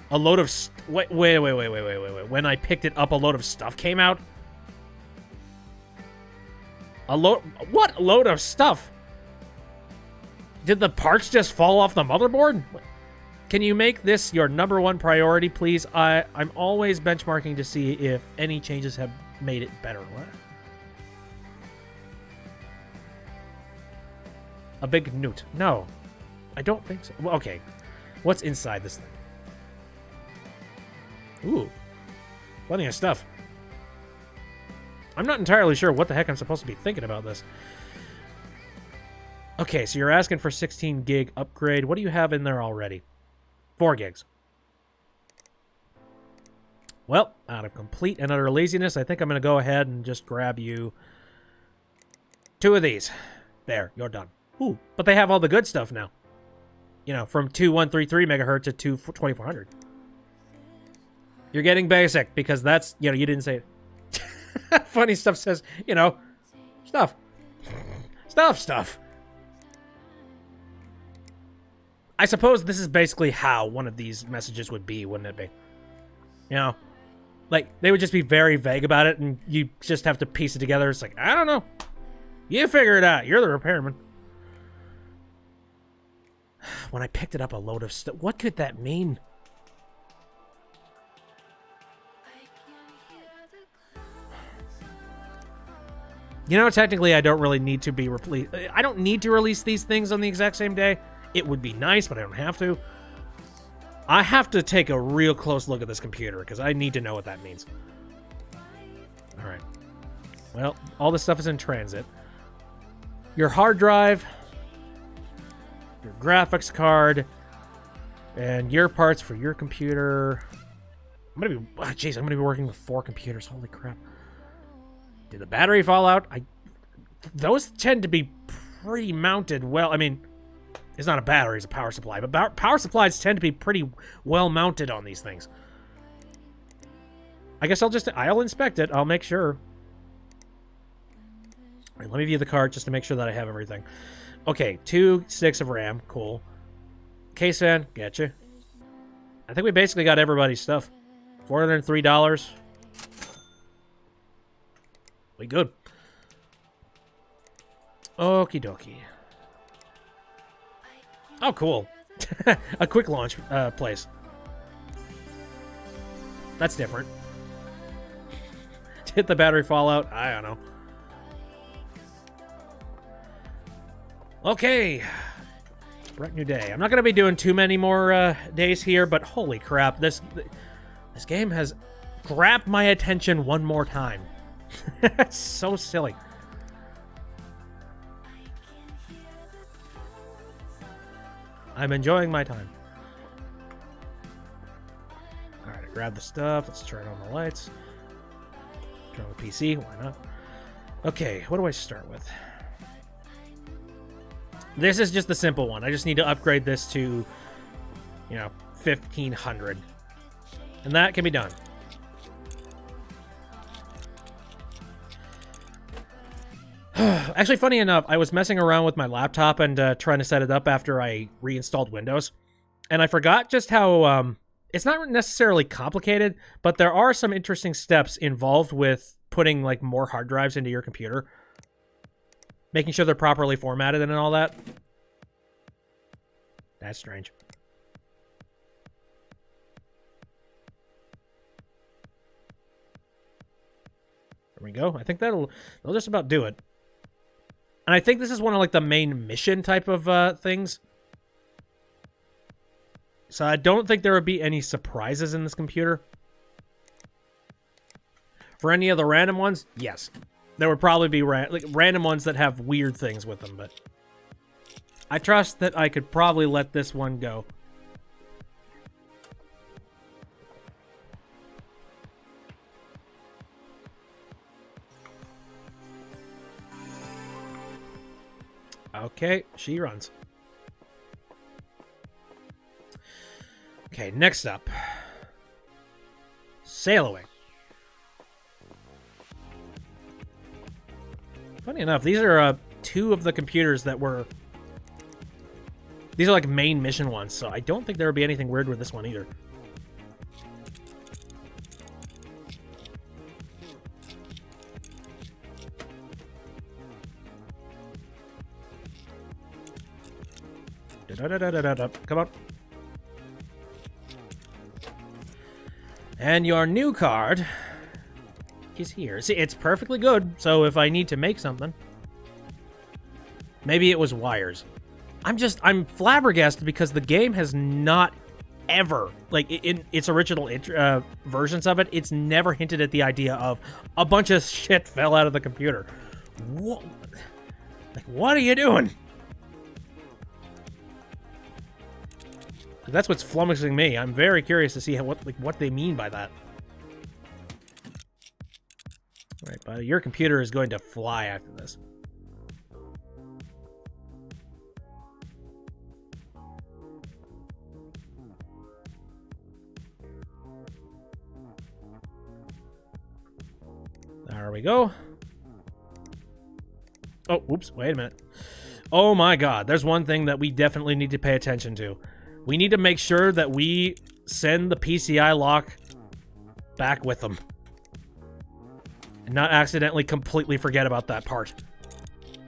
A load of... Wait. When I picked it up, a load of stuff came out? What load of stuff? Did the parts just fall off the motherboard? Can you make this your #1 priority, please? I'm always benchmarking to see if any changes have made it better. What? A big newt. No. I don't think so. Well, okay. What's inside this thing? Ooh. Plenty of stuff. I'm not entirely sure what the heck I'm supposed to be thinking about this. Okay, so you're asking for 16 gig upgrade. What do you have in there already? 4 gigs. Well, out of complete and utter laziness, I think I'm going to go ahead and just grab you 2 of these. There, you're done. Ooh, but they have all the good stuff now. You know, from 2133 megahertz to 2400. You're getting basic because that's, you know, you didn't say it. Funny stuff says, you know, stuff. Stuff. I suppose this is basically how one of these messages would be, wouldn't it be? You know? Like, they would just be very vague about it, and you just have to piece it together. It's like, I don't know. You figure it out. You're the repairman. When I picked it up, a load of stuff. What could that mean? You know, technically, I don't really need to be I don't need to release these things on the exact same day. It would be nice, but I don't have to. I have to take a real close look at this computer, because I need to know what that means. Alright. Well, all this stuff is in transit. Your hard drive, your graphics card, and your parts for your computer. I'm gonna be working with 4 computers. Holy crap. Did the battery fall out? Those tend to be pretty mounted well. I mean, it's not a battery, it's a power supply. But power supplies tend to be pretty well mounted on these things. I guess I'll inspect it. I'll make sure. All right, let me view the card just to make sure that I have everything. Okay, 2 sticks of RAM. Cool. Case fan. Getcha. I think we basically got everybody's stuff. $403. We good. Okie dokie. Oh, cool. A quick launch place. That's different. Hit the battery fallout? I don't know. Okay. Bright new day. I'm not going to be doing too many more days here, but holy crap. This game has grabbed my attention one more time. It's so silly. I'm enjoying my time. Alright, I grabbed the stuff. Let's turn on the lights. Turn on the PC. Why not? Okay, what do I start with? This is just the simple one. I just need to upgrade this to, 1500. And that can be done. Actually, funny enough, I was messing around with my laptop and trying to set it up after I reinstalled Windows. And I forgot just how, it's not necessarily complicated, but there are some interesting steps involved with putting, like, more hard drives into your computer. Making sure they're properly formatted and all that. That's strange. There we go. I think that'll just about do it. And I think this is one of, like, the main mission type of things. So I don't think there would be any surprises in this computer. For any of the random ones, yes. There would probably be random ones that have weird things with them, but I trust that I could probably let this one go. Okay, she runs. Okay, next up. Sail away. Funny enough, these are two of the computers that were... These are like main mission ones, so I don't think there would be anything weird with this one either. Come on. And your new card is here. See, it's perfectly good, so if I need to make something... Maybe it was wires. I'm flabbergasted because the game has not ever, like, in its original versions of it, it's never hinted at the idea of a bunch of shit fell out of the computer. What? Like, what are you doing? That's what's flummoxing me. I'm very curious to see what they mean by that. All right, buddy, your computer is going to fly after this. There we go. Oh, whoops, wait a minute. Oh my god, there's one thing that we definitely need to pay attention to. We need to make sure that we send the PCI lock back with them. And not accidentally completely forget about that part.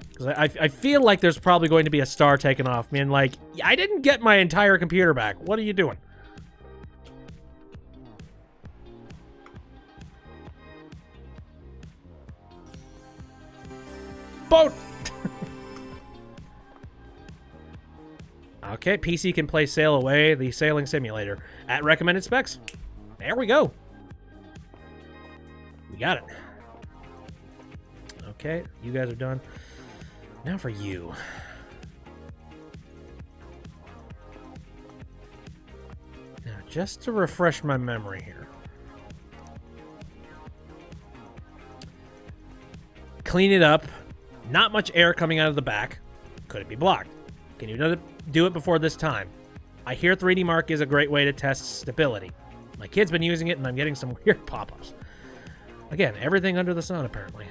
Because I feel like there's probably going to be a star taken off me and like, I didn't get my entire computer back. What are you doing? Boat! Okay, PC can play Sail Away, the sailing simulator, at recommended specs. There we go. We got it. Okay, you guys are done. Now for you. Now, just to refresh my memory here. Clean it up. Not much air coming out of the back. Could it be blocked? Can you do it before this time? I hear 3D Mark is a great way to test stability. My kid's been using it and I'm getting some weird pop-ups. Again, everything under the sun apparently.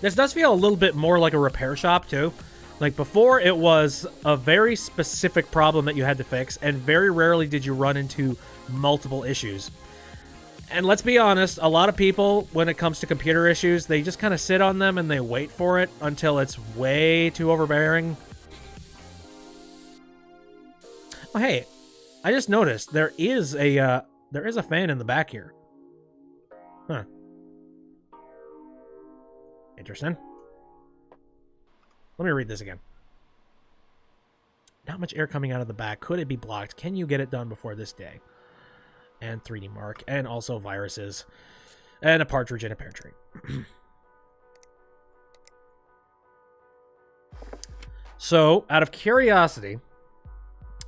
This does feel a little bit more like a repair shop too. Like before, it was a very specific problem that you had to fix, and very rarely did you run into multiple issues. And let's be honest, a lot of people, when it comes to computer issues, they just kind of sit on them and they wait for it until it's way too overbearing. Oh, hey, I just noticed there is a fan in the back here. Huh. Interesting. Let me read this again. Not much air coming out of the back. Could it be blocked? Can you get it done before this day? And 3D Mark, and also viruses, and a partridge in a pear tree. So, out of curiosity,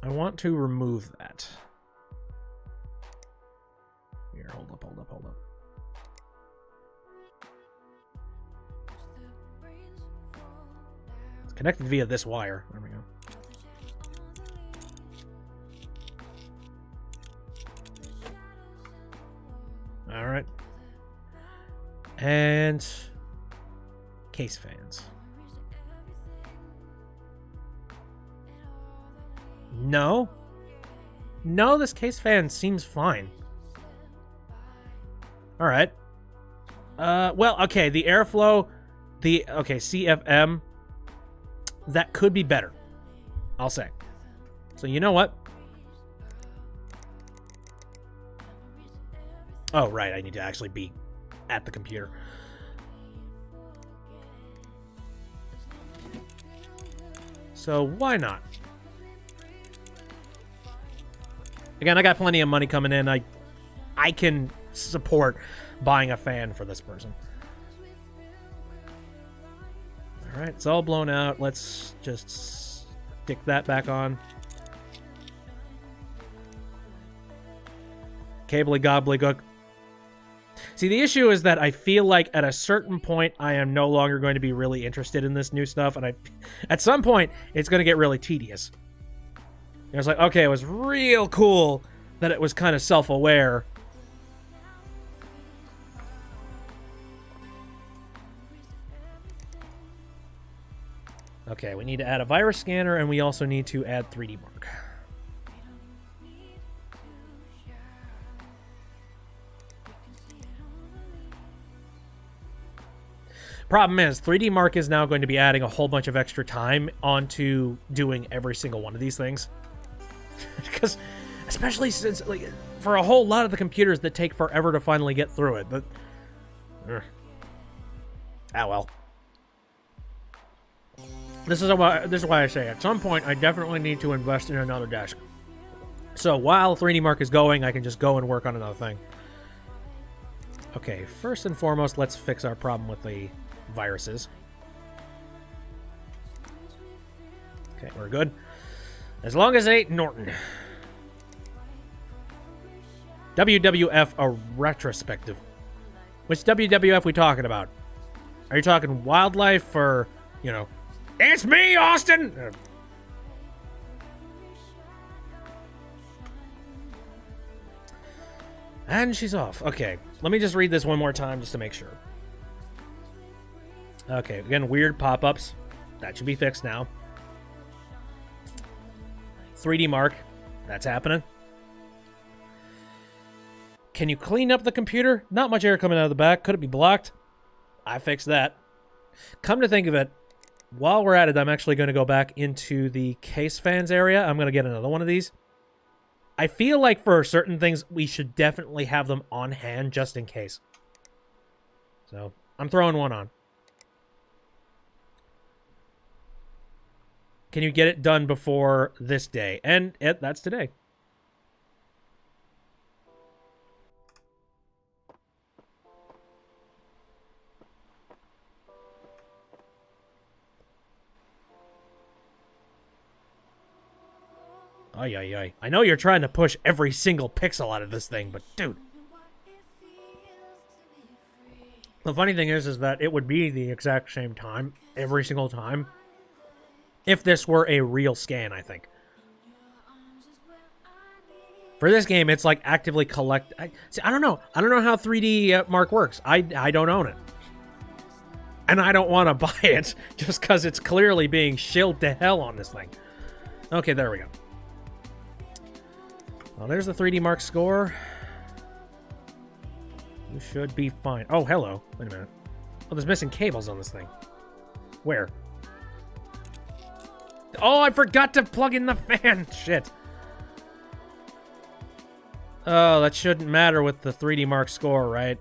I want to remove that. Here, hold up. It's connected via this wire. There we go. All right. And case fans. No, this case fan seems fine. All right. Well, okay, the airflow, CFM, that could be better, I'll say. So you know what? Oh, right, I need to actually be at the computer. So why not? Again, I got plenty of money coming in. I can support buying a fan for this person. All right, it's all blown out. Let's just stick that back on. Cabley gobbledygook. See, the issue is that I feel like at a certain point, I am no longer going to be really interested in this new stuff, and at some point, it's going to get really tedious. And it's like, okay, it was real cool that it was kind of self-aware. Okay, we need to add a virus scanner, and we also need to add 3D Mark. Problem is, 3D Mark is now going to be adding a whole bunch of extra time onto doing every single one of these things. Because, especially since, like, for a whole lot of the computers that take forever to finally get through it. But, well. This is why I say at some point I definitely need to invest in another desk. So while 3D Mark is going, I can just go and work on another thing. Okay, first and foremost, let's fix our problem with the viruses. Okay, we're good. As long as it ain't Norton. WWF a retrospective. Which WWF we talking about? Are you talking wildlife or, you know, it's me, Austin! And she's off. Okay, let me just read this one more time just to make sure. Okay, again, weird pop-ups. That should be fixed now. 3D Mark. That's happening. Can you clean up the computer? Not much air coming out of the back. Could it be blocked? I fixed that. Come to think of it, while we're at it, I'm actually going to go back into the case fans area. I'm going to get another one of these. I feel like for certain things, we should definitely have them on hand just in case. So, I'm throwing one on. Can you get it done before this day? And that's today. Ay, ay, ay. I know you're trying to push every single pixel out of this thing, but dude. The funny thing is that it would be the exact same time every single time if this were a real scan, I think. For this game, it's like actively collect. See, I don't know. I don't know how 3D Mark works. I don't own it. And I don't want to buy it just because it's clearly being shilled to hell on this thing. Okay, there we go. Well, there's the 3D Mark score. should be fine. Oh, hello. Wait a minute. Oh, there's missing cables on this thing. Where? Oh, I forgot to plug in the fan. Shit. Oh, that shouldn't matter with the 3D Mark score, right?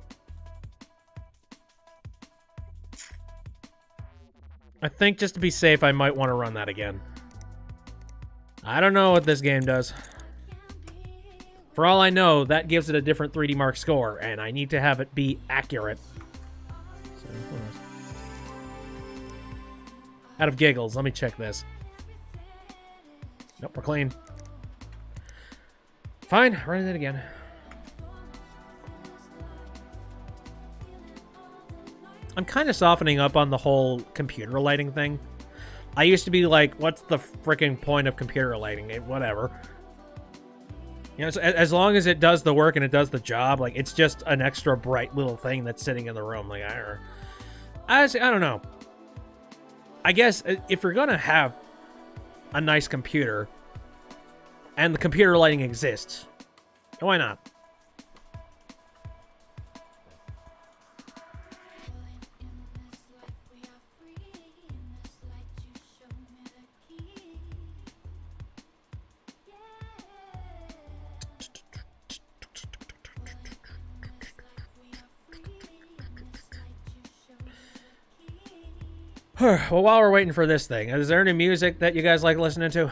I think just to be safe, I might want to run that again. I don't know what this game does. For all I know, that gives it a different 3D Mark score, and I need to have it be accurate. So, out of giggles, let me check this. Nope, we're clean. Fine, running it again. I'm kind of softening up on the whole computer lighting thing. I used to be like, what's the freaking point of computer lighting? Whatever. You know, as long as it does the work and it does the job, like, it's just an extra bright little thing that's sitting in the room. Like, I don't know. I guess if you're gonna have a nice computer and the computer lighting exists, why not? Well, while we're waiting for this thing, is there any music that you guys like listening to?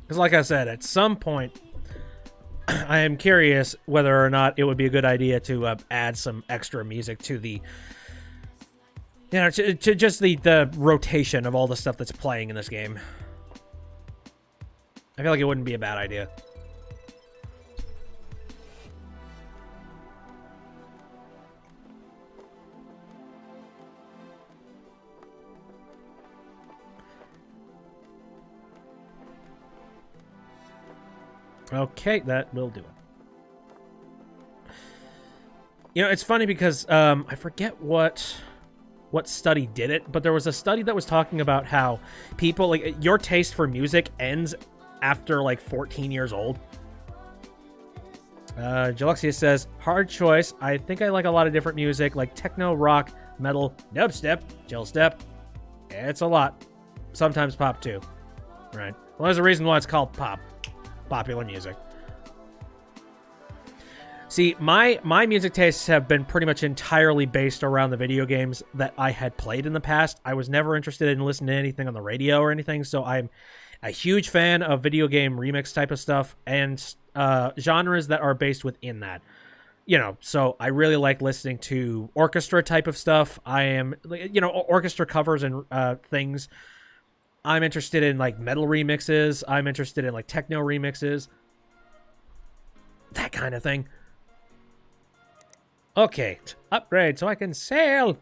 Because like I said, at some point, I am curious whether or not it would be a good idea to add some extra music to the, you know, to just the rotation of all the stuff that's playing in this game. I feel like it wouldn't be a bad idea. Okay, that will do it. You know, it's funny because I forget what study did it, but there was a study that was talking about how people, like, your taste for music ends after like 14 years old. Jaluxia says, hard choice. I think I like a lot of different music, like techno, rock, metal, dubstep, chill step. It's a lot. Sometimes pop too. Right. Well, there's a reason why it's called pop. Popular music. See, my music tastes have been pretty much entirely based around the video games that I had played in the past. I was never interested in listening to anything on the radio or anything, so I'm a huge fan of video game remix type of stuff and genres that are based within that. You know, so I really like listening to orchestra type of stuff. I am, you know, orchestra covers and things. I'm interested in, like, metal remixes. I'm interested in, like, techno remixes. That kind of thing. Okay. Upgrade so I can sail.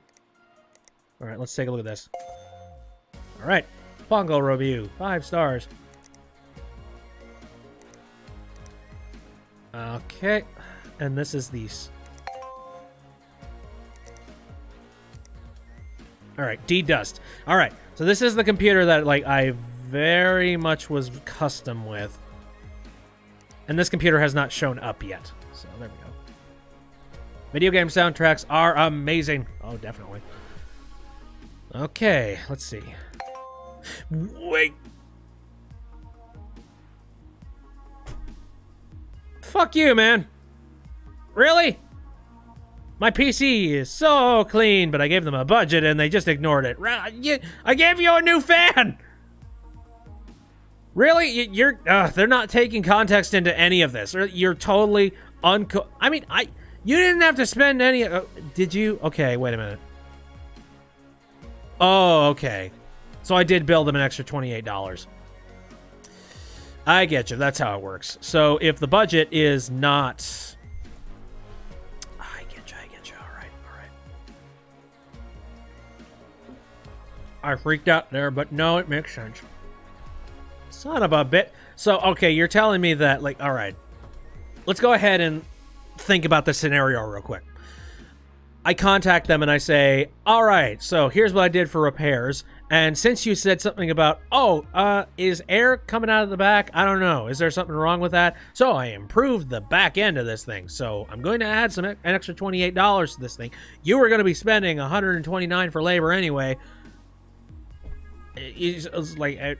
All right, let's take a look at this. All right. Pongo review. 5 stars. Okay. And this is these. All right. D-Dust. All right. So this is the computer that, like, I very much was custom with. And this computer has not shown up yet. So there we go. Video game soundtracks are amazing. Oh, definitely. Okay, let's see. Wait. Fuck you, man. Really? My PC is so clean, but I gave them a budget and they just ignored it. I gave you a new fan! Really? They're not taking context into any of this. You're totally I mean, you didn't have to spend any... did you? Okay, wait a minute. Oh, okay. So I did bill them an extra $28. I get you. That's how it works. So if the budget is not... I freaked out there, but no, it makes sense. Son of a bit. So, okay, you're telling me that, like, all right. Let's go ahead and think about the scenario real quick. I contact them and I say, all right, so here's what I did for repairs, And since you said something about, is air coming out of the back? I don't know. Is there something wrong with that? So I improved the back end of this thing. So I'm going to add an extra $28 to this thing. You were going to be spending $129 for labor anyway. It was like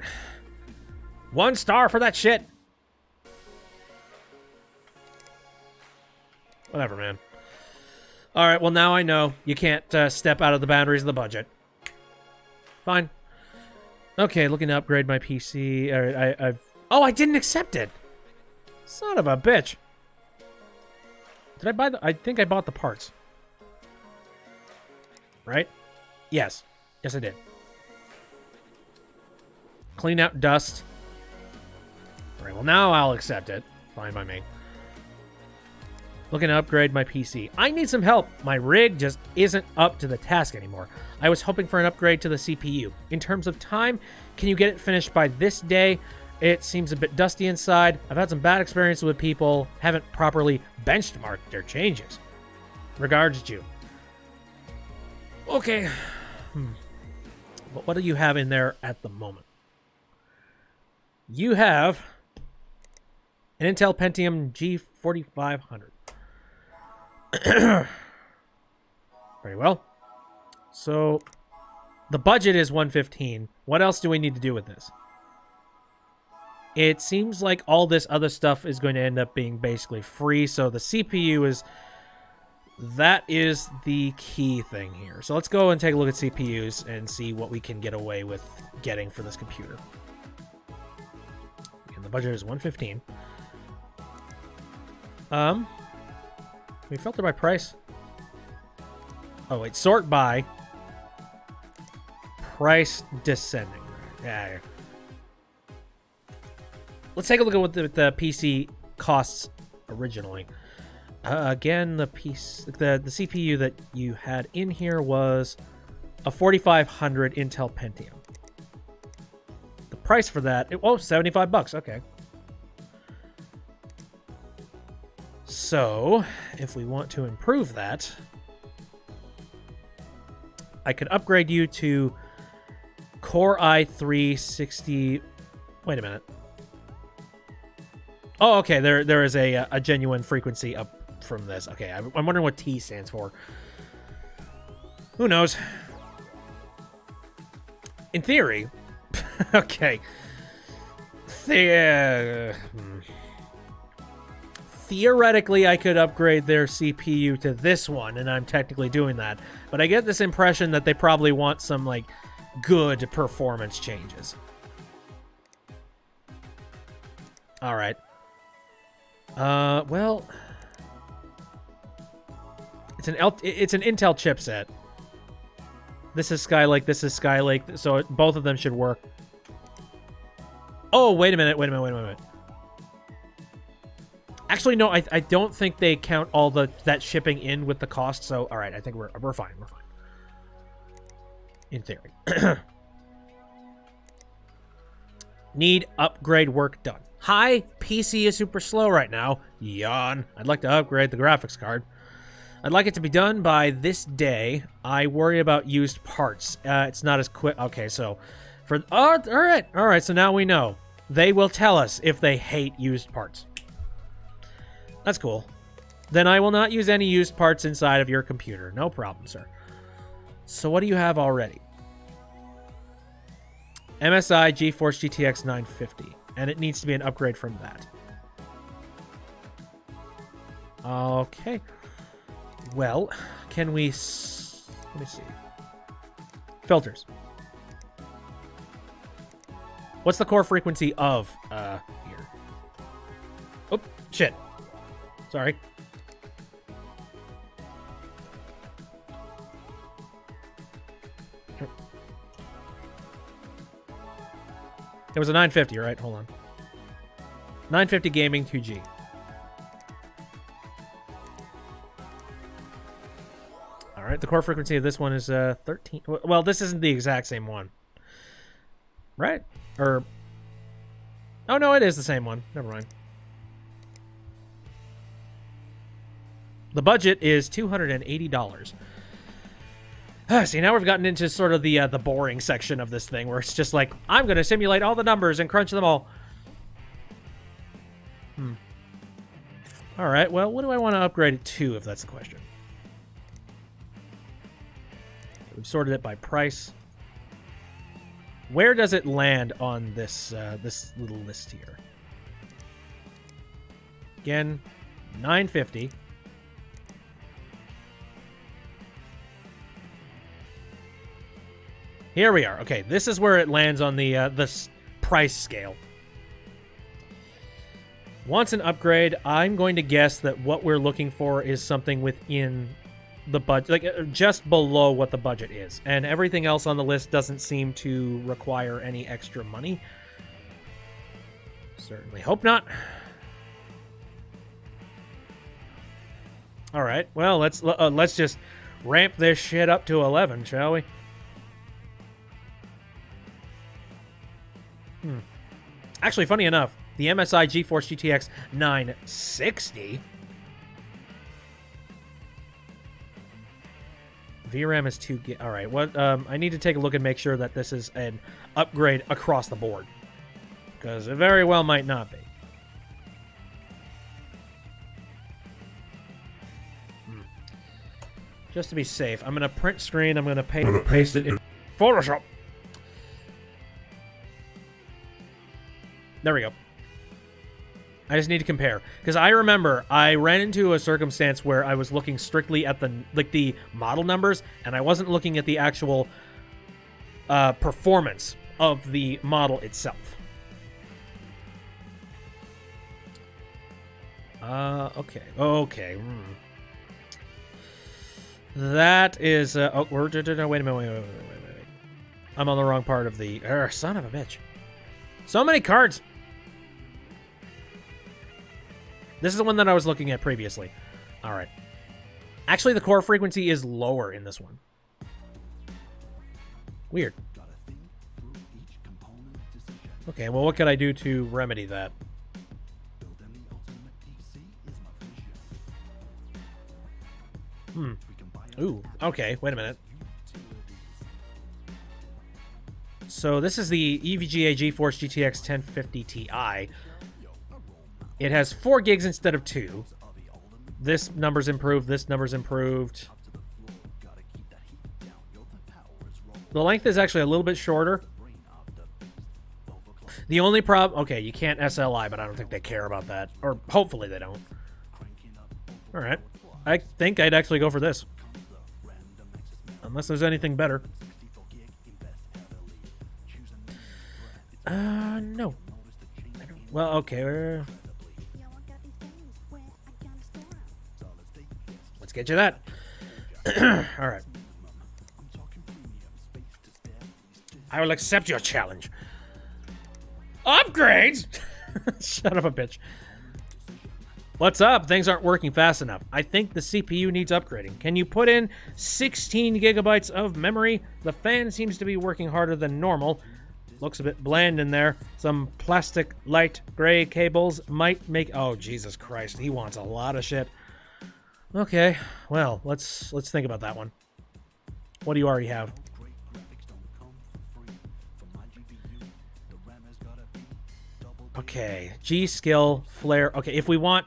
1 star for that shit. Whatever, man. All right, well, now I know you can't step out of the boundaries of the budget. Fine. Okay, looking to upgrade my PC. I didn't accept it. Son of a bitch. Did I buy I think I bought the parts. Right? Yes. Yes, I did. Clean out dust. All right, well, now I'll accept it. Fine by me. Looking to upgrade my PC. I need some help. My rig just isn't up to the task anymore. I was hoping for an upgrade to the CPU. In terms of time, can you get it finished by this day? It seems a bit dusty inside. I've had some bad experiences with people, haven't properly benchmarked their changes. Regards, June. Okay. But what do you have in there at the moment? You have an Intel Pentium G4500. Very well. So the budget is $115. What else do we need to do with this? It seems like all this other stuff is going to end up being basically free. So the CPU is the key thing here. So let's go and take a look at CPUs and see what we can get away with getting for this computer. And the budget is $115. We filter by price. Oh, wait. Sort by price descending. Yeah. Let's take a look at what the PC costs originally. Again, the CPU that you had in here was a 4500 Intel Pentium. The price for that, $75. Okay. So, if we want to improve that, I could upgrade you to Core i3 Wait a minute. Oh, okay. There is a genuine frequency up from this. Okay, I'm wondering what T stands for. Who knows? In theory. Okay. Theoretically, I could upgrade their CPU to this one, and I'm technically doing that. But I get this impression that they probably want some, like, good performance changes. All right. Well, it's an Intel chipset. This is Skylake. This is Skylake. So both of them should work. Oh, wait a minute. Actually, no, I don't think they count all that shipping in with the cost. So, all right, I think we're fine. We're fine. In theory. Need upgrade work done. Hi, PC is super slow right now. Yawn. I'd like to upgrade the graphics card. I'd like it to be done by this day. I worry about used parts. It's not as quick. Okay, so all right. So now we know. They will tell us if they hate used parts. That's cool. Then I will not use any used parts inside of your computer. No problem, sir. So what do you have already? MSI GeForce GTX 950. And it needs to be an upgrade from that. Okay. Well, can we... Let me see. Filters. What's the core frequency of, here? Oh, shit. Sorry. It was a 950, right? Hold on. 950 gaming 2G. All right, the core frequency of this one is 13. Well, this isn't the exact same one. Right? Or... Oh, no, it is the same one. Never mind. The budget is $280. See, now we've gotten into sort of the boring section of this thing, where it's just like, I'm going to simulate all the numbers and crunch them all. All right, well, what do I want to upgrade it to, if that's the question? We've sorted it by price. Where does it land on this this little list here? Again, $9.50. Here we are. Okay, this is where it lands on the price scale. Wants an upgrade. I'm going to guess that what we're looking for is something within the budget, like just below what the budget is. And everything else on the list doesn't seem to require any extra money. Certainly hope not. All right. Well, let's just ramp this shit up to 11, shall we? Actually, funny enough, the MSI GeForce GTX 960 VRAM is 2 gig. All right, what? I need to take a look and make sure that this is an upgrade across the board, because it very well might not be. Just to be safe, I'm going to print screen. I'm going to paste it in Photoshop. There we go. I just need to compare, because I remember I ran into a circumstance where I was looking strictly at the model numbers, and I wasn't looking at the actual performance of the model itself. Okay. That is oh, wait a minute. I'm on the wrong part of the son of a bitch. So many cards. This is the one that I was looking at previously. All right. Actually, the core frequency is lower in this one. Weird. Okay, well, what can I do to remedy that? Ooh, okay, wait a minute. So this is the EVGA GeForce GTX 1050 Ti. It has 4 gigs instead of 2. This number's improved. This number's improved. The length is actually a little bit shorter. The only problem... Okay, you can't SLI, but I don't think they care about that. Or hopefully they don't. Alright. I think I'd actually go for this. Unless there's anything better. No. Well, okay. Let's get you that. All right. I will accept your challenge. Upgrades? Son of a bitch. What's up? Things aren't working fast enough. I think the CPU needs upgrading. Can you put in 16 gigabytes of memory? The fan seems to be working harder than normal. Looks a bit bland in there. Some plastic light gray cables might make... Oh, Jesus Christ. He wants a lot of shit. Okay. Well, let's think about that one. What do you already have? Okay. G-Skill, Flare. Okay, if we want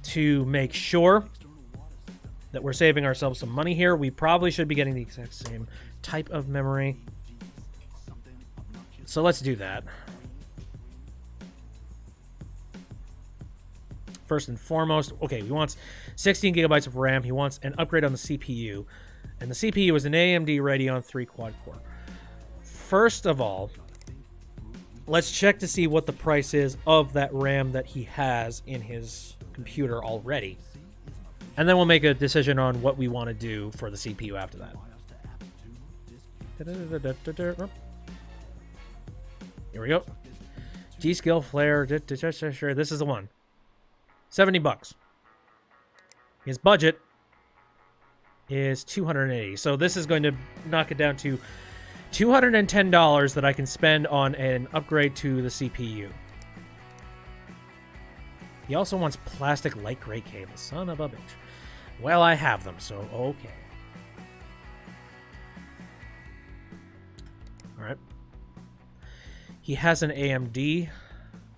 to make sure that we're saving ourselves some money here, we probably should be getting the exact same type of memory. So let's do that. First and foremost, okay, he wants 16 gigabytes of RAM. He wants an upgrade on the CPU. And the CPU is an AMD Radeon 3 quad-core. First of all, let's check to see what the price is of that RAM that he has in his computer already. And then we'll make a decision on what we want to do for the CPU after that. Here we go. G-Skill, Flare. Sure, this is the one. $70. His budget is $280. So this is going to knock it down to $210 that I can spend on an upgrade to the CPU. He also wants plastic light gray cables. Son of a bitch. Well, I have them, so okay. Alright. He has an AMD,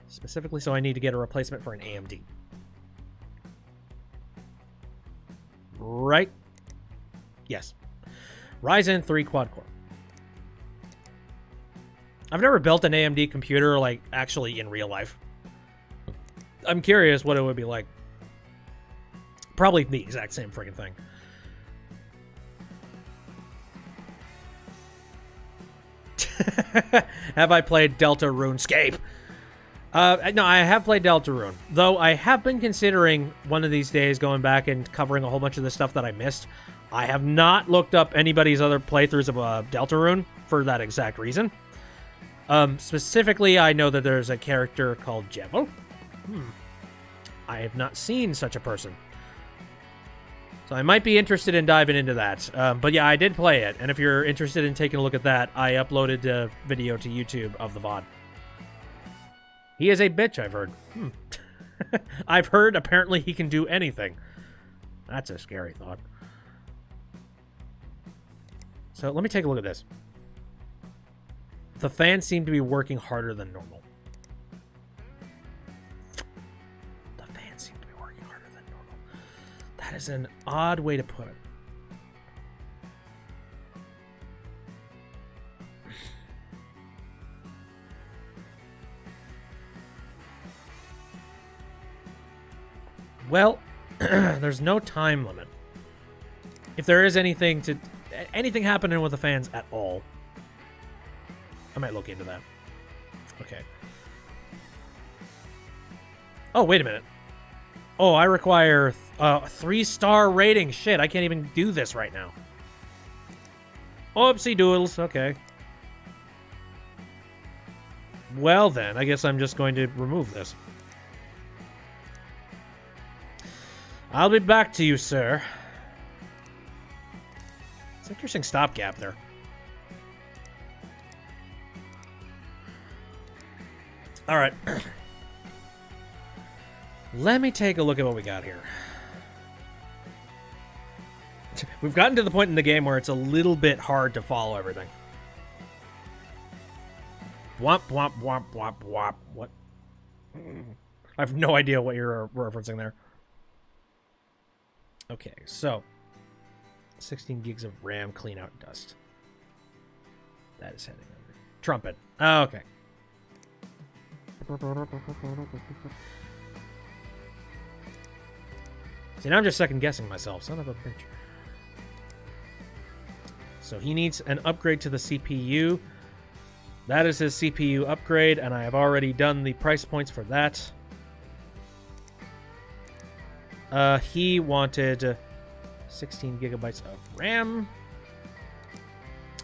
specifically, so I need to get a replacement for an AMD. Right? Yes. Ryzen 3 quad-core. I've never built an AMD computer, like, actually in real life. I'm curious what it would be like. Probably the exact same freaking thing. Have I played Delta RuneScape? No, I have played Delta Rune. Though I have been considering one of these days going back and covering a whole bunch of the stuff that I missed. I have not looked up anybody's other playthroughs of Delta Rune for that exact reason. Specifically, I know that there's a character called Jevo. I have not seen such a person. So I might be interested in diving into that. But yeah, I did play it. And if you're interested in taking a look at that, I uploaded a video to YouTube of the VOD. He is a bitch, I've heard. I've heard apparently he can do anything. That's a scary thought. So let me take a look at this. The fans seem to be working harder than normal. The fans seem to be working harder than normal. That is an odd way to put it. Well, there's no time limit. If there is anything happening with the fans at all, I might look into that. Okay. Oh, wait a minute. Oh, I require a 3-star rating. Shit, I can't even do this right now. Oopsie doodles. Okay. Well then, I guess I'm just going to remove this. I'll be back to you, sir. It's an interesting stopgap there. All right. Let me take a look at what we got here. We've gotten to the point in the game where it's a little bit hard to follow everything. Womp, womp, womp, womp, womp. What? I have no idea what you're referencing there. Okay, so 16 gigs of RAM, clean out dust. That is heading over. Trumpet. Oh, okay. See, now I'm just second guessing myself. Son of a bitch. So he needs an upgrade to the CPU. That is his CPU upgrade, and I have already done the price points for that. He wanted 16 gigabytes of RAM.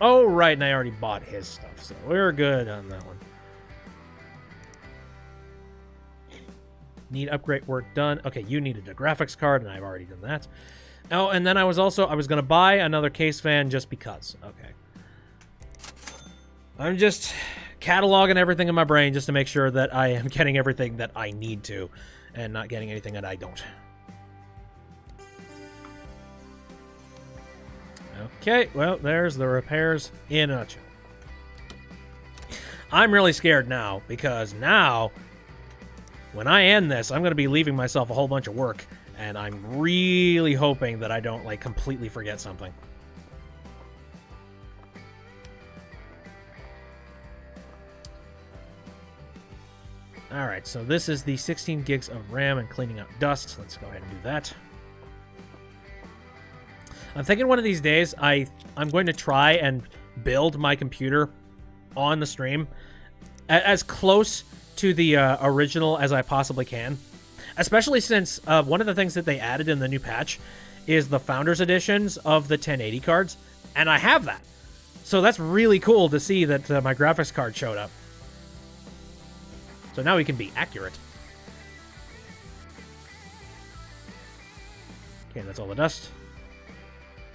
Oh, right, and I already bought his stuff, so we're good on that one. Need upgrade work done. Okay, you needed a graphics card, and I've already done that. Oh, and then I was going to buy another case fan just because. Okay. I'm just cataloging everything in my brain just to make sure that I am getting everything that I need to and not getting anything that I don't. Okay, well, there's the repairs in a nutshell. I'm really scared now, because now, when I end this, I'm going to be leaving myself a whole bunch of work, and I'm really hoping that I don't, like, completely forget something. Alright, so this is the 16 gigs of RAM and cleaning out dust. Let's go ahead and do that. I'm thinking one of these days I'm going to try and build my computer on the stream as close to the original as I possibly can. Especially since one of the things that they added in the new patch is the Founders Editions of the 1080 cards, and I have that. So that's really cool to see that my graphics card showed up. So now we can be accurate. Okay, that's all the dust.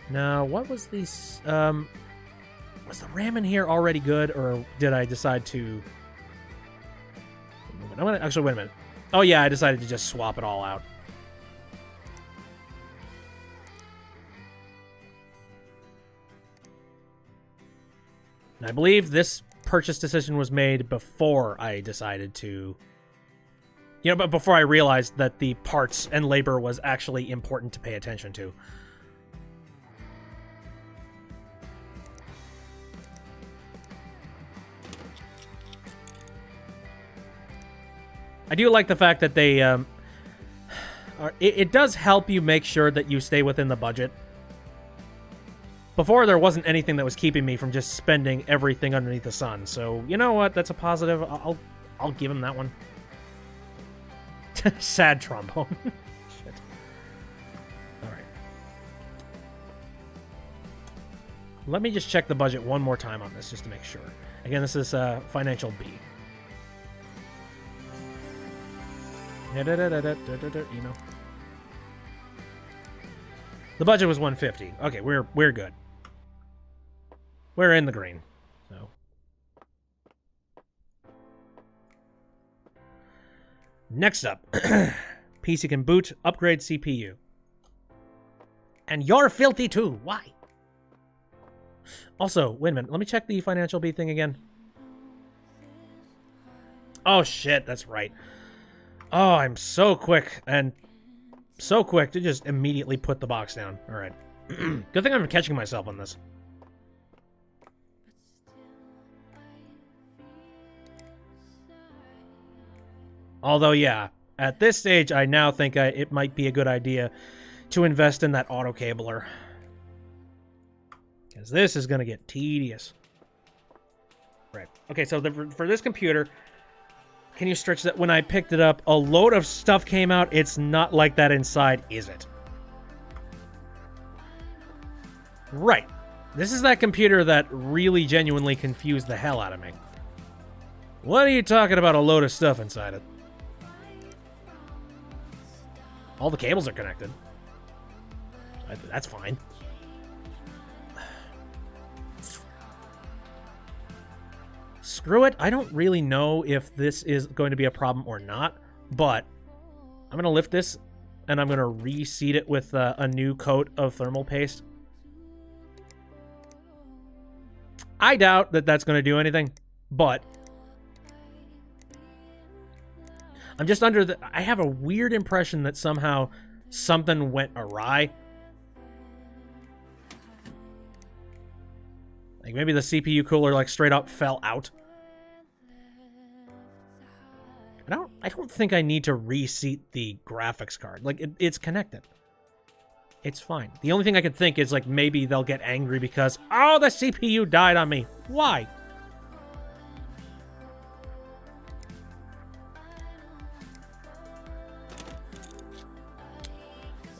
Now, what was these? Was the RAM in here already good, or did I decide to? Actually, wait a minute. Oh yeah, I decided to just swap it all out. And I believe this purchase decision was made before I decided to... but before I realized that the parts and labor was actually important to pay attention to. I do like the fact that they... it does help you make sure that you stay within the budget. Before, there wasn't anything that was keeping me from just spending everything underneath the sun. So, you know what? That's a positive. I'll give him that one. Sad trombone. Shit. All right. Let me just check the budget one more time on this, just to make sure. Again, this is financial B. Email. The budget was 150. Okay, we're good. We're in the green. So next up, PC can boot, upgrade CPU. And you're filthy too. Why? Also, wait a minute. Let me check the financial B thing again. Oh shit, that's right. Oh, I'm so quick to just immediately put the box down. All right. Good thing I'm catching myself on this. Although, yeah, at this stage, I now think it might be a good idea to invest in that auto cabler. Because this is going to get tedious. Right. Okay, so for this computer... Can you stretch that? When I picked it up, a load of stuff came out. It's not like that inside, is it? Right. This is that computer that really genuinely confused the hell out of me. What are you talking about, a load of stuff inside it? All the cables are connected. That's fine. Screw it. I don't really know if this is going to be a problem or not, but I'm going to lift this and I'm going to reseat it with a new coat of thermal paste. I doubt that that's going to do anything, but I'm just under the... I have a weird impression that somehow something went awry. Like maybe the CPU cooler like straight up fell out. I don't think I need to reseat the graphics card. Like it's connected. It's fine. The only thing I could think is like maybe they'll get angry because oh, the CPU died on me. Why?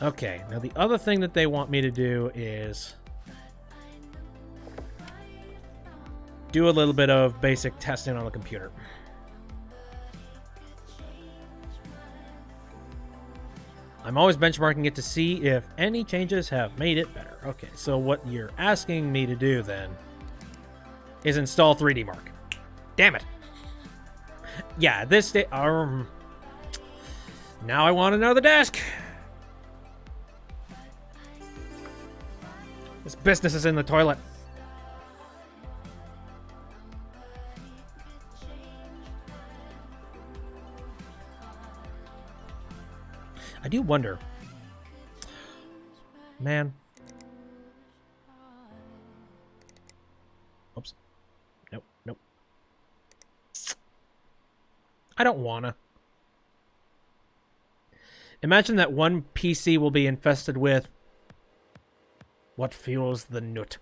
Okay, now the other thing that they want me to do is do a little bit of basic testing on the computer. I'm always benchmarking it to see if any changes have made it better. Okay, so what you're asking me to do then is install 3D Mark. Damn it. Yeah, this day... now I want to know the desk. This business is in the toilet. I do wonder. Man. Oops. Nope, nope. I don't wanna. Imagine that one PC will be infested with what fuels the nut.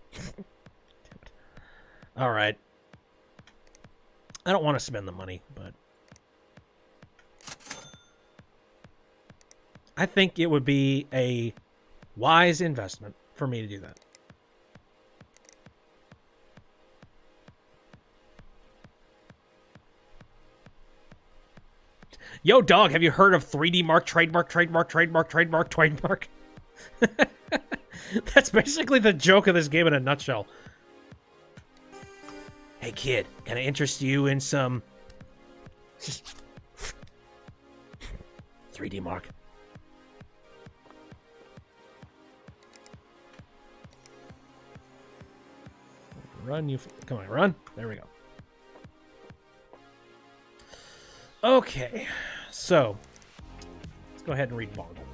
Alright. I don't want to spend the money, but I think it would be a wise investment for me to do that. Yo, dog, have you heard of 3D Mark, trademark? That's basically the joke of this game in a nutshell. Hey, kid, can I interest you in some 3D Mark? Run, you... Come on, run. There we go. Okay. So, let's go ahead and read Bongle.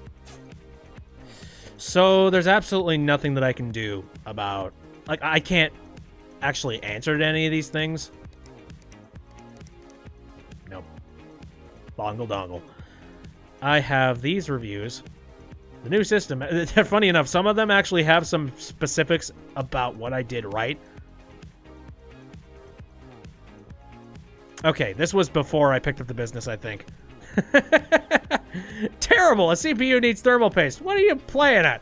So, there's absolutely nothing that I can do about... Like, I can't actually answer to any of these things. Nope. Bongle dongle. I have these reviews. The new system... Funny enough, some of them actually have some specifics about what I did right. Okay, this was before I picked up the business, I think. Terrible! A CPU needs thermal paste. What are you playing at?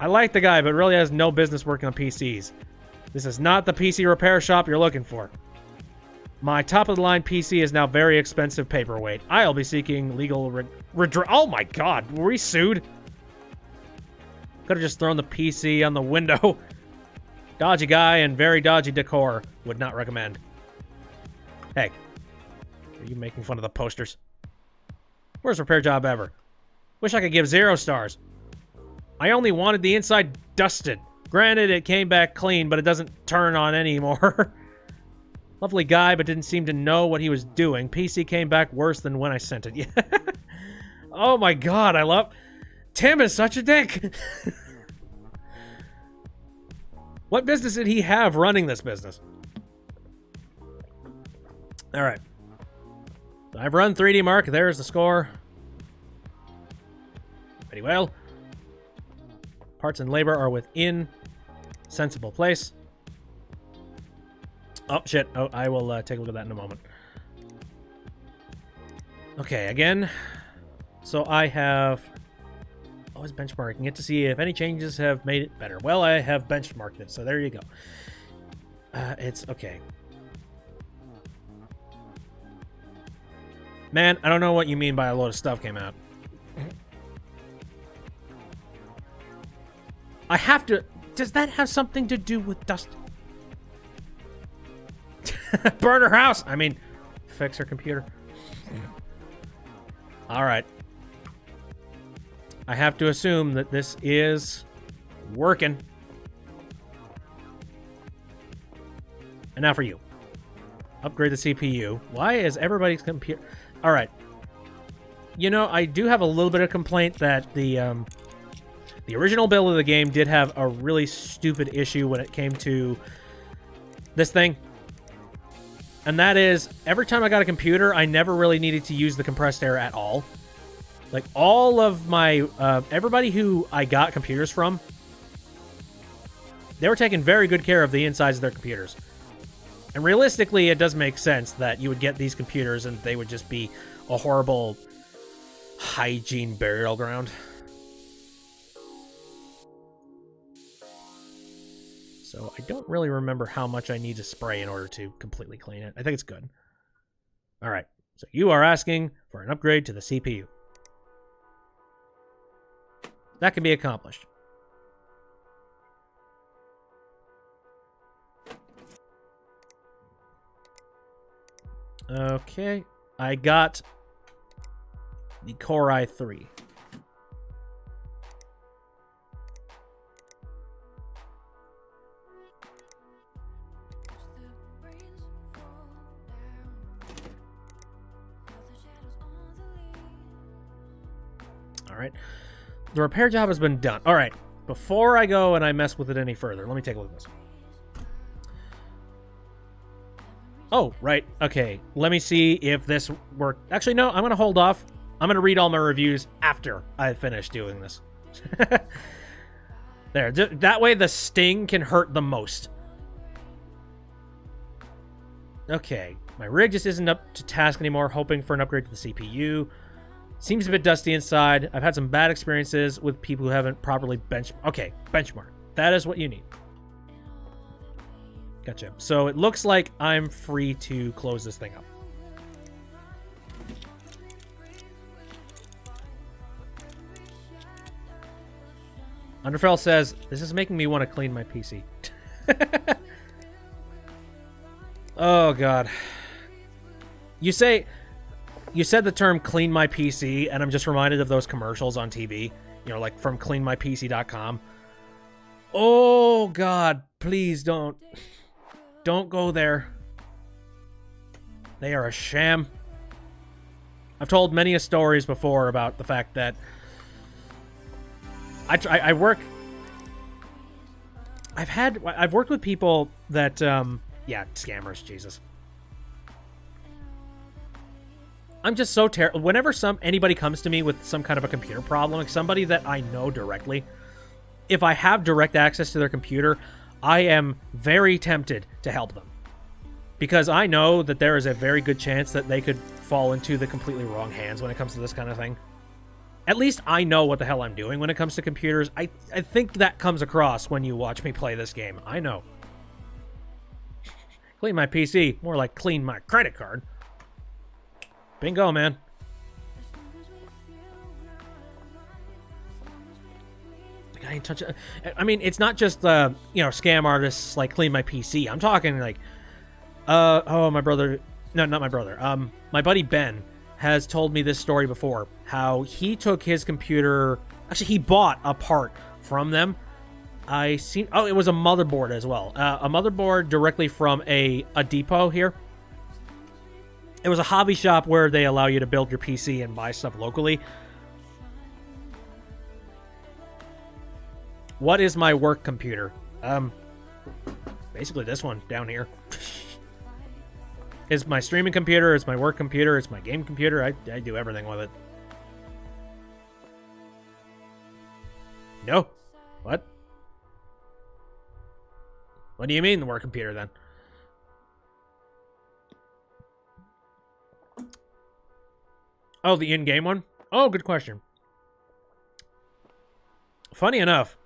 I like the guy, but really has no business working on PCs. This is not the PC repair shop you're looking for. My top-of-the-line PC is now very expensive paperweight. I'll be seeking legal oh my god, were we sued? Could have just thrown the PC on the window. Dodgy guy and very dodgy decor. Would not recommend. Hey, are you making fun of the posters? Worst repair job ever. Wish I could give 0 stars. I only wanted the inside dusted. Granted, it came back clean, but it doesn't turn on anymore. Lovely guy, but didn't seem to know what he was doing. PC came back worse than when I sent it. Yeah. Oh my god, I love... Tim is such a dick! What business did he have running this business? Alright. I've run 3D Mark. There's the score. Pretty well. Parts and labor are within sensible place. Oh, shit. Oh, I will take a look at that in a moment. Okay, again. So I have... Always benchmarking it to see if any changes have made it better. Well, I have benchmarked it, so there you go. It's okay. Man, I don't know what you mean by a load of stuff came out. I have to... Does that have something to do with dust? Burn her house! I mean, fix her computer. Alright. I have to assume that this is working. And now for you. Upgrade the CPU. Why is everybody's computer... Alright. You know, I do have a little bit of complaint that the original build of the game did have a really stupid issue when it came to this thing. And that is, every time I got a computer, I never really needed to use the compressed air at all. Like, all of my... everybody who I got computers from, they were taking very good care of the insides of their computers. And realistically, it does make sense that you would get these computers and they would just be a horrible hygiene burial ground. So I don't really remember how much I need to spray in order to completely clean it. I think it's good. All right. So you are asking for an upgrade to the CPU. That can be accomplished. Okay, I got the Core i3. All right, the repair job has been done. All right, before I go and I mess with it any further, let me take a look at this. Oh, right. Okay. Let me see if this worked. Actually, no. I'm going to hold off. I'm going to read all my reviews after I finish doing this. There. That way the sting can hurt the most. Okay. My rig just isn't up to task anymore. Hoping for an upgrade to the CPU. Seems a bit dusty inside. I've had some bad experiences with people who haven't properly Okay. Benchmark. That is what you need. Gotcha. So it looks like I'm free to close this thing up. Underfell says, this is making me want to clean my PC. Oh, God. You said the term clean my PC, and I'm just reminded of those commercials on TV. You know, like from cleanmypc.com. Oh, God. Please don't. Don't go there. They are a sham. I've told many a stories before about the fact that I work. I've worked with people that, yeah, scammers, Jesus. I'm just so terrible. Whenever anybody comes to me with some kind of a computer problem, like somebody that I know directly, if I have direct access to their computer, I am very tempted to help them. Because I know that there is a very good chance that they could fall into the completely wrong hands when it comes to this kind of thing. At least I know what the hell I'm doing when it comes to computers. I think that comes across when you watch me play this game. I know. Clean my PC. More like clean my credit card. Bingo, man. I ain't touch it. I mean, it's not just, scam artists, like, clean my PC. I'm talking, like, my brother... No, not my brother. My buddy Ben has told me this story before. How he took his computer... Actually, he bought a part from them. Oh, it was a motherboard as well. A motherboard directly from a depot here. It was a hobby shop where they allow you to build your PC and buy stuff locally. What is my work computer? Basically this one down here. It's my streaming computer, it's my work computer, it's my game computer. I do everything with it. No? What? What do you mean the work computer then? Oh, the in-game one? Oh, good question. Funny enough.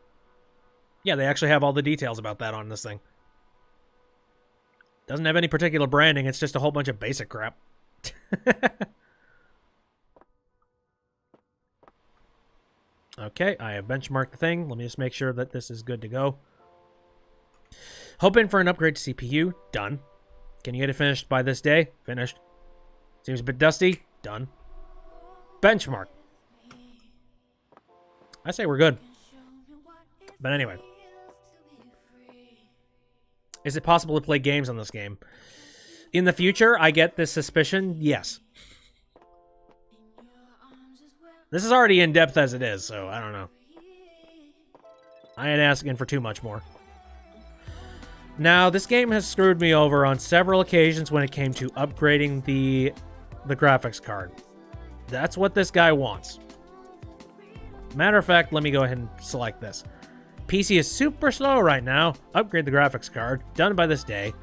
Yeah, they actually have all the details about that on this thing. Doesn't have any particular branding, it's just a whole bunch of basic crap. Okay, I have benchmarked the thing. Let me just make sure that this is good to go. Hoping for an upgrade to CPU. Done. Can you get it finished by this day? Finished. Seems a bit dusty. Done. Benchmark. I say we're good. But anyway. Is it possible to play games on this game? In the future, I get this suspicion. Yes. This is already in-depth as it is, so I don't know. I ain't asking for too much more. Now, this game has screwed me over on several occasions when it came to upgrading the graphics card. That's what this guy wants. Matter of fact, let me go ahead and select this. PC is super slow right now. Upgrade the graphics card. Done by this day.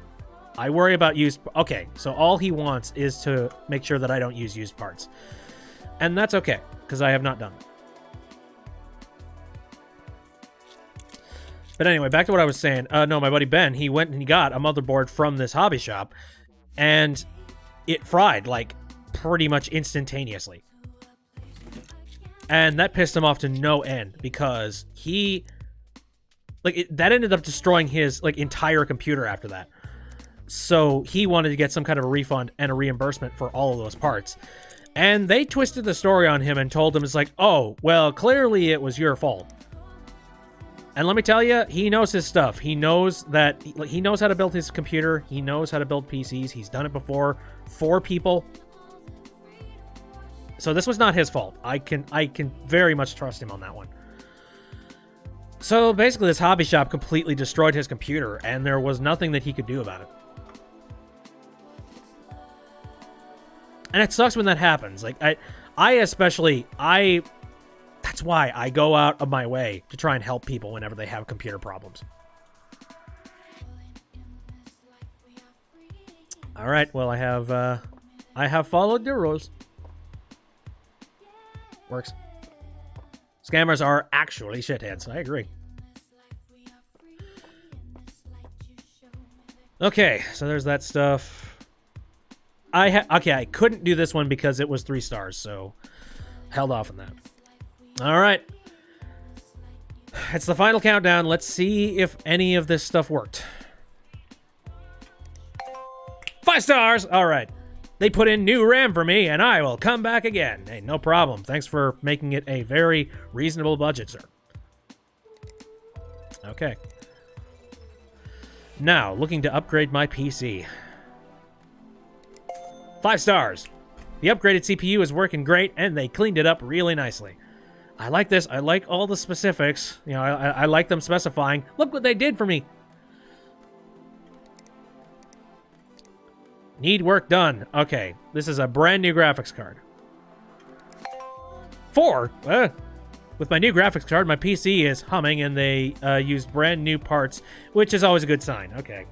I worry about used... Okay, so all he wants is to make sure that I don't use used parts. And that's okay, because I have not done it. But anyway, back to what I was saying. No, my buddy Ben, he went and he got a motherboard from this hobby shop, and it fried, like, pretty much instantaneously. And that pissed him off to no end, because he... that ended up destroying his, entire computer after that. So he wanted to get some kind of a refund and a reimbursement for all of those parts. And they twisted the story on him and told him, it's like, oh, well, clearly it was your fault. And let me tell you, he knows his stuff. He knows that he knows how to build his computer. He knows how to build PCs. He's done it before for people. So this was not his fault. I can very much trust him on that one. So basically this hobby shop completely destroyed his computer, and there was nothing that he could do about it. And it sucks when that happens. That's why I go out of my way to try and help people whenever they have computer problems. All right, well, I have followed the rules. Works. Scammers are actually shitheads. I agree. Okay, so there's that stuff. I couldn't do this one because it was 3 stars, so held off on that. All right. It's the final countdown. Let's see if any of this stuff worked. 5 stars! All right. They put in new RAM for me, and I will come back again. Hey, no problem. Thanks for making it a very reasonable budget, sir. Okay. Now, looking to upgrade my PC. 5 stars. The upgraded CPU is working great, and they cleaned it up really nicely. I like this. I like all the specifics. You know, I like them specifying. Look what they did for me. Need work done. Okay, this is a brand new graphics card. 4? With my new graphics card, my PC is humming, and they used brand new parts, which is always a good sign. Okay.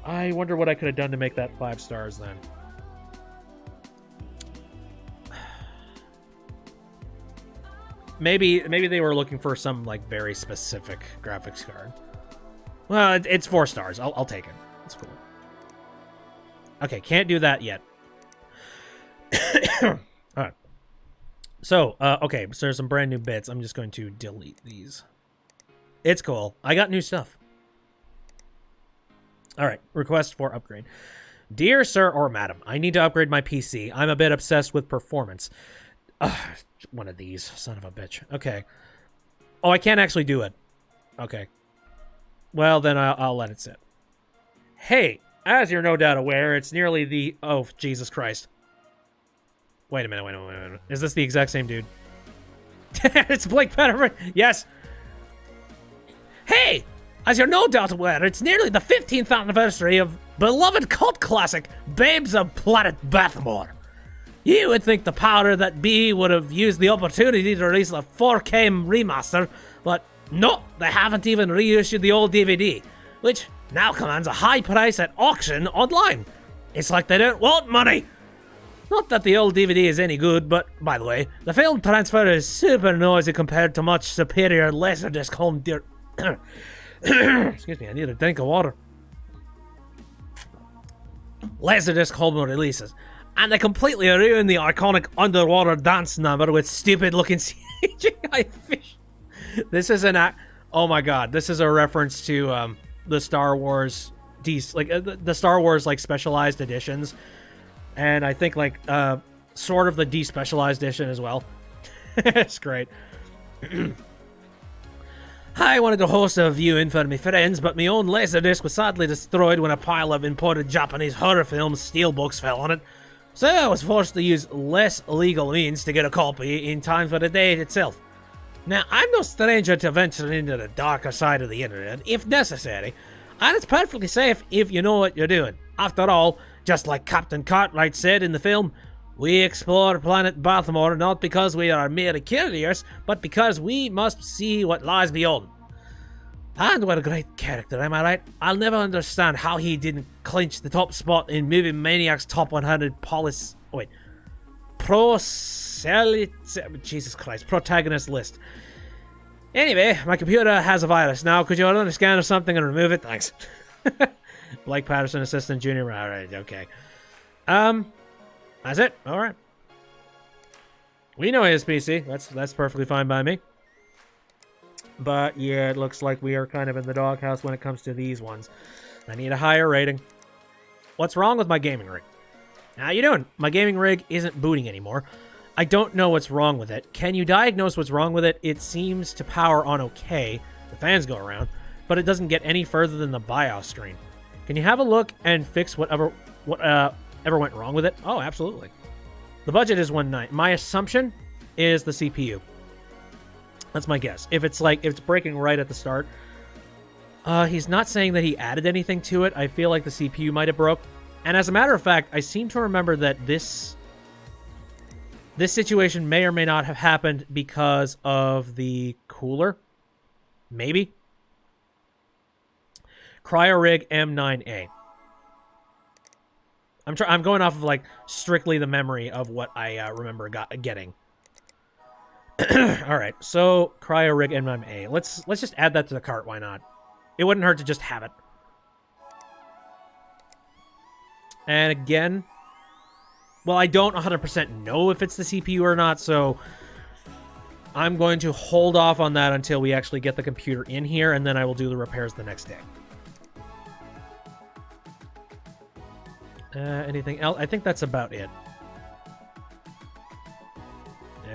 I wonder what I could have done to make that 5 stars then. Maybe they were looking for some, like, very specific graphics card. Well, it's 4 stars. I'll take it. It's cool. Okay, can't do that yet. All right. So, okay, so there's some brand new bits. I'm just going to delete these. It's cool. I got new stuff. All right, request for upgrade. Dear sir or madam, I need to upgrade my PC. I'm a bit obsessed with performance. One of these, son of a bitch. Okay. Oh, I can't actually do it. Okay. Well, then I'll let it sit. Hey, as you're no doubt aware, it's nearly the... Oh, Jesus Christ. Wait a minute. Is this the exact same dude? It's Blake Patterson. Yes. Hey, as you're no doubt aware, it's nearly the 15th anniversary of beloved cult classic Babes of Planet Bathmore. You would think the powder that be would have used the opportunity to release a 4K remaster, but no, they haven't even reissued the old DVD, which now commands a high price at auction online. It's like they don't want money. Not that the old DVD is any good, but, by the way, the film transfer is super noisy compared to much superior Laserdisc home excuse me, I need a drink of water. Laserdisc home releases. And they completely ruin the iconic underwater dance number with stupid-looking CGI fish. This is oh my god, this is a reference to the Star Wars the Star Wars like specialized editions, and I think like sort of the despecialized edition as well. It's great. I wanted to host a viewing for my friends, but my own Laserdisc was sadly destroyed when a pile of imported Japanese horror film steelbooks fell on it. So I was forced to use less legal means to get a copy in time for the date itself. Now, I'm no stranger to venturing into the darker side of the internet, if necessary, and it's perfectly safe if you know what you're doing. After all, just like Captain Cartwright said in the film, we explore planet Bathmore not because we are mere curious, but because we must see what lies beyond. And what a great character, am I right? I'll never understand how he didn't clinch the top spot in Movie Maniac's top 100 Jesus Christ, protagonist list. Anyway, my computer has a virus now. Could you run a scan of something and remove it? Thanks. Blake Patterson, Assistant Junior. Alright, okay. That's it. Alright. We know his PC. That's perfectly fine by me. But yeah, it looks like we are kind of in the doghouse when it comes to these ones. I need a higher rating. What's wrong with my gaming rig? How you doing? My gaming rig isn't booting anymore. I don't know what's wrong with it. Can you diagnose what's wrong with it? It seems to power on okay. The fans go around, but it doesn't get any further than the BIOS screen. Can you have a look and fix whatever went wrong with it? Oh, absolutely. The budget is $190. My assumption is the CPU. That's my guess. If it's breaking right at the start. He's not saying that he added anything to it. I feel like the CPU might have broke. And as a matter of fact, I seem to remember that this situation may or may not have happened because of the cooler. Maybe. CryoRig M9A. I'm going off of like strictly the memory of what I remember getting. All right, so CryoRig M9A. Let's just add that to the cart. Why not? It wouldn't hurt to just have it. And again, well, I don't 100% know if it's the CPU or not, so I'm going to hold off on that until we actually get the computer in here, and then I will do the repairs the next day. Anything else? I think that's about it.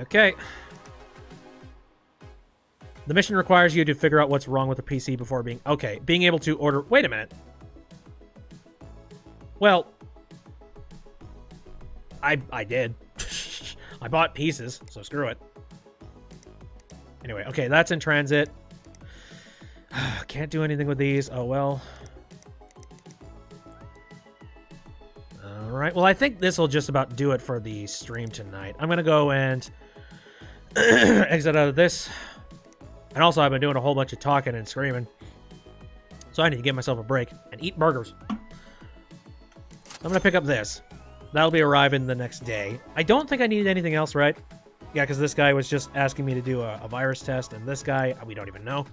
Okay. The mission requires you to figure out what's wrong with the PC before being... Okay, being able to order... Wait a minute. Well, I did. I bought pieces, so screw it. Anyway, okay, that's in transit. Can't do anything with these. Oh, well. All right. Well, I think this will just about do it for the stream tonight. I'm going to go and exit out of this. And also, I've been doing a whole bunch of talking and screaming. So I need to give myself a break and eat burgers. I'm going to pick up this. That'll be arriving the next day. I don't think I need anything else, right? Yeah, because this guy was just asking me to do a virus test, and this guy, we don't even know.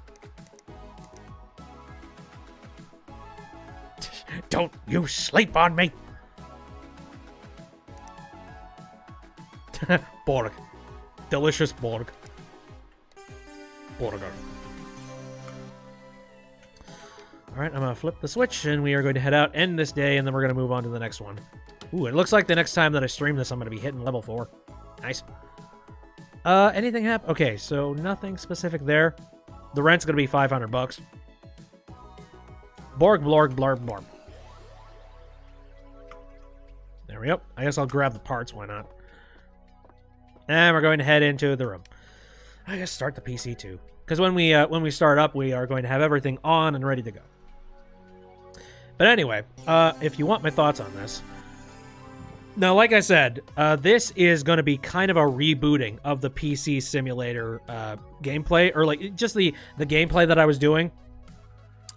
Don't you sleep on me! Borg. Delicious Borg. Burger. Alright, I'm going to flip the switch, and we are going to head out, end this day, and then we're going to move on to the next one. Ooh, it looks like the next time that I stream this, I'm going to be hitting level 4. Nice. Anything happen? Okay, so nothing specific there. The rent's going to be $500. Borg, blorg, blarb, blorb. There we go. I guess I'll grab the parts, why not? And we're going to head into the room. I guess start the PC too. Because when we start up, we are going to have everything on and ready to go. But anyway, if you want my thoughts on this. Now, like I said, this is going to be kind of a rebooting of the PC simulator gameplay, or like just the gameplay that I was doing.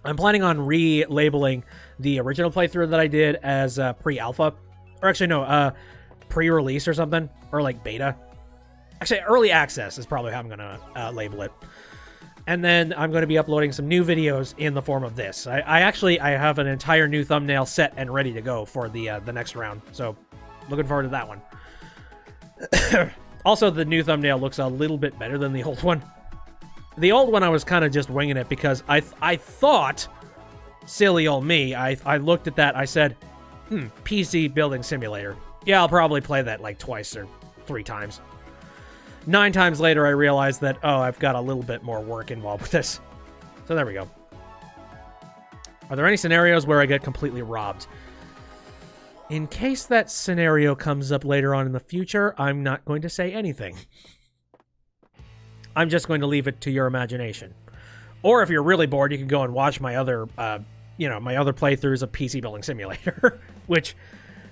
I'm planning on relabeling the original playthrough that I did as pre-alpha. Or actually, no, pre-release or something. Or like beta. Actually, early access is probably how I'm going to label it. And then I'm going to be uploading some new videos in the form of this. I have an entire new thumbnail set and ready to go for the next round. So, looking forward to that one. Also, the new thumbnail looks a little bit better than the old one. The old one, I was kind of just winging it because I thought, silly old me, I looked at that, I said, PC building simulator. Yeah, I'll probably play that like twice or 3 times. 9 times later, I realized that, oh, I've got a little bit more work involved with this. So there we go. Are there any scenarios where I get completely robbed? In case that scenario comes up later on in the future, I'm not going to say anything. I'm just going to leave it to your imagination. Or if you're really bored, you can go and watch my other, my other playthroughs of PC Building Simulator, which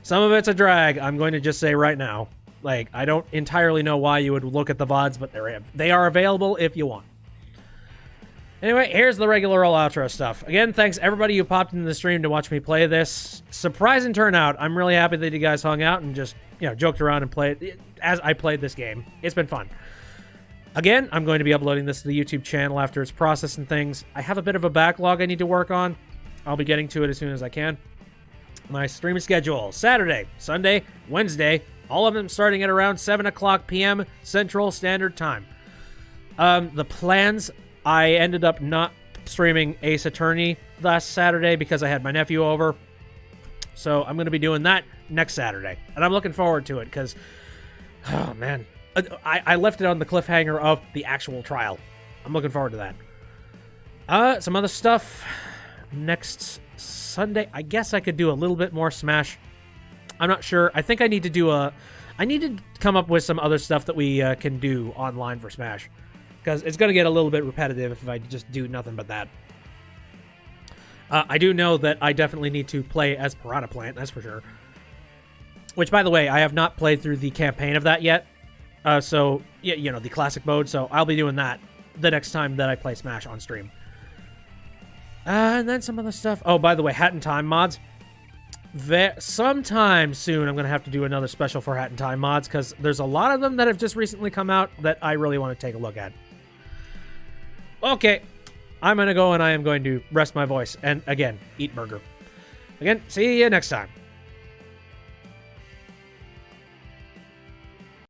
some of it's a drag, I'm going to just say right now. Like, I don't entirely know why you would look at the VODs, but they are available if you want. Anyway, here's the regular old outro stuff. Again, thanks everybody who popped into the stream to watch me play this. Surprising turnout. I'm really happy that you guys hung out and just, joked around and played as I played this game. It's been fun. Again, I'm going to be uploading this to the YouTube channel after it's processed and things. I have a bit of a backlog I need to work on. I'll be getting to it as soon as I can. My stream schedule: Saturday, Sunday, Wednesday, all of them starting at around 7 o'clock p.m. Central Standard Time. The plans, I ended up not streaming Ace Attorney last Saturday because I had my nephew over. So I'm going to be doing that next Saturday. And I'm looking forward to it because, oh man, I left it on the cliffhanger of the actual trial. I'm looking forward to that. Some other stuff. Next Sunday, I guess I could do a little bit more Smash. I'm not sure. I think I need to I need to come up with some other stuff that we can do online for Smash. Because it's going to get a little bit repetitive if I just do nothing but that. I do know that I definitely need to play as Piranha Plant, that's for sure. Which, by the way, I have not played through the campaign of that yet. So, the classic mode. So I'll be doing that the next time that I play Smash on stream. And then some other stuff. Oh, by the way, Hat in Time mods. Sometime soon, I'm going to have to do another special for Hat in Time mods, because there's a lot of them that have just recently come out that I really want to take a look at. Okay, I'm going to go and I am going to rest my voice and, again, eat burger. Again, see you next time.